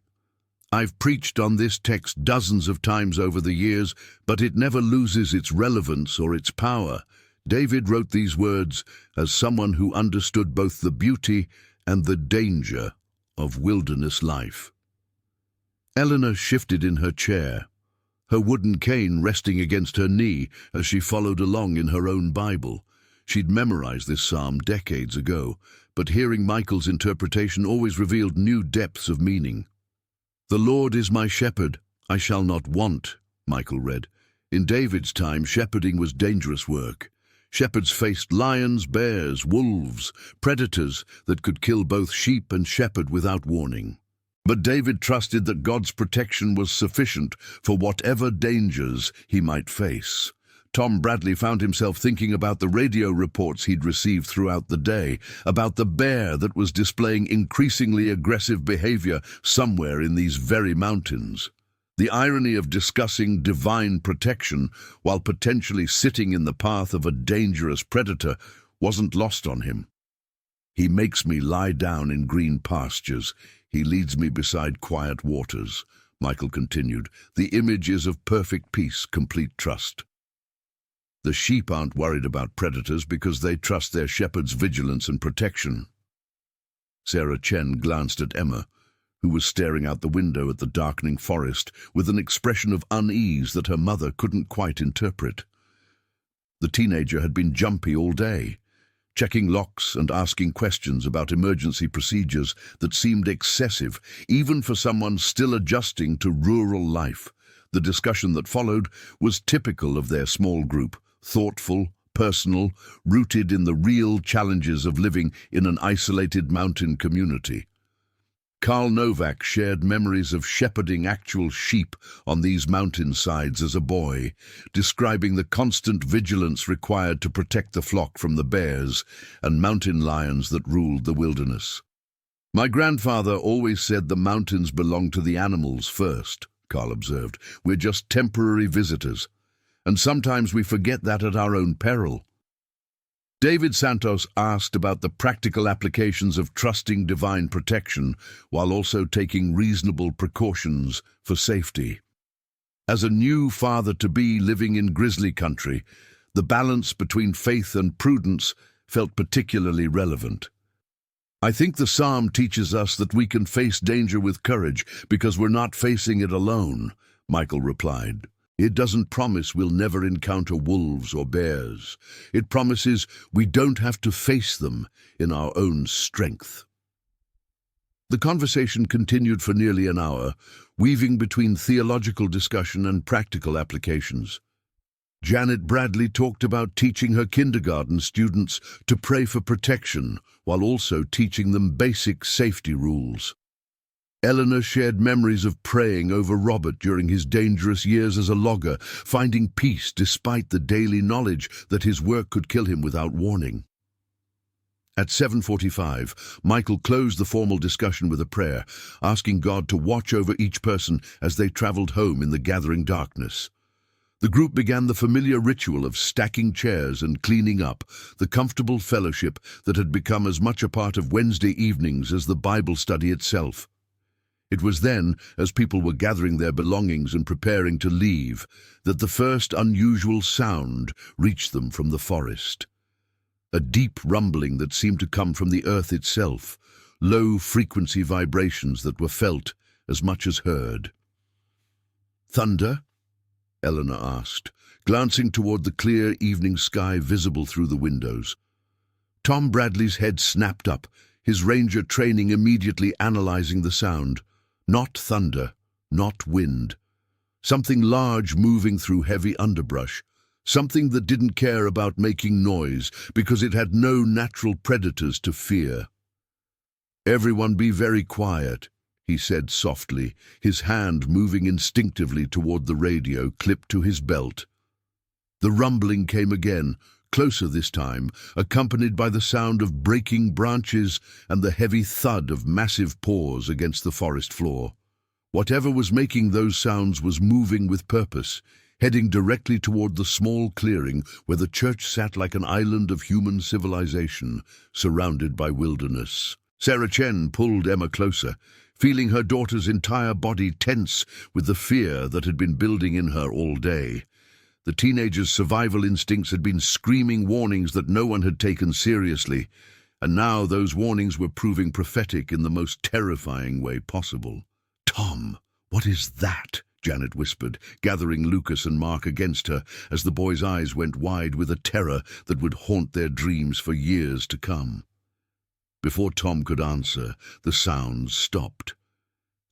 "I've preached on this text dozens of times over the years, but it never loses its relevance or its power." David wrote these words as someone who understood both the beauty and the danger of wilderness life. Eleanor shifted in her chair, her wooden cane resting against her knee as she followed along in her own Bible. She'd memorized this psalm decades ago, but hearing Michael's interpretation always revealed new depths of meaning. "The Lord is my shepherd, I shall not want," Michael read. In David's time, shepherding was dangerous work. Shepherds faced lions, bears, wolves, predators that could kill both sheep and shepherd without warning. But David trusted that God's protection was sufficient for whatever dangers he might face. Tom Bradley found himself thinking about the radio reports he'd received throughout the day, about the bear that was displaying increasingly aggressive behavior somewhere in these very mountains. The irony of discussing divine protection while potentially sitting in the path of a dangerous predator wasn't lost on him. "He makes me lie down in green pastures. He leads me beside quiet waters," Michael continued. "The image is of perfect peace, complete trust. The sheep aren't worried about predators because they trust their shepherd's vigilance and protection." Sarah Chen glanced at Emma, who was staring out the window at the darkening forest with an expression of unease that her mother couldn't quite interpret. The teenager had been jumpy all day, checking locks and asking questions about emergency procedures that seemed excessive, even for someone still adjusting to rural life. The discussion that followed was typical of their small group, thoughtful, personal, rooted in the real challenges of living in an isolated mountain community. Karl Novak shared memories of shepherding actual sheep on these mountainsides as a boy, describing the constant vigilance required to protect the flock from the bears and mountain lions that ruled the wilderness. "My grandfather always said the mountains belong to the animals first," Karl observed. "We're just temporary visitors, and sometimes we forget that at our own peril." David Santos asked about the practical applications of trusting divine protection while also taking reasonable precautions for safety. As a new father-to-be living in grizzly country, the balance between faith and prudence felt particularly relevant. "I think the psalm teaches us that we can face danger with courage because we're not facing it alone," Michael replied. "It doesn't promise we'll never encounter wolves or bears. It promises we don't have to face them in our own strength." The conversation continued for nearly an hour, weaving between theological discussion and practical applications. Janet Bradley talked about teaching her kindergarten students to pray for protection while also teaching them basic safety rules. Eleanor shared memories of praying over Robert during his dangerous years as a logger, finding peace despite the daily knowledge that his work could kill him without warning. At 7:45, Michael closed the formal discussion with a prayer, asking God to watch over each person as they traveled home in the gathering darkness. The group began the familiar ritual of stacking chairs and cleaning up, the comfortable fellowship that had become as much a part of Wednesday evenings as the Bible study itself. It was then, as people were gathering their belongings and preparing to leave, that the first unusual sound reached them from the forest. A deep rumbling that seemed to come from the earth itself, low-frequency vibrations that were felt as much as heard. "Thunder?" Eleanor asked, glancing toward the clear evening sky visible through the windows. Tom Bradley's head snapped up, his ranger training immediately analyzing the sound. Not thunder, not wind. Something large moving through heavy underbrush. Something that didn't care about making noise because it had no natural predators to fear. "Everyone be very quiet," he said softly, his hand moving instinctively toward the radio clipped to his belt. The rumbling came again, closer this time, accompanied by the sound of breaking branches and the heavy thud of massive paws against the forest floor. Whatever was making those sounds was moving with purpose, heading directly toward the small clearing where the church sat like an island of human civilization, surrounded by wilderness. Sarah Chen pulled Emma closer, feeling her daughter's entire body tense with the fear that had been building in her all day. The teenager's survival instincts had been screaming warnings that no one had taken seriously, and now those warnings were proving prophetic in the most terrifying way possible. "Tom, what is that?" Janet whispered, gathering Lucas and Mark against her as the boys' eyes went wide with a terror that would haunt their dreams for years to come. Before Tom could answer, the sounds stopped.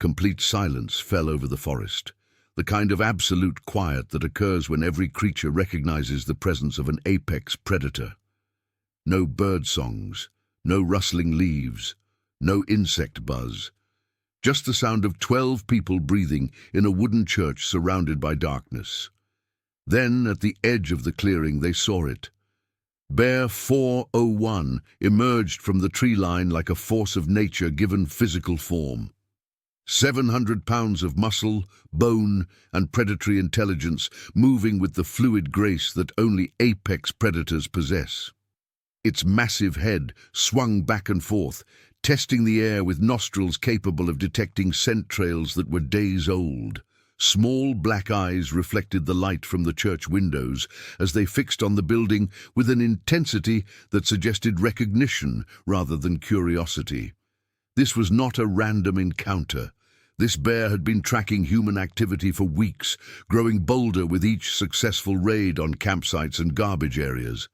Complete silence fell over the forest, the kind of absolute quiet that occurs when every creature recognizes the presence of an apex predator. No bird songs, no rustling leaves, no insect buzz. Just the sound of 12 people breathing in a wooden church surrounded by darkness. Then, at the edge of the clearing, they saw it. Bear 401 emerged from the tree line like a force of nature given physical form. 700 pounds of muscle, bone, and predatory intelligence moving with the fluid grace that only apex predators possess. Its massive head swung back and forth, testing the air with nostrils capable of detecting scent trails that were days old. Small black eyes reflected the light from the church windows as they fixed on the building with an intensity that suggested recognition rather than curiosity. This was not a random encounter. This bear had been tracking human activity for weeks, growing bolder with each successful raid on campsites and garbage areas.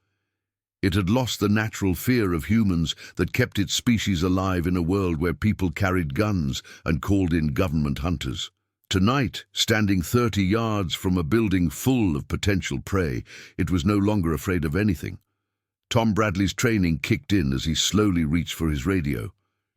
It had lost the natural fear of humans that kept its species alive in a world where people carried guns and called in government hunters. Tonight, standing 30 yards from a building full of potential prey, it was no longer afraid of anything. Tom Bradley's training kicked in as he slowly reached for his radio,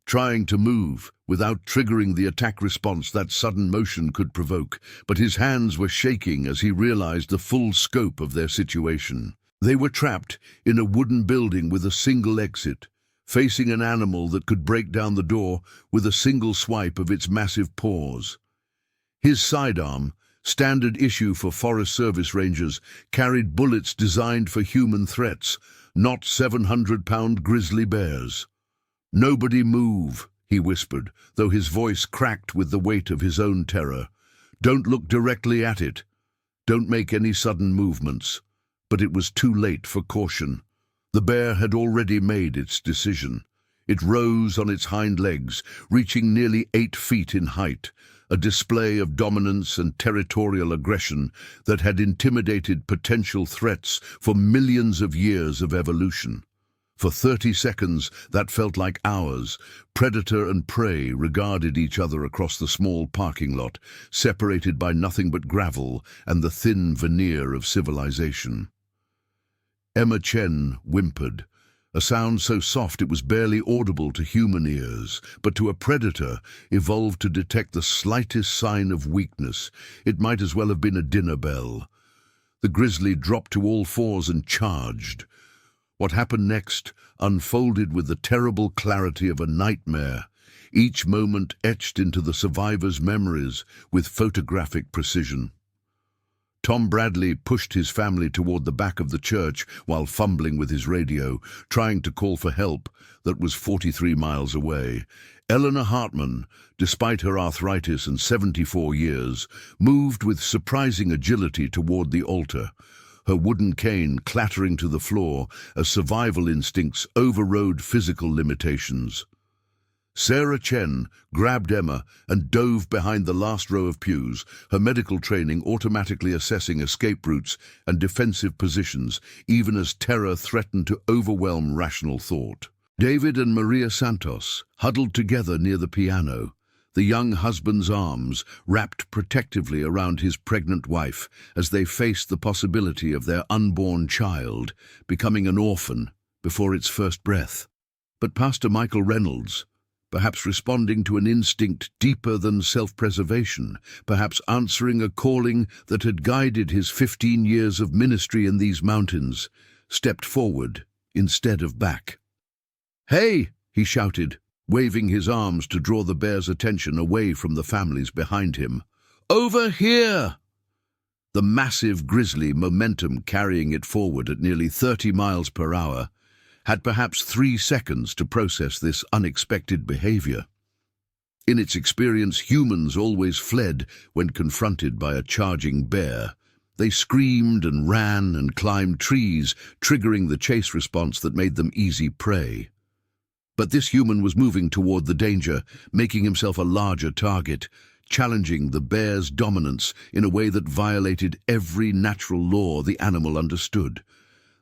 trying to move without triggering the attack response that sudden motion could provoke, but his hands were shaking as he realized the full scope of their situation. They were trapped in a wooden building with a single exit, facing an animal that could break down the door with a single swipe of its massive paws. His sidearm, standard issue for Forest Service rangers, carried bullets designed for human threats, not 700-pound grizzly bears. "Nobody move," he whispered, though his voice cracked with the weight of his own terror. "Don't look directly at it. Don't make any sudden movements." But it was too late for caution. The bear had already made its decision. It rose on its hind legs, reaching nearly 8 feet in height, a display of dominance and territorial aggression that had intimidated potential threats for millions of years of evolution. For 30 seconds, that felt like hours, predator and prey regarded each other across the small parking lot, separated by nothing but gravel and the thin veneer of civilization. Emma Chen whimpered, a sound so soft it was barely audible to human ears, but to a predator evolved to detect the slightest sign of weakness. It might as well have been a dinner bell. The grizzly dropped to all fours and charged. What happened next unfolded with the terrible clarity of a nightmare, each moment etched into the survivors' memories with photographic precision. Tom Bradley pushed his family toward the back of the church while fumbling with his radio, trying to call for help that was 43 miles away. Eleanor Hartman, despite her arthritis and 74 years, moved with surprising agility toward the altar, her wooden cane clattering to the floor as survival instincts overrode physical limitations. Sarah Chen grabbed Emma and dove behind the last row of pews, her medical training automatically assessing escape routes and defensive positions, even as terror threatened to overwhelm rational thought. David and Maria Santos huddled together near the piano, the young husband's arms wrapped protectively around his pregnant wife as they faced the possibility of their unborn child becoming an orphan before its first breath. But Pastor Michael Reynolds, perhaps responding to an instinct deeper than self-preservation, perhaps answering a calling that had guided his 15 years of ministry in these mountains, stepped forward instead of back. "Hey!" he shouted, waving his arms to draw the bear's attention away from the families behind him. "Over here!" The massive grizzly, momentum carrying it forward at nearly 30 miles per hour, had perhaps 3 seconds to process this unexpected behavior. In its experience, humans always fled when confronted by a charging bear. They screamed and ran and climbed trees, triggering the chase response that made them easy prey. But this human was moving toward the danger, making himself a larger target, challenging the bear's dominance in a way that violated every natural law the animal understood.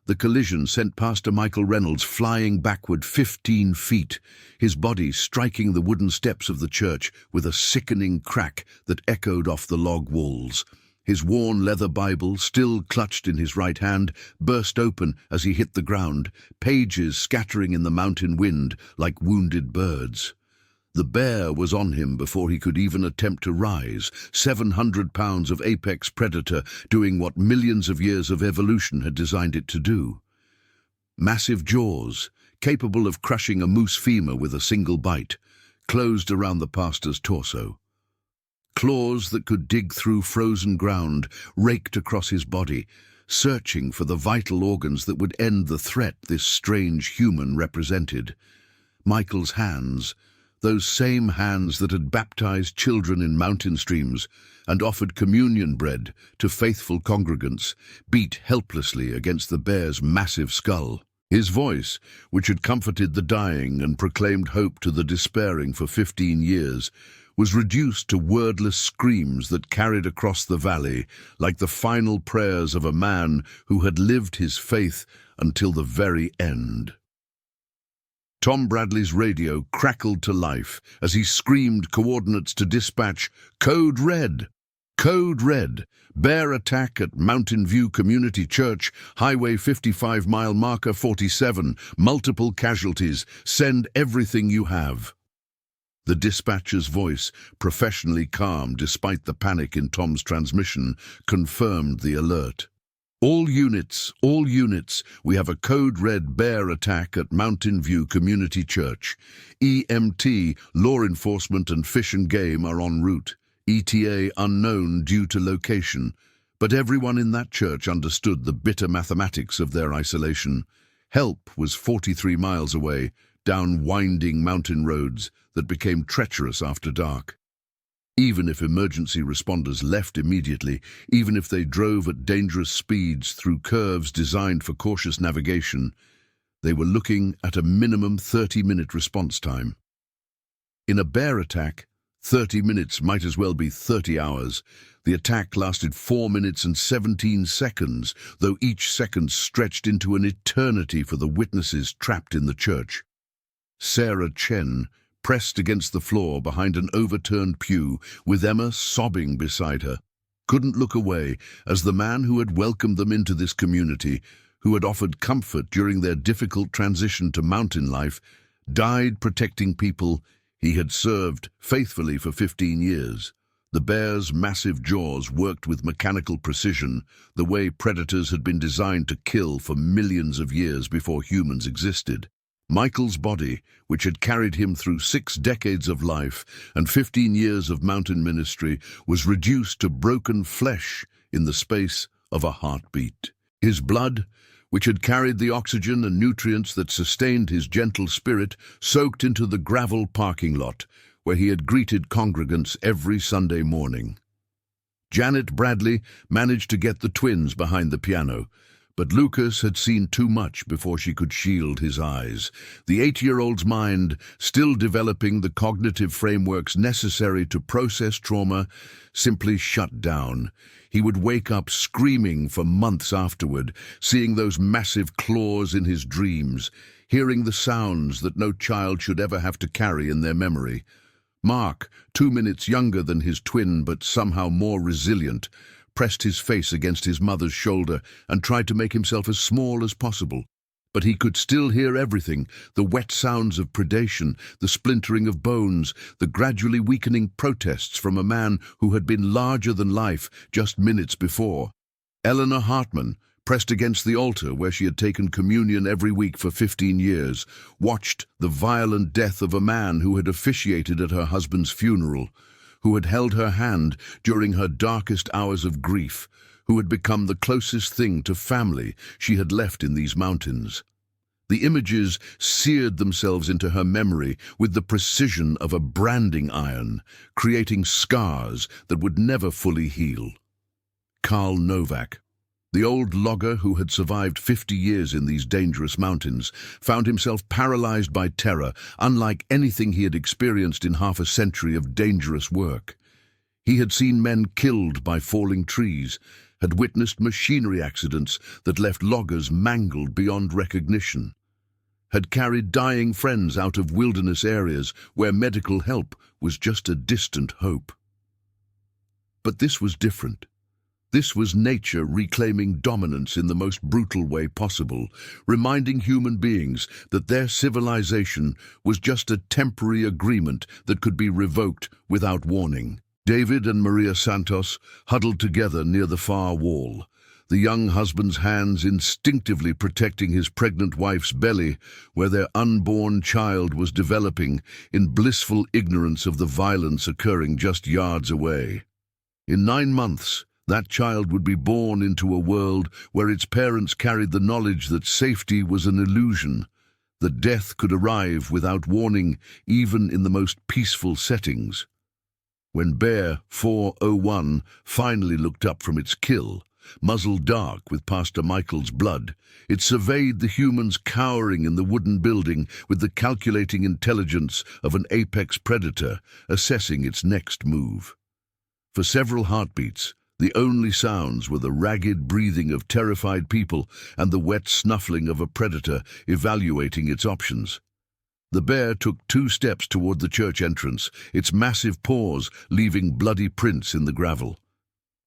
The collision sent Pastor Michael Reynolds flying backward 15 feet, his body striking the wooden steps of the church with a sickening crack that echoed off the log walls. His worn leather Bible, still clutched in his right hand, burst open as he hit the ground, pages scattering in the mountain wind like wounded birds. The bear was on him before he could even attempt to rise, 700 pounds of apex predator doing what millions of years of evolution had designed it to do. Massive jaws, capable of crushing a moose femur with a single bite, closed around the pastor's torso. Claws that could dig through frozen ground raked across his body, searching for the vital organs that would end the threat this strange human represented. Michael's hands, those same hands that had baptized children in mountain streams and offered communion bread to faithful congregants, beat helplessly against the bear's massive skull. His voice, which had comforted the dying and proclaimed hope to the despairing for 15 years, was reduced to wordless screams that carried across the valley like the final prayers of a man who had lived his faith until the very end. Tom Bradley's radio crackled to life as he screamed coordinates to dispatch. "Code Red! Code Red! Bear attack at Mountain View Community Church, Highway 55 mile marker 47, multiple casualties, send everything you have." The dispatcher's voice, professionally calm despite the panic in Tom's transmission, confirmed the alert. All units, we have a code red bear attack at Mountain View Community Church. EMT, law enforcement and fish and game are en route. ETA unknown due to location. But everyone in that church understood the bitter mathematics of their isolation. Help was 43 miles away, down winding mountain roads that became treacherous after dark. Even if emergency responders left immediately, even if they drove at dangerous speeds through curves designed for cautious navigation, they were looking at a minimum 30-minute response time. In a bear attack, 30 minutes might as well be 30 hours. The attack lasted 4 minutes and 17 seconds, though each second stretched into an eternity for the witnesses trapped in the church. Sarah Chen, pressed against the floor behind an overturned pew, with Emma sobbing beside her, couldn't look away as the man who had welcomed them into this community, who had offered comfort during their difficult transition to mountain life, died protecting people he had served faithfully for 15 years. The bear's massive jaws worked with mechanical precision, the way predators had been designed to kill for millions of years before humans existed. Michael's body, which had carried him through 6 decades of life and 15 years of mountain ministry, was reduced to broken flesh in the space of a heartbeat. His blood, which had carried the oxygen and nutrients that sustained his gentle spirit, soaked into the gravel parking lot, where he had greeted congregants every Sunday morning. Janet Bradley managed to get the twins behind the piano, but Lucas had seen too much before she could shield his eyes. The 8-year-old's mind, still developing the cognitive frameworks necessary to process trauma, simply shut down. He would wake up screaming for months afterward, seeing those massive claws in his dreams, hearing the sounds that no child should ever have to carry in their memory. Mark, 2 minutes younger than his twin but somehow more resilient, pressed his face against his mother's shoulder and tried to make himself as small as possible. But he could still hear everything, the wet sounds of predation, the splintering of bones, the gradually weakening protests from a man who had been larger than life just minutes before. Eleanor Hartman, pressed against the altar where she had taken communion every week for 15 years, watched the violent death of a man who had officiated at her husband's funeral, who had held her hand during her darkest hours of grief, who had become the closest thing to family she had left in these mountains. The images seared themselves into her memory with the precision of a branding iron, creating scars that would never fully heal. Karl Novak, the old logger who had survived 50 years in these dangerous mountains, found himself paralyzed by terror, unlike anything he had experienced in half a century of dangerous work. He had seen men killed by falling trees, had witnessed machinery accidents that left loggers mangled beyond recognition, had carried dying friends out of wilderness areas where medical help was just a distant hope. But this was different. This was nature reclaiming dominance in the most brutal way possible, reminding human beings that their civilization was just a temporary agreement that could be revoked without warning. David and Maria Santos huddled together near the far wall, the young husband's hands instinctively protecting his pregnant wife's belly, where their unborn child was developing in blissful ignorance of the violence occurring just yards away. In 9 months, that child would be born into a world where its parents carried the knowledge that safety was an illusion, that death could arrive without warning even in the most peaceful settings. When Bear 401 finally looked up from its kill, muzzle dark with Pastor Michael's blood, it surveyed the humans cowering in the wooden building with the calculating intelligence of an apex predator assessing its next move. For several heartbeats, the only sounds were the ragged breathing of terrified people and the wet snuffling of a predator evaluating its options. The bear took 2 steps toward the church entrance, its massive paws leaving bloody prints in the gravel.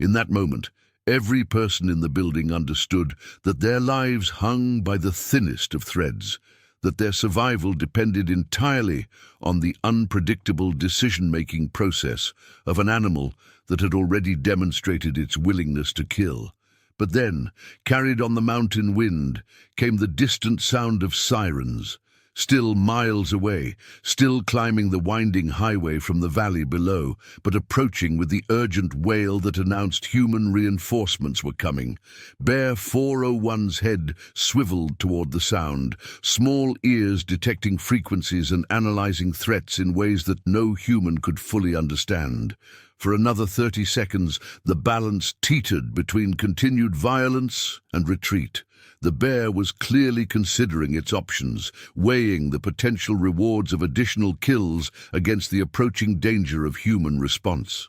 In that moment, every person in the building understood that their lives hung by the thinnest of threads, that their survival depended entirely on the unpredictable decision-making process of an animal that had already demonstrated its willingness to kill. But then, carried on the mountain wind, came the distant sound of sirens, still miles away, still climbing the winding highway from the valley below, but approaching with the urgent wail that announced human reinforcements were coming. Bear 401's head swiveled toward the sound, small ears detecting frequencies and analyzing threats in ways that no human could fully understand. For another 30 seconds, the balance teetered between continued violence and retreat. The bear was clearly considering its options, weighing the potential rewards of additional kills against the approaching danger of human response.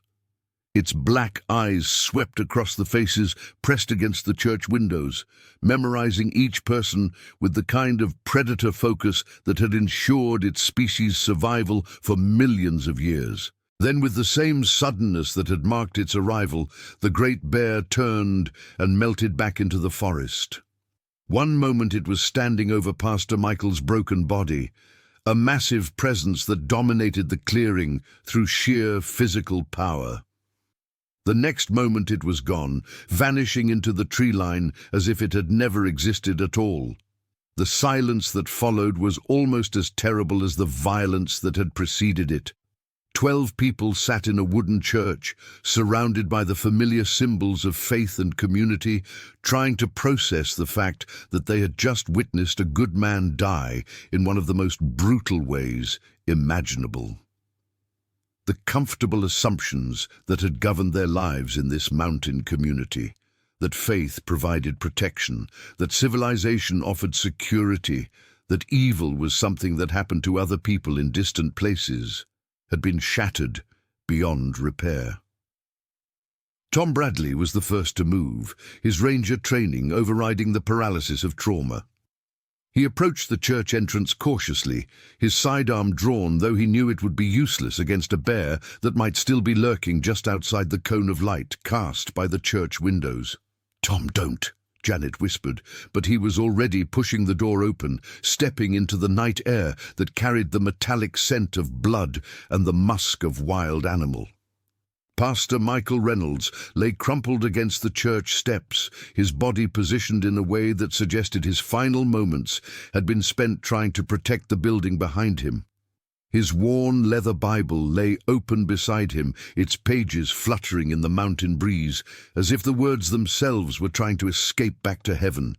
Its black eyes swept across the faces pressed against the church windows, memorizing each person with the kind of predator focus that had ensured its species' survival for millions of years. Then, with the same suddenness that had marked its arrival, the great bear turned and melted back into the forest. One moment it was standing over Pastor Michael's broken body, a massive presence that dominated the clearing through sheer physical power. The next moment it was gone, vanishing into the tree line as if it had never existed at all. The silence that followed was almost as terrible as the violence that had preceded it. 12 people sat in a wooden church, surrounded by the familiar symbols of faith and community, trying to process the fact that they had just witnessed a good man die in one of the most brutal ways imaginable. The comfortable assumptions that had governed their lives in this mountain community, that faith provided protection, that civilization offered security, that evil was something that happened to other people in distant places, had been shattered beyond repair. Tom Bradley was the first to move, his ranger training overriding the paralysis of trauma. He approached the church entrance cautiously, his sidearm drawn, though he knew it would be useless against a bear that might still be lurking just outside the cone of light cast by the church windows. "Tom, don't," Janet whispered, but he was already pushing the door open, stepping into the night air that carried the metallic scent of blood and the musk of wild animal. Pastor Michael Reynolds lay crumpled against the church steps, his body positioned in a way that suggested his final moments had been spent trying to protect the building behind him. His worn leather Bible lay open beside him, its pages fluttering in the mountain breeze, as if the words themselves were trying to escape back to heaven.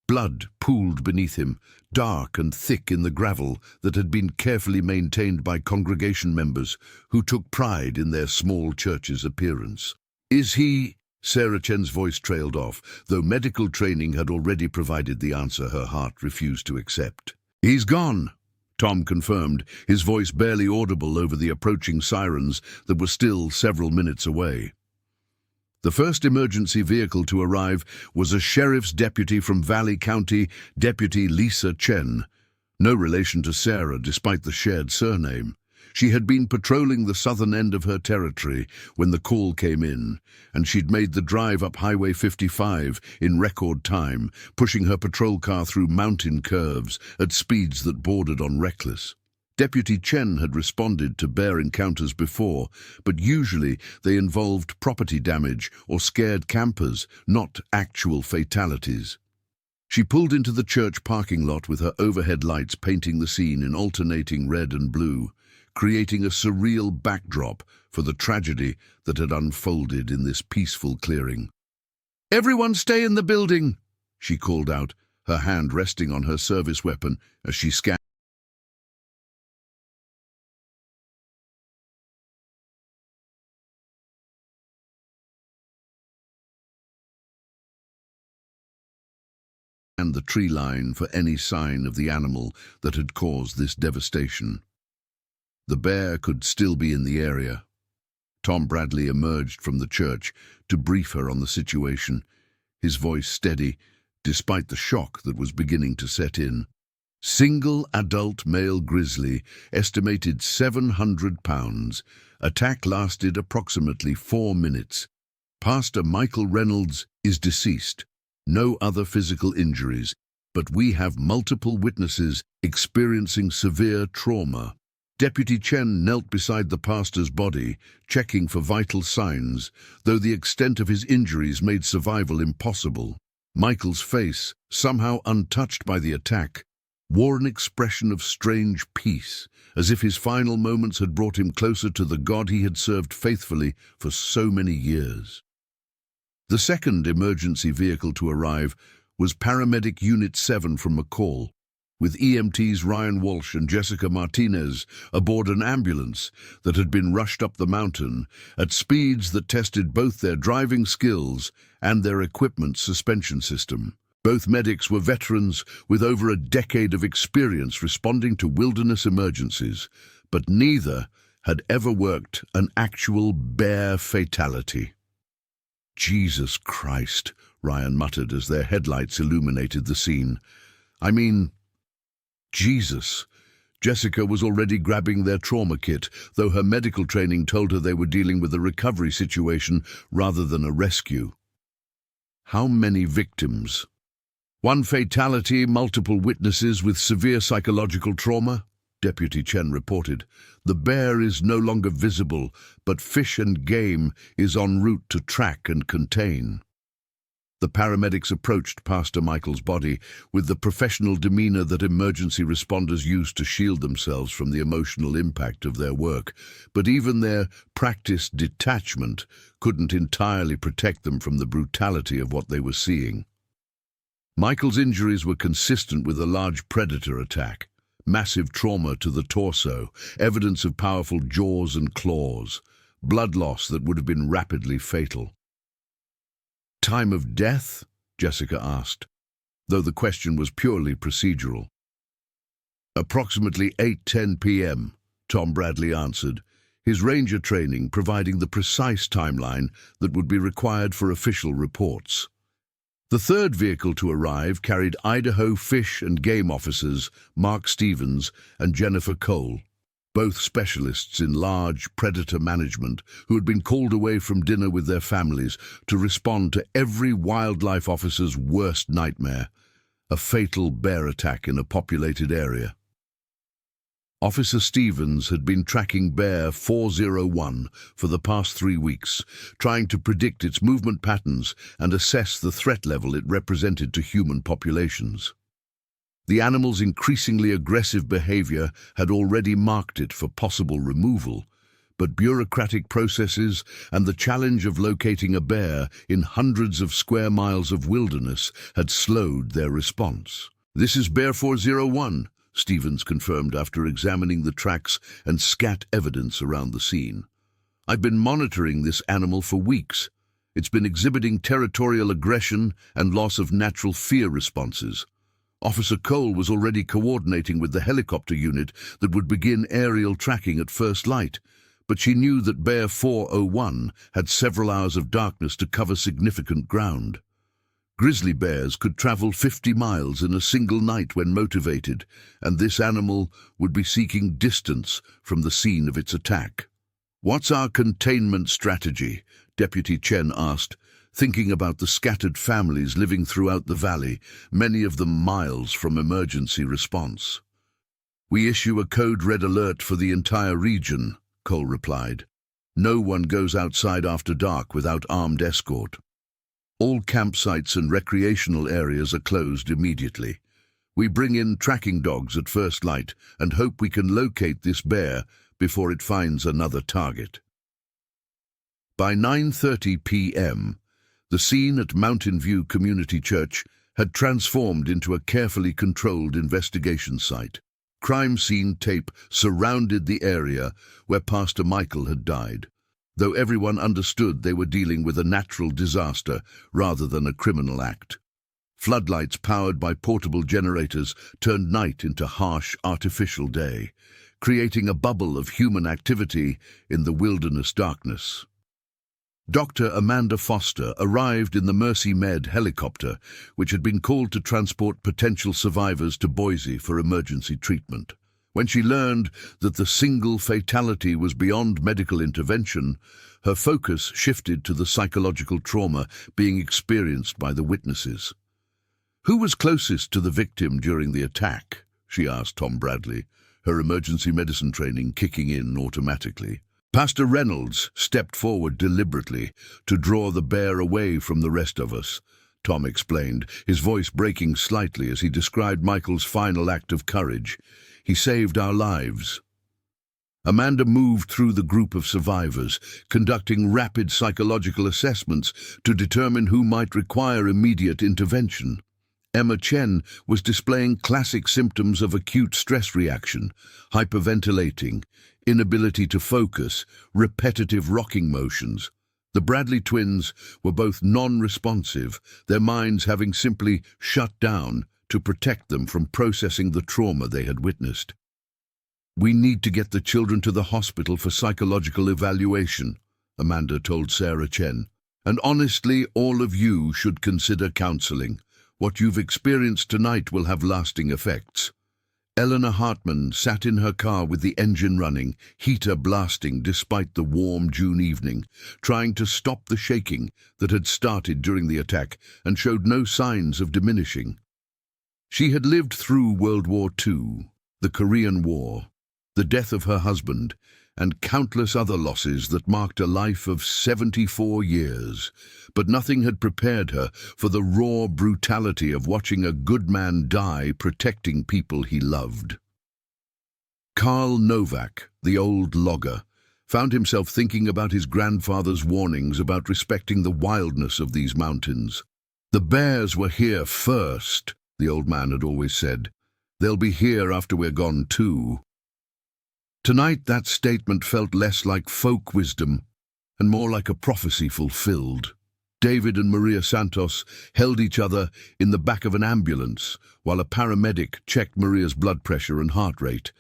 Blood pooled beneath him, dark and thick in the gravel that had been carefully maintained by congregation members who took pride in their small church's appearance. "Is he—" Sarah Chen's voice trailed off, though medical training had already provided the answer her heart refused to accept. "He's gone," Tom confirmed, his voice barely audible over the approaching sirens that were still several minutes away. The first emergency vehicle to arrive was a sheriff's deputy from Valley County, Deputy Lisa Chen. No relation to Sarah, despite the shared surname. She had been patrolling the southern end of her territory when the call came in, and she'd made the drive up Highway 55 in record time, pushing her patrol car through mountain curves at speeds that bordered on reckless. Deputy Chen had responded to bear encounters before, but usually they involved property damage or scared campers, not actual fatalities. She pulled into the church parking lot with her overhead lights painting the scene in alternating red and blue, creating a surreal backdrop for the tragedy that had unfolded in this peaceful clearing. "Everyone stay in the building," she called out, her hand resting on her service weapon as she scanned the tree line for any sign of the animal that had caused this devastation. The bear could still be in the area. Tom Bradley emerged from the church to brief her on the situation, his voice steady, despite the shock that was beginning to set in. Single adult male grizzly, estimated 700 pounds. Attack lasted approximately 4 minutes. Pastor Michael Reynolds is deceased. No other physical injuries, but we have multiple witnesses experiencing severe trauma. Deputy Chen knelt beside the pastor's body, checking for vital signs, though the extent of his injuries made survival impossible. Michael's face, somehow untouched by the attack, wore an expression of strange peace, as if his final moments had brought him closer to the God he had served faithfully for so many years. The second emergency vehicle to arrive was Paramedic Unit 7 from McCall, with EMTs Ryan Walsh and Jessica Martinez aboard an ambulance that had been rushed up the mountain at speeds that tested both their driving skills and their equipment's suspension system. Both medics were veterans with over a decade of experience responding to wilderness emergencies, but neither had ever worked an actual bear fatality. "Jesus Christ," Ryan muttered as their headlights illuminated the scene. "I mean, Jesus." Jessica was already grabbing their trauma kit, though her medical training told her they were dealing with a recovery situation rather than a rescue. How many victims? One fatality, multiple witnesses with severe psychological trauma, Deputy Chen reported. The bear is no longer visible, but Fish and Game is en route to track and contain. The paramedics approached Pastor Michael's body with the professional demeanor that emergency responders use to shield themselves from the emotional impact of their work, but even their practiced detachment couldn't entirely protect them from the brutality of what they were seeing. Michael's injuries were consistent with a large predator attack. Massive trauma to the torso, evidence of powerful jaws and claws, blood loss that would have been rapidly fatal. Time of death? Jessica asked, though the question was purely procedural. Approximately 8:10 p.m., Tom Bradley answered, his ranger training providing the precise timeline that would be required for official reports. The third vehicle to arrive carried Idaho Fish and Game officers Mark Stevens and Jennifer Cole, both specialists in large predator management who had been called away from dinner with their families to respond to every wildlife officer's worst nightmare, a fatal bear attack in a populated area. Officer Stevens had been tracking Bear 401 for the past 3 weeks, trying to predict its movement patterns and assess the threat level it represented to human populations. The animal's increasingly aggressive behavior had already marked it for possible removal, but bureaucratic processes and the challenge of locating a bear in hundreds of square miles of wilderness had slowed their response. "This is Bear 401, Stevens confirmed after examining the tracks and scat evidence around the scene. "I've been monitoring this animal for weeks. It's been exhibiting territorial aggression and loss of natural fear responses. Officer Cole was already coordinating with the helicopter unit that would begin aerial tracking at first light, but she knew that Bear 401 had several hours of darkness to cover significant ground. Grizzly bears could travel 50 miles in a single night when motivated, and this animal would be seeking distance from the scene of its attack. "What's our containment strategy?" Deputy Chen asked, thinking about the scattered families living throughout the valley, many of them miles from emergency response. "We issue a code red alert for the entire region," Cole replied. "No one goes outside after dark without armed escort. All campsites and recreational areas are closed immediately. We bring in tracking dogs at first light and hope we can locate this bear before it finds another target." By 9:30 p.m., the scene at Mountain View Community Church had transformed into a carefully controlled investigation site. Crime scene tape surrounded the area where Pastor Michael had died, though everyone understood they were dealing with a natural disaster rather than a criminal act. Floodlights powered by portable generators turned night into harsh, artificial day, creating a bubble of human activity in the wilderness darkness. Dr. Amanda Foster arrived in the Mercy Med helicopter, which had been called to transport potential survivors to Boise for emergency treatment. When she learned that the single fatality was beyond medical intervention, her focus shifted to the psychological trauma being experienced by the witnesses. "Who was closest to the victim during the attack?" she asked Tom Bradley, her emergency medicine training kicking in automatically. "Pastor Reynolds stepped forward deliberately to draw the bear away from the rest of us," Tom explained, his voice breaking slightly as he described Michael's final act of courage. "He saved our lives." Amanda moved through the group of survivors, conducting rapid psychological assessments to determine who might require immediate intervention. Emma Chen was displaying classic symptoms of acute stress reaction: hyperventilating, inability to focus, repetitive rocking motions. The Bradley twins were both non-responsive, their minds having simply shut down to protect them from processing the trauma they had witnessed. "We need to get the children to the hospital for psychological evaluation," Amanda told Sarah Chen. "And honestly, all of you should consider counseling. What you've experienced tonight will have lasting effects." Eleanor Hartman sat in her car with the engine running, heater blasting despite the warm June evening, trying to stop the shaking that had started during the attack and showed no signs of diminishing. She had lived through World War II, the Korean War, the death of her husband, and countless other losses that marked a life of 74 years. But nothing had prepared her for the raw brutality of watching a good man die protecting people he loved. Karl Novak, the old logger, found himself thinking about his grandfather's warnings about respecting the wildness of these mountains. "The bears were here first," the old man had always said. "They'll be here after we're gone too." Tonight that statement felt less like folk wisdom and more like a prophecy fulfilled. David and Maria Santos held each other in the back of an ambulance while a paramedic checked Maria's blood pressure and heart rate,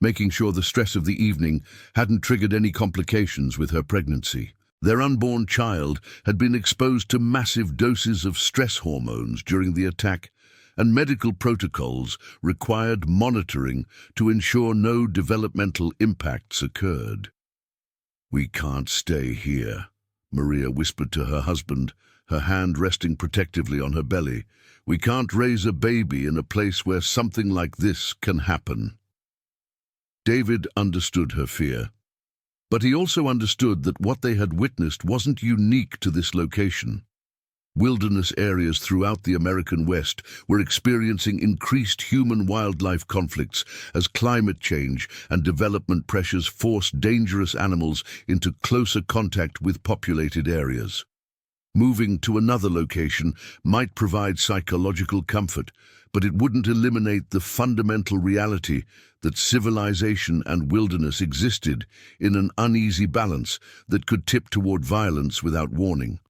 making sure the stress of the evening hadn't triggered any complications with her pregnancy. Their unborn child had been exposed to massive doses of stress hormones during the attack, and medical protocols required monitoring to ensure no developmental impacts occurred. "We can't stay here," Maria whispered to her husband, her hand resting protectively on her belly. "We can't raise a baby in a place where something like this can happen." David understood her fear, but he also understood that what they had witnessed wasn't unique to this location. Wilderness areas throughout the American West were experiencing increased human-wildlife conflicts as climate change and development pressures forced dangerous animals into closer contact with populated areas. Moving to another location might provide psychological comfort, but it wouldn't eliminate the fundamental reality that civilization and wilderness existed in an uneasy balance that could tip toward violence without warning.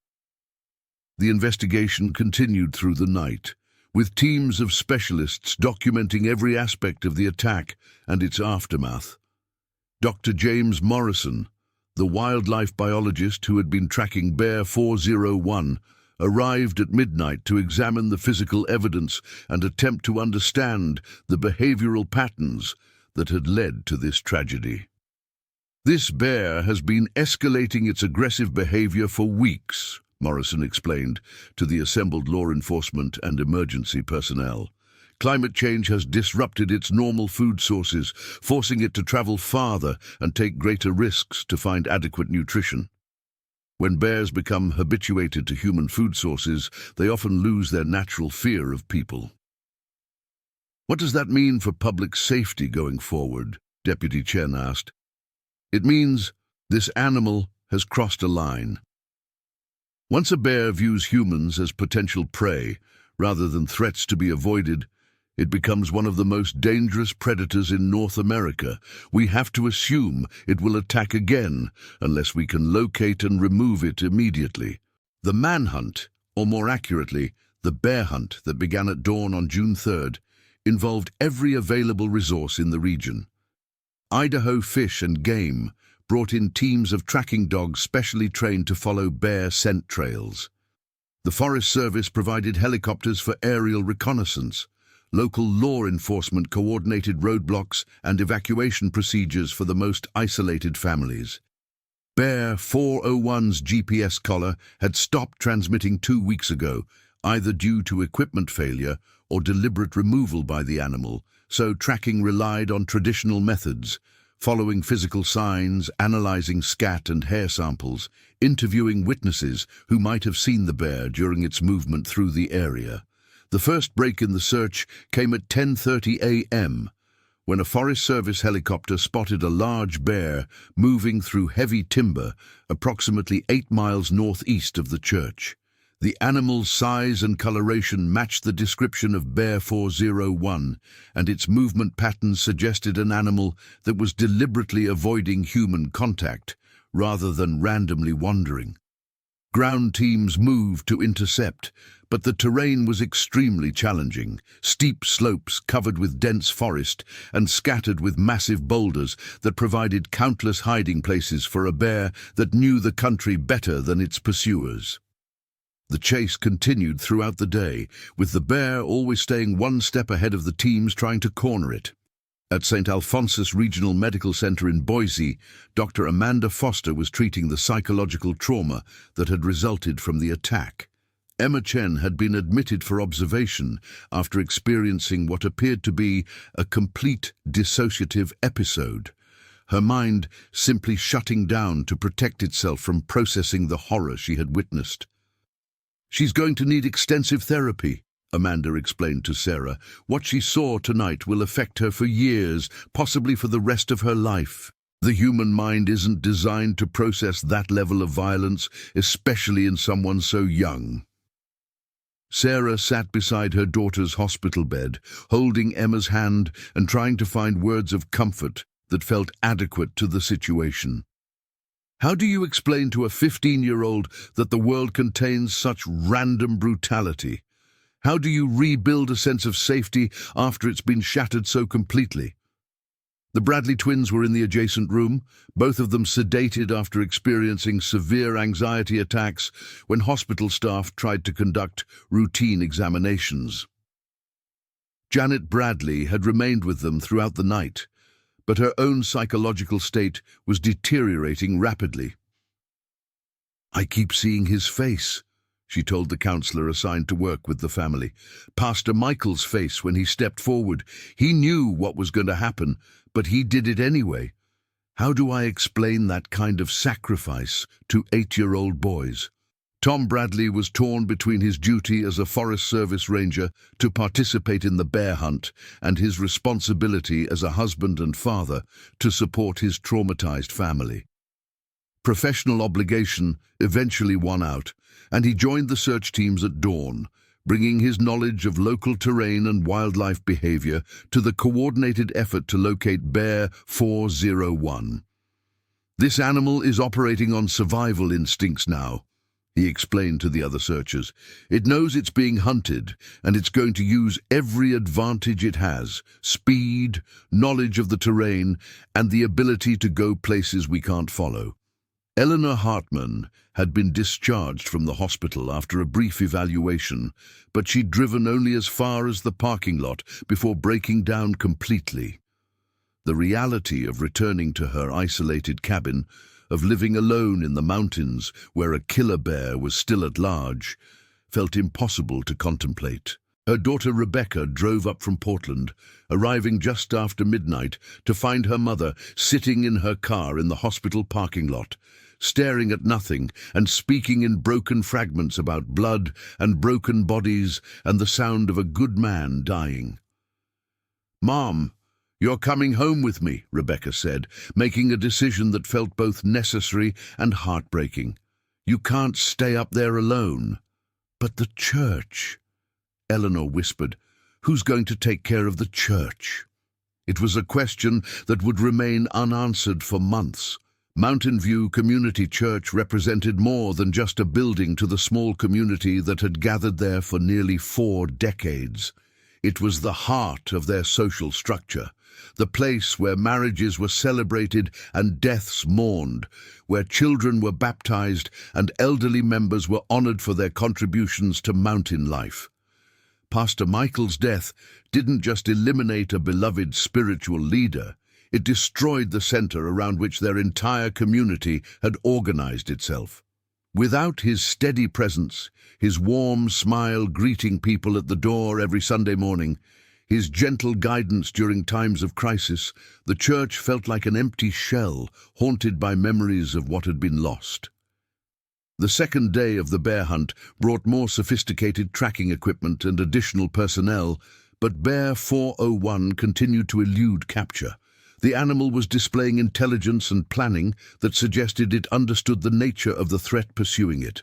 The investigation continued through the night, with teams of specialists documenting every aspect of the attack and its aftermath. Dr. James Morrison, the wildlife biologist who had been tracking Bear 401, arrived at midnight to examine the physical evidence and attempt to understand the behavioral patterns that had led to this tragedy. "This bear has been escalating its aggressive behavior for weeks," Morrison explained to the assembled law enforcement and emergency personnel. "Climate change has disrupted its normal food sources, forcing it to travel farther and take greater risks to find adequate nutrition. When bears become habituated to human food sources, they often lose their natural fear of people." "What does that mean for public safety going forward?" Deputy Chen asked. "It means this animal has crossed a line. Once a bear views humans as potential prey, rather than threats to be avoided, it becomes one of the most dangerous predators in North America. We have to assume it will attack again, unless we can locate and remove it immediately." The manhunt, or more accurately, the bear hunt that began at dawn on June 3rd, involved every available resource in the region. Idaho Fish and Game brought in teams of tracking dogs specially trained to follow bear scent trails. The Forest Service provided helicopters for aerial reconnaissance. Local law enforcement coordinated roadblocks and evacuation procedures for the most isolated families. Bear 401's GPS collar had stopped transmitting 2 weeks ago, either due to equipment failure or deliberate removal by the animal, so tracking relied on traditional methods, following physical signs, analyzing scat and hair samples, interviewing witnesses who might have seen the bear during its movement through the area. The first break in the search came at 10:30 a.m., when a Forest Service helicopter spotted a large bear moving through heavy timber approximately 8 miles northeast of the church. The animal's size and coloration matched the description of Bear 401, and its movement patterns suggested an animal that was deliberately avoiding human contact, rather than randomly wandering. Ground teams moved to intercept, but the terrain was extremely challenging, steep slopes covered with dense forest and scattered with massive boulders that provided countless hiding places for a bear that knew the country better than its pursuers. The chase continued throughout the day, with the bear always staying one step ahead of the teams trying to corner it. At St. Alphonsus Regional Medical Center in Boise, Dr. Amanda Foster was treating the psychological trauma that had resulted from the attack. Emma Chen had been admitted for observation after experiencing what appeared to be a complete dissociative episode, her mind simply shutting down to protect itself from processing the horror she had witnessed. "She's going to need extensive therapy," Amanda explained to Sarah. "What she saw tonight will affect her for years, possibly for the rest of her life. The human mind isn't designed to process that level of violence, especially in someone so young." Sarah sat beside her daughter's hospital bed, holding Emma's hand and trying to find words of comfort that felt adequate to the situation. "How do you explain to a 15-year-old that the world contains such random brutality? How do you rebuild a sense of safety after it's been shattered so completely?" The Bradley twins were in the adjacent room, both of them sedated after experiencing severe anxiety attacks when hospital staff tried to conduct routine examinations. Janet Bradley had remained with them throughout the night, but her own psychological state was deteriorating rapidly. "I keep seeing his face," she told the counselor assigned to work with the family. "Pastor Michael's face when he stepped forward. He knew what was going to happen, but he did it anyway. How do I explain that kind of sacrifice to 8-year-old boys?" Tom Bradley was torn between his duty as a Forest Service ranger to participate in the bear hunt and his responsibility as a husband and father to support his traumatized family. Professional obligation eventually won out, and he joined the search teams at dawn, bringing his knowledge of local terrain and wildlife behavior to the coordinated effort to locate Bear 401. "This animal is operating on survival instincts now," he explained to the other searchers. "It knows it's being hunted, and it's going to use every advantage it has: speed, knowledge of the terrain, and the ability to go places we can't follow." Eleanor Hartman had been discharged from the hospital after a brief evaluation, but she'd driven only as far as the parking lot before breaking down completely. The reality of returning to her isolated cabin, of living alone in the mountains where a killer bear was still at large, felt impossible to contemplate. Her daughter Rebecca drove up from Portland, arriving just after midnight to find her mother sitting in her car in the hospital parking lot, staring at nothing and speaking in broken fragments about blood and broken bodies and the sound of a good man dying. "Mom, you're coming home with me," Rebecca said, making a decision that felt both necessary and heartbreaking. "You can't stay up there alone." "But the church," Eleanor whispered. "Who's going to take care of the church?" It was a question that would remain unanswered for months. Mountain View Community Church represented more than just a building to the small community that had gathered there for nearly 4 decades. It was the heart of their social structure, the place where marriages were celebrated and deaths mourned, where children were baptized and elderly members were honored for their contributions to mountain life. Pastor Michael's death didn't just eliminate a beloved spiritual leader, it destroyed the center around which their entire community had organized itself. Without his steady presence, his warm smile greeting people at the door every Sunday morning, his gentle guidance during times of crisis, the church felt like an empty shell haunted by memories of what had been lost. The second day of the bear hunt brought more sophisticated tracking equipment and additional personnel, but Bear 401 continued to elude capture. The animal was displaying intelligence and planning that suggested it understood the nature of the threat pursuing it.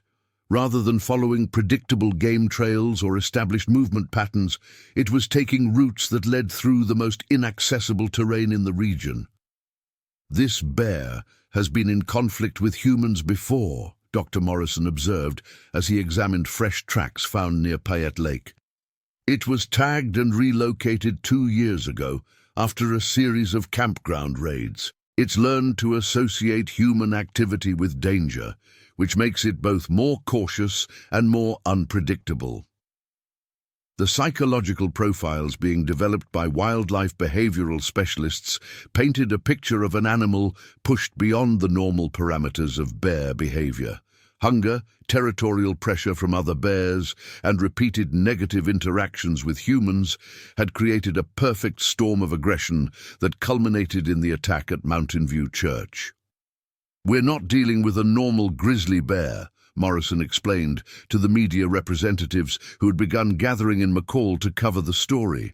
Rather than following predictable game trails or established movement patterns, it was taking routes that led through the most inaccessible terrain in the region. "This bear has been in conflict with humans before," Dr. Morrison observed as he examined fresh tracks found near Payette Lake. "It was tagged and relocated 2 years ago after a series of campground raids. It's learned to associate human activity with danger, which makes it both more cautious and more unpredictable." The psychological profiles being developed by wildlife behavioral specialists painted a picture of an animal pushed beyond the normal parameters of bear behavior, Hunger, territorial pressure from other bears, and repeated negative interactions with humans had created a perfect storm of aggression that culminated in the attack at Mountain View Church. "We're not dealing with a normal grizzly bear," Morrison explained to the media representatives who had begun gathering in McCall to cover the story.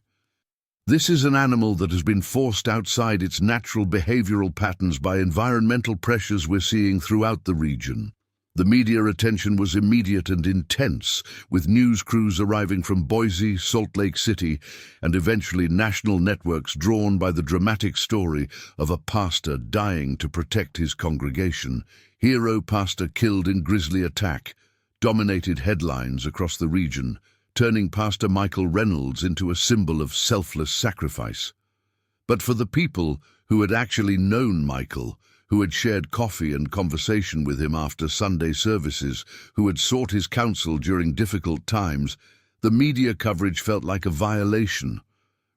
"This is an animal that has been forced outside its natural behavioral patterns by environmental pressures we're seeing throughout the region." The media attention was immediate and intense, with news crews arriving from Boise, Salt Lake City, and eventually national networks drawn by the dramatic story of a pastor dying to protect his congregation. "Hero pastor killed in grisly attack" dominated headlines across the region, turning Pastor Michael Reynolds into a symbol of selfless sacrifice. But for the people who had actually known Michael, who had shared coffee and conversation with him after Sunday services, who had sought his counsel during difficult times, the media coverage felt like a violation.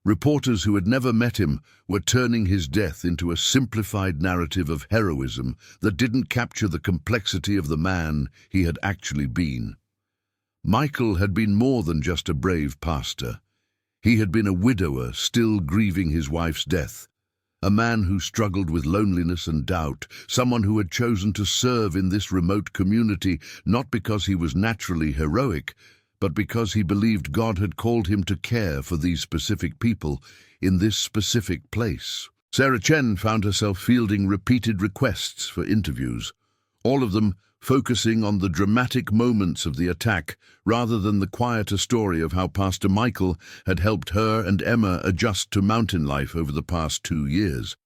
Reporters who had never met him were turning his death into a simplified narrative of heroism that didn't capture the complexity of the man he had actually been. Michael had been more than just a brave pastor. He had been a widower still grieving his wife's death, a man who struggled with loneliness and doubt, someone who had chosen to serve in this remote community not because he was naturally heroic, but because he believed God had called him to care for these specific people in this specific place. Sarah Chen found herself fielding repeated requests for interviews, all of them focusing on the dramatic moments of the attack rather than the quieter story of how Pastor Michael had helped her and Emma adjust to mountain life over the past 2 years.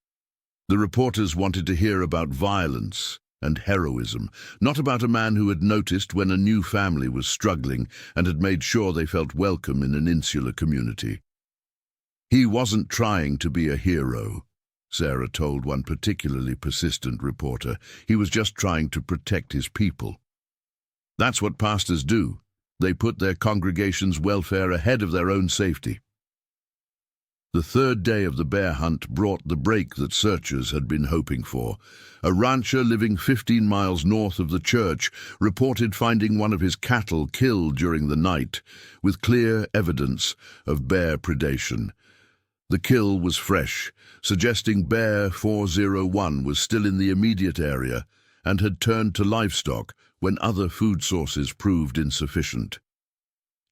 The reporters wanted to hear about violence and heroism, not about a man who had noticed when a new family was struggling and had made sure they felt welcome in an insular community. "He wasn't trying to be a hero," Sarah told one particularly persistent reporter. "He was just trying to protect his people." That's what pastors do. They put their congregation's welfare ahead of their own safety. The third day of the bear hunt brought the break that searchers had been hoping for. A rancher living 15 miles north of the church reported finding one of his cattle killed during the night, with clear evidence of bear predation. The kill was fresh, suggesting Bear 401 was still in the immediate area and had turned to livestock when other food sources proved insufficient.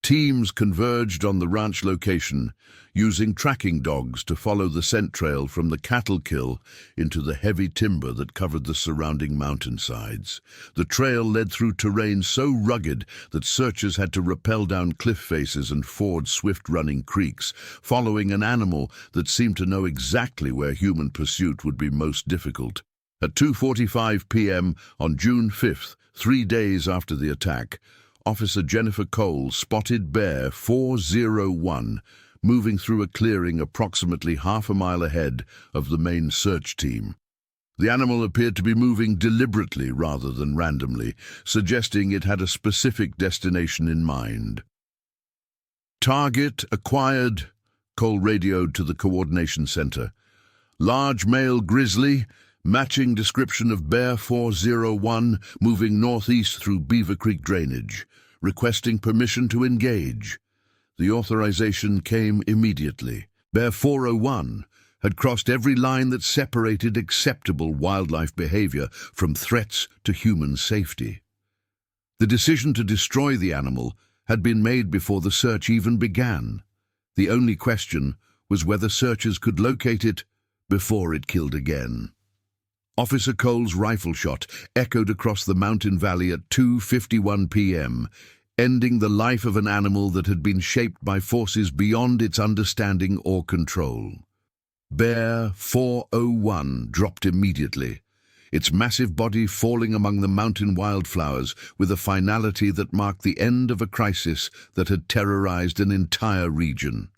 Teams converged on the ranch location, using tracking dogs to follow the scent trail from the cattle kill into the heavy timber that covered the surrounding mountainsides. The trail led through terrain so rugged that searchers had to rappel down cliff faces and ford swift-running creeks, following an animal that seemed to know exactly where human pursuit would be most difficult. At 2:45 p.m. on June 5th, 3 days after the attack, Officer Jennifer Cole spotted Bear 401 moving through a clearing approximately half a mile ahead of the main search team. The animal appeared to be moving deliberately rather than randomly, suggesting it had a specific destination in mind. "Target acquired," Cole radioed to the coordination center. "Large male grizzly, matching description of Bear 401, moving northeast through Beaver Creek drainage, requesting permission to engage." The authorization came immediately. Bear 401 had crossed every line that separated acceptable wildlife behavior from threats to human safety. The decision to destroy the animal had been made before the search even began. The only question was whether searchers could locate it before it killed again. Officer Cole's rifle shot echoed across the mountain valley at 2:51 p.m., ending the life of an animal that had been shaped by forces beyond its understanding or control. Bear 401 dropped immediately, its massive body falling among the mountain wildflowers with a finality that marked the end of a crisis that had terrorized an entire region.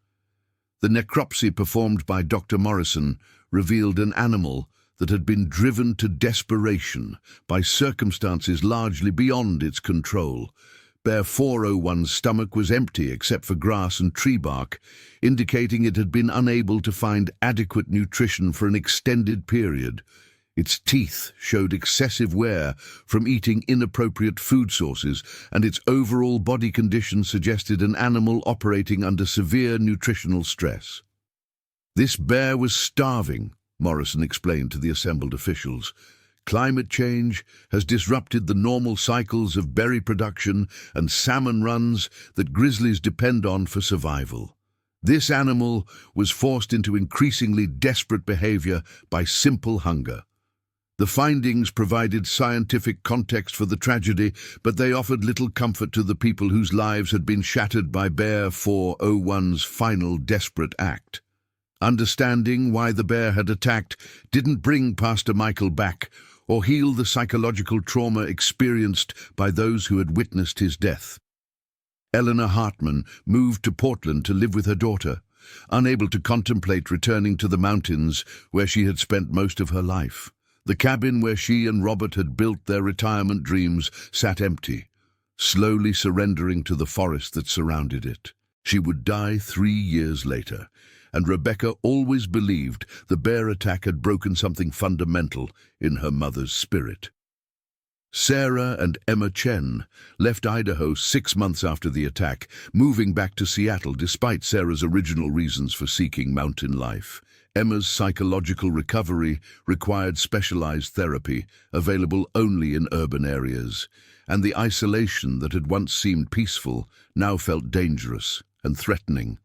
The necropsy performed by Dr. Morrison revealed an animal that had been driven to desperation by circumstances largely beyond its control. Bear 401's stomach was empty except for grass and tree bark, indicating it had been unable to find adequate nutrition for an extended period. Its teeth showed excessive wear from eating inappropriate food sources, and its overall body condition suggested an animal operating under severe nutritional stress. This bear was starving, Morrison explained to the assembled officials. Climate change has disrupted the normal cycles of berry production and salmon runs that grizzlies depend on for survival. This animal was forced into increasingly desperate behavior by simple hunger. The findings provided scientific context for the tragedy, but they offered little comfort to the people whose lives had been shattered by Bear 401's final desperate act. Understanding why the bear had attacked didn't bring Pastor Michael back or heal the psychological trauma experienced by those who had witnessed his death. Eleanor Hartman moved to Portland to live with her daughter, unable to contemplate returning to the mountains where she had spent most of her life. The cabin where she and Robert had built their retirement dreams sat empty, slowly surrendering to the forest that surrounded it. She would die 3 years later, and Rebecca always believed the bear attack had broken something fundamental in her mother's spirit. Sarah and Emma Chen left Idaho 6 months after the attack, moving back to Seattle despite Sarah's original reasons for seeking mountain life. Emma's psychological recovery required specialized therapy, available only in urban areas, and the isolation that had once seemed peaceful now felt dangerous and threatening.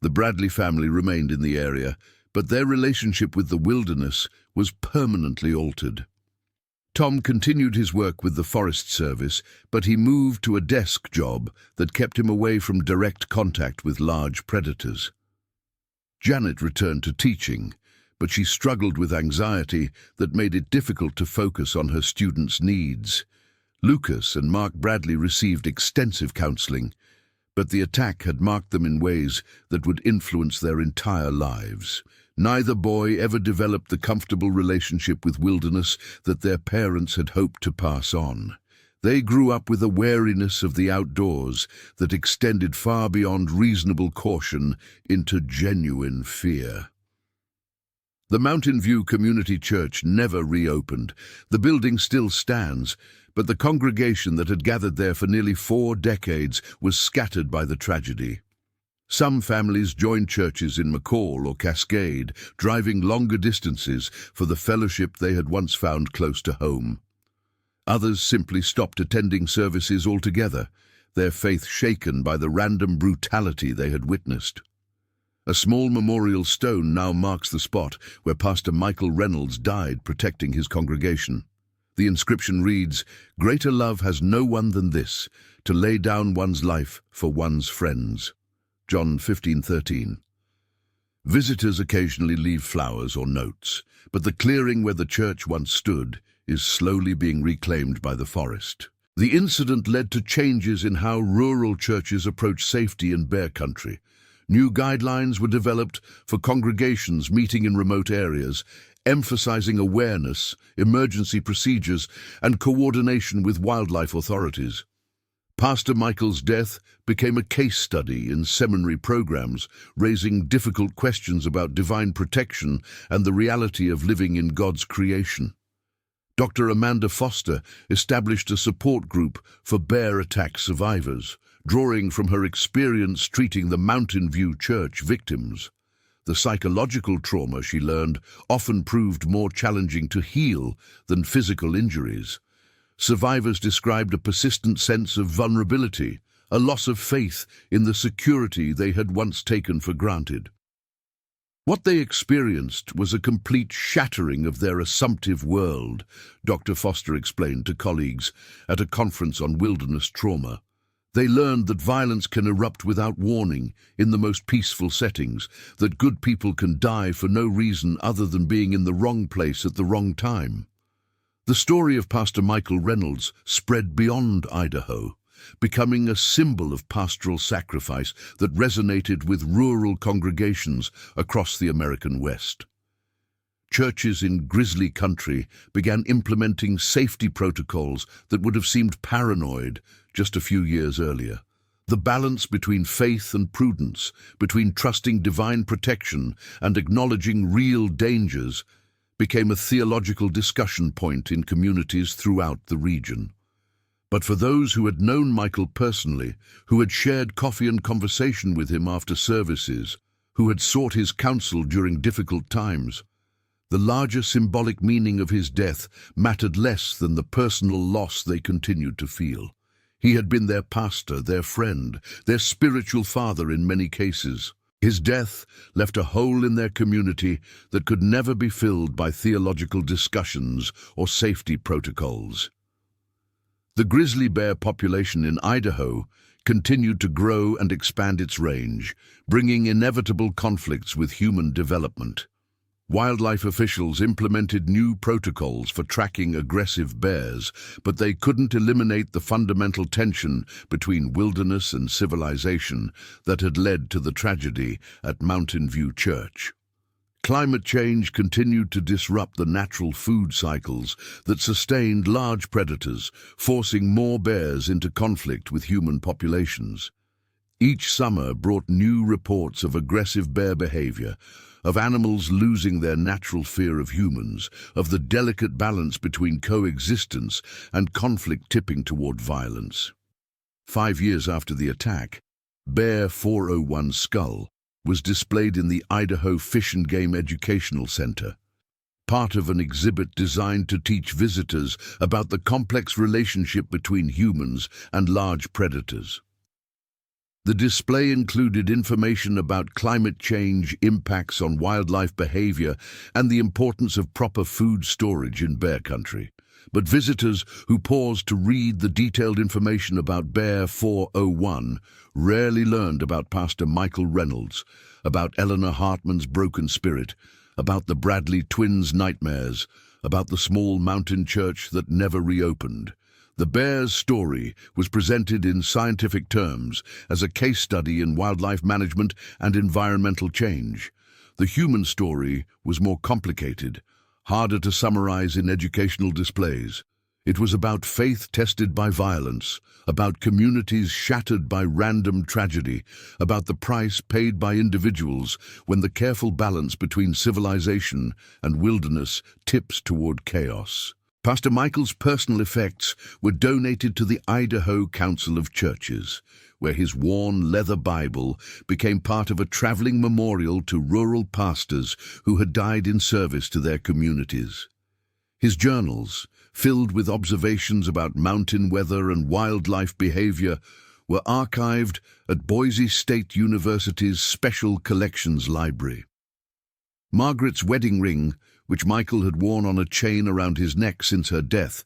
The Bradley family remained in the area, but their relationship with the wilderness was permanently altered. Tom continued his work with the Forest Service, but he moved to a desk job that kept him away from direct contact with large predators. Janet returned to teaching, but she struggled with anxiety that made it difficult to focus on her students' needs. Lucas and Mark Bradley received extensive counseling, but the attack had marked them in ways that would influence their entire lives. Neither boy ever developed the comfortable relationship with wilderness that their parents had hoped to pass on. They grew up with a wariness of the outdoors that extended far beyond reasonable caution into genuine fear. The Mountain View Community Church never reopened. The building still stands, but the congregation that had gathered there for nearly 4 decades was scattered by the tragedy. Some families joined churches in McCall or Cascade, driving longer distances for the fellowship they had once found close to home. Others simply stopped attending services altogether, their faith shaken by the random brutality they had witnessed. A small memorial stone now marks the spot where Pastor Michael Reynolds died protecting his congregation. The inscription reads, "Greater love has no one than this, to lay down one's life for one's friends." John 15:13. Visitors occasionally leave flowers or notes, but the clearing where the church once stood is slowly being reclaimed by the forest. The incident led to changes in how rural churches approach safety in bear country. New guidelines were developed for congregations meeting in remote areas, emphasizing awareness, emergency procedures, and coordination with wildlife authorities. Pastor Michael's death became a case study in seminary programs, raising difficult questions about divine protection and the reality of living in God's creation. Dr. Amanda Foster established a support group for bear attack survivors, drawing from her experience treating the Mountain View Church victims. The psychological trauma she learned often proved more challenging to heal than physical injuries. Survivors described a persistent sense of vulnerability, a loss of faith in the security they had once taken for granted. What they experienced was a complete shattering of their assumptive world, Dr. Foster explained to colleagues at a conference on wilderness trauma. They learned that violence can erupt without warning in the most peaceful settings, that good people can die for no reason other than being in the wrong place at the wrong time. The story of Pastor Michael Reynolds spread beyond Idaho, becoming a symbol of pastoral sacrifice that resonated with rural congregations across the American West. Churches in grizzly country began implementing safety protocols that would have seemed paranoid just a few years earlier. The balance between faith and prudence, between trusting divine protection and acknowledging real dangers, became a theological discussion point in communities throughout the region. But for those who had known Michael personally, who had shared coffee and conversation with him after services, who had sought his counsel during difficult times, the larger symbolic meaning of his death mattered less than the personal loss they continued to feel. He had been their pastor, their friend, their spiritual father in many cases. His death left a hole in their community that could never be filled by theological discussions or safety protocols. The grizzly bear population in Idaho continued to grow and expand its range, bringing inevitable conflicts with human development. Wildlife officials implemented new protocols for tracking aggressive bears, but they couldn't eliminate the fundamental tension between wilderness and civilization that had led to the tragedy at Mountain View Church. Climate change continued to disrupt the natural food cycles that sustained large predators, forcing more bears into conflict with human populations. Each summer brought new reports of aggressive bear behavior, of animals losing their natural fear of humans, of the delicate balance between coexistence and conflict tipping toward violence. 5 years after the attack, Bear 401's skull was displayed in the Idaho Fish and Game Educational Center, part of an exhibit designed to teach visitors about the complex relationship between humans and large predators. The display included information about climate change impacts on wildlife behavior and the importance of proper food storage in bear country. But visitors who paused to read the detailed information about Bear 401 rarely learned about Pastor Michael Reynolds, about Eleanor Hartman's broken spirit, about the Bradley twins' nightmares, about the small mountain church that never reopened. The bear's story was presented in scientific terms as a case study in wildlife management and environmental change. The human story was more complicated, harder to summarize in educational displays. It was about faith tested by violence, about communities shattered by random tragedy, about the price paid by individuals when the careful balance between civilization and wilderness tips toward chaos. Pastor Michael's personal effects were donated to the Idaho Council of Churches, where his worn leather Bible became part of a traveling memorial to rural pastors who had died in service to their communities. His journals, filled with observations about mountain weather and wildlife behavior, were archived at Boise State University's Special Collections Library. Margaret's wedding ring, which Michael had worn on a chain around his neck since her death,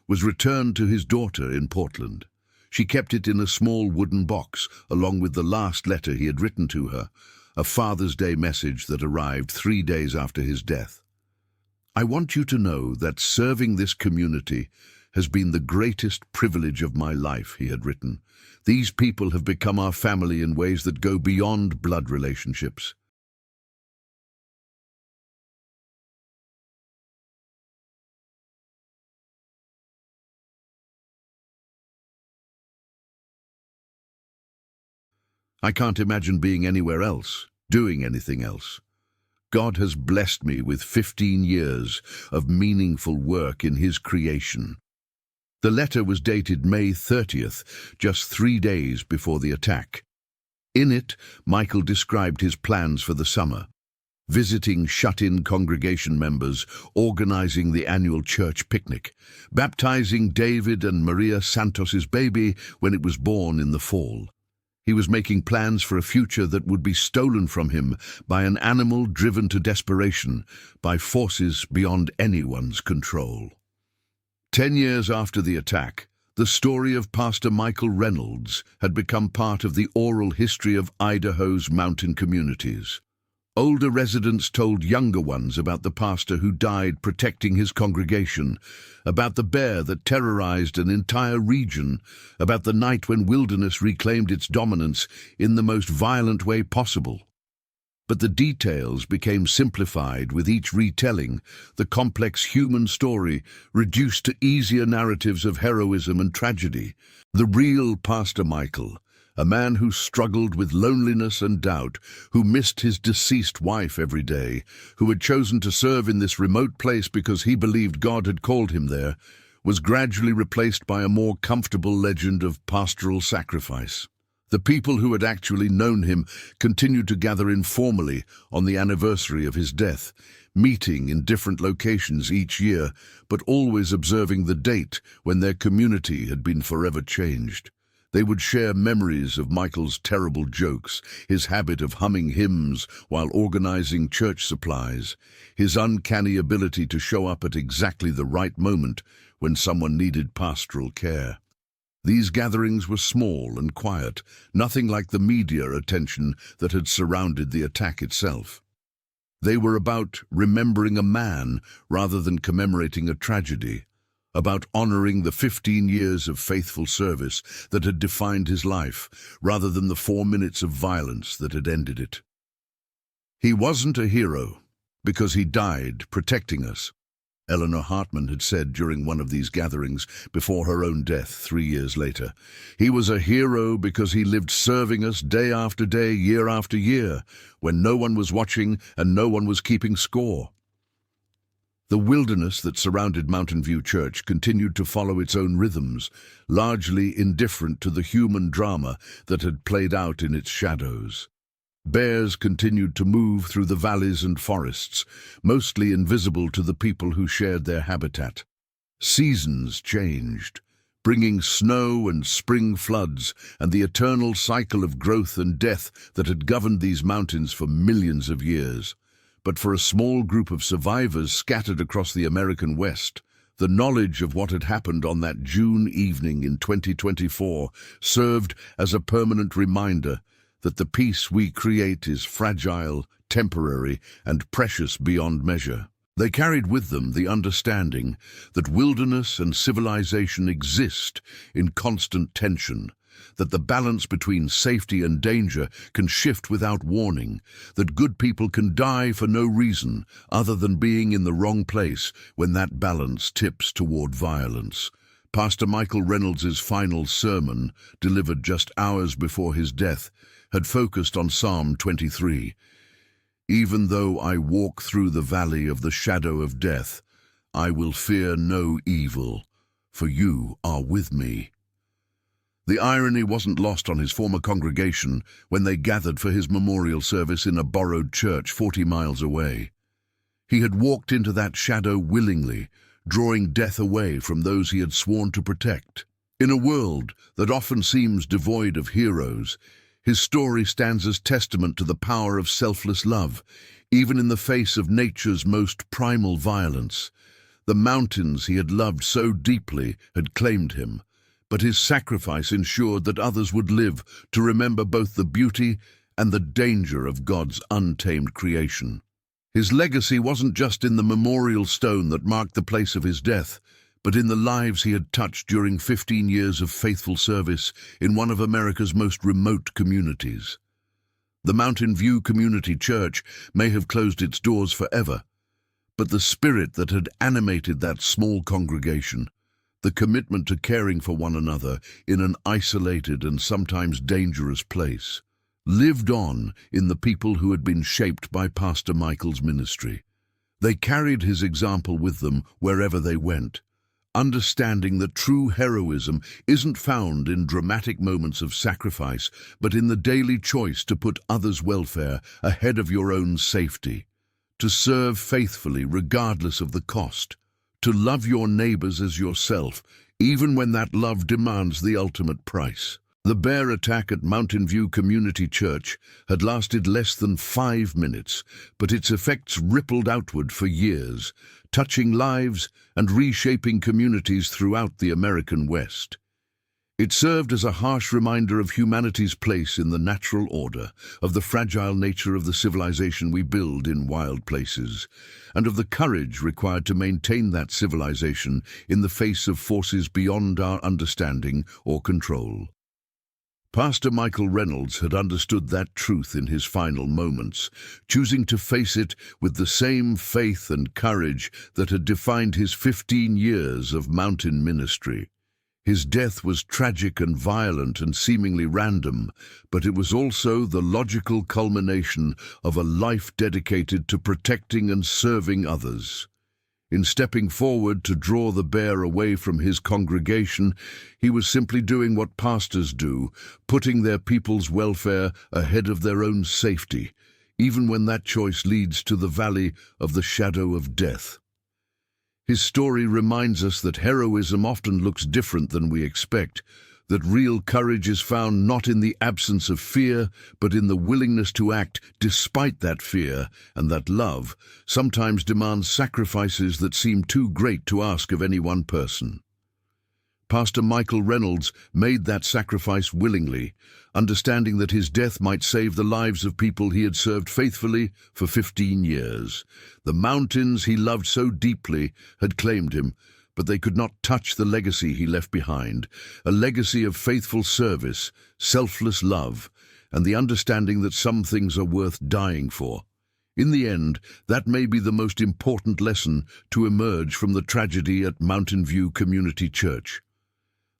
was returned to his daughter in Portland. She kept it in a small wooden box, along with the last letter he had written to her, a Father's Day message that arrived 3 days after his death. "I want you to know that serving this community has been the greatest privilege of my life," he had written. "These people have become our family in ways that go beyond blood relationships." I can't imagine being anywhere else, doing anything else. God has blessed me with 15 years of meaningful work in His creation. The letter was dated May 30th, just 3 days before the attack. In it, Michael described his plans for the summer: visiting shut-in congregation members, organizing the annual church picnic, baptizing David and Maria Santos's baby when it was born in the fall. He was making plans for a future that would be stolen from him by an animal driven to desperation by forces beyond anyone's control. 10 years after the attack, the story of Pastor Michael Reynolds had become part of the oral history of Idaho's mountain communities. Older residents told younger ones about the pastor who died protecting his congregation, about the bear that terrorized an entire region, about the night when wilderness reclaimed its dominance in the most violent way possible. But the details became simplified with each retelling, the complex human story reduced to easier narratives of heroism and tragedy. The real Pastor Michael, a man who struggled with loneliness and doubt, who missed his deceased wife every day, who had chosen to serve in this remote place because he believed God had called him there, was gradually replaced by a more comfortable legend of pastoral sacrifice. The people who had actually known him continued to gather informally on the anniversary of his death, meeting in different locations each year, but always observing the date when their community had been forever changed. They would share memories of Michael's terrible jokes, his habit of humming hymns while organizing church supplies, his uncanny ability to show up at exactly the right moment when someone needed pastoral care. These gatherings were small and quiet, nothing like the media attention that had surrounded the attack itself. They were about remembering a man rather than commemorating a tragedy, about honoring the 15 years of faithful service that had defined his life, rather than the 4 minutes of violence that had ended it. He wasn't a hero because he died protecting us, Eleanor Hartman had said during one of these gatherings before her own death 3 years later. He was a hero because he lived serving us day after day, year after year, when no one was watching and no one was keeping score. The wilderness that surrounded Mountain View Church continued to follow its own rhythms, largely indifferent to the human drama that had played out in its shadows. Bears continued to move through the valleys and forests, mostly invisible to the people who shared their habitat. Seasons changed, bringing snow and spring floods and the eternal cycle of growth and death that had governed these mountains for millions of years. But for a small group of survivors scattered across the American West, the knowledge of what had happened on that June evening in 2024 served as a permanent reminder that the peace we create is fragile, temporary, and precious beyond measure. They carried with them the understanding that wilderness and civilization exist in constant tension, that the balance between safety and danger can shift without warning, that good people can die for no reason other than being in the wrong place when that balance tips toward violence. Pastor Michael Reynolds' final sermon, delivered just hours before his death, had focused on Psalm 23. Even though I walk through the valley of the shadow of death, I will fear no evil, for you are with me. The irony wasn't lost on his former congregation when they gathered for his memorial service in a borrowed church 40 miles away. He had walked into that shadow willingly, drawing death away from those he had sworn to protect. In a world that often seems devoid of heroes, his story stands as testament to the power of selfless love, even in the face of nature's most primal violence. The mountains he had loved so deeply had claimed him, but his sacrifice ensured that others would live to remember both the beauty and the danger of God's untamed creation. His legacy wasn't just in the memorial stone that marked the place of his death, but in the lives he had touched during 15 years of faithful service in one of America's most remote communities. The Mountain View Community Church may have closed its doors forever, but the spirit that had animated that small congregation, the commitment to caring for one another in an isolated and sometimes dangerous place, lived on in the people who had been shaped by Pastor Michael's ministry. They carried his example with them wherever they went, understanding that true heroism isn't found in dramatic moments of sacrifice, but in the daily choice to put others' welfare ahead of your own safety, to serve faithfully regardless of the cost, to love your neighbors as yourself, even when that love demands the ultimate price. The bear attack at Mountain View Community Church had lasted less than 5 minutes, but its effects rippled outward for years, touching lives and reshaping communities throughout the American West. It served as a harsh reminder of humanity's place in the natural order, of the fragile nature of the civilization we build in wild places, and of the courage required to maintain that civilization in the face of forces beyond our understanding or control. Pastor Michael Reynolds had understood that truth in his final moments, choosing to face it with the same faith and courage that had defined his 15 years of mountain ministry. His death was tragic and violent and seemingly random, but it was also the logical culmination of a life dedicated to protecting and serving others. In stepping forward to draw the bear away from his congregation, he was simply doing what pastors do, putting their people's welfare ahead of their own safety, even when that choice leads to the valley of the shadow of death. His story reminds us that heroism often looks different than we expect, that real courage is found not in the absence of fear, but in the willingness to act despite that fear, and that love sometimes demands sacrifices that seem too great to ask of any one person. Pastor Michael Reynolds made that sacrifice willingly, understanding that his death might save the lives of people he had served faithfully for 15 years. The mountains he loved so deeply had claimed him, but they could not touch the legacy he left behind, a legacy of faithful service, selfless love, and the understanding that some things are worth dying for. In the end, that may be the most important lesson to emerge from the tragedy at Mountain View Community Church.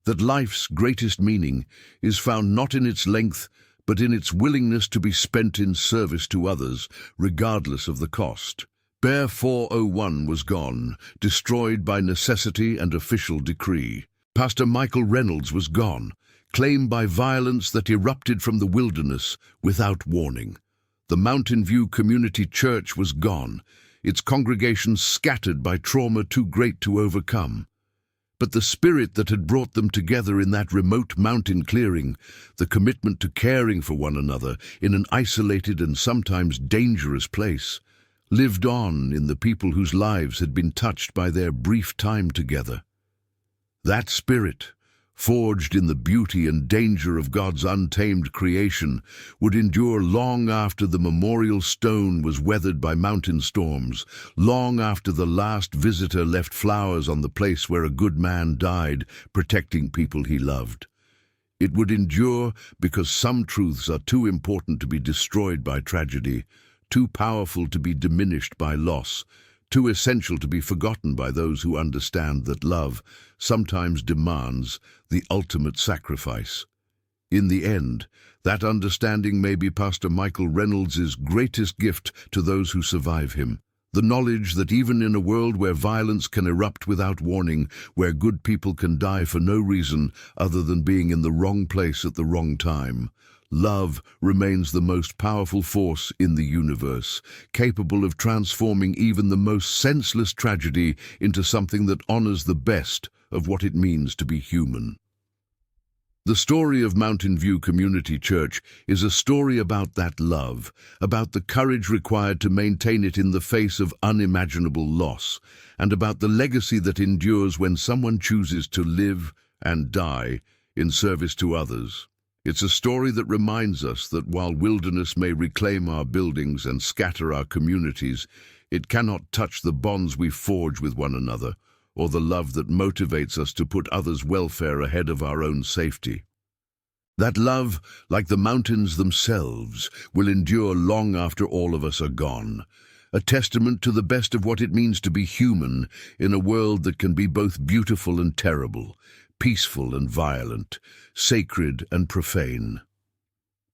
That life's greatest meaning is found not in its length, but in its willingness to be spent in service to others, regardless of the cost. Bear 401 was gone, destroyed by necessity and official decree. Pastor Michael Reynolds was gone, claimed by violence that erupted from the wilderness without warning. The Mountain View Community Church was gone, its congregation scattered by trauma too great to overcome. But the spirit that had brought them together in that remote mountain clearing, the commitment to caring for one another in an isolated and sometimes dangerous place, lived on in the people whose lives had been touched by their brief time together. That spirit, forged in the beauty and danger of God's untamed creation, would endure long after the memorial stone was weathered by mountain storms, long after the last visitor left flowers on the place where a good man died, protecting people he loved. It would endure because some truths are too important to be destroyed by tragedy, too powerful to be diminished by loss, too essential to be forgotten by those who understand that love sometimes demands the ultimate sacrifice. In the end, that understanding may be Pastor Michael Reynolds' greatest gift to those who survive him. The knowledge that even in a world where violence can erupt without warning, where good people can die for no reason other than being in the wrong place at the wrong time, love remains the most powerful force in the universe, capable of transforming even the most senseless tragedy into something that honors the best of what it means to be human. The story of Mountain View Community Church is a story about that love, about the courage required to maintain it in the face of unimaginable loss, and about the legacy that endures when someone chooses to live and die in service to others. It's a story that reminds us that while wilderness may reclaim our buildings and scatter our communities, it cannot touch the bonds we forge with one another, or the love that motivates us to put others' welfare ahead of our own safety. That love, like the mountains themselves, will endure long after all of us are gone, a testament to the best of what it means to be human in a world that can be both beautiful and terrible, peaceful and violent, sacred and profane.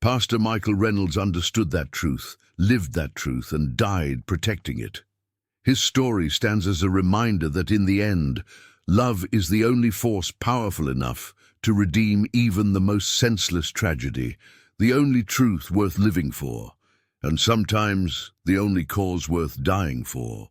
Pastor Michael Reynolds understood that truth, lived that truth, and died protecting it. His story stands as a reminder that in the end, love is the only force powerful enough to redeem even the most senseless tragedy, the only truth worth living for, and sometimes the only cause worth dying for.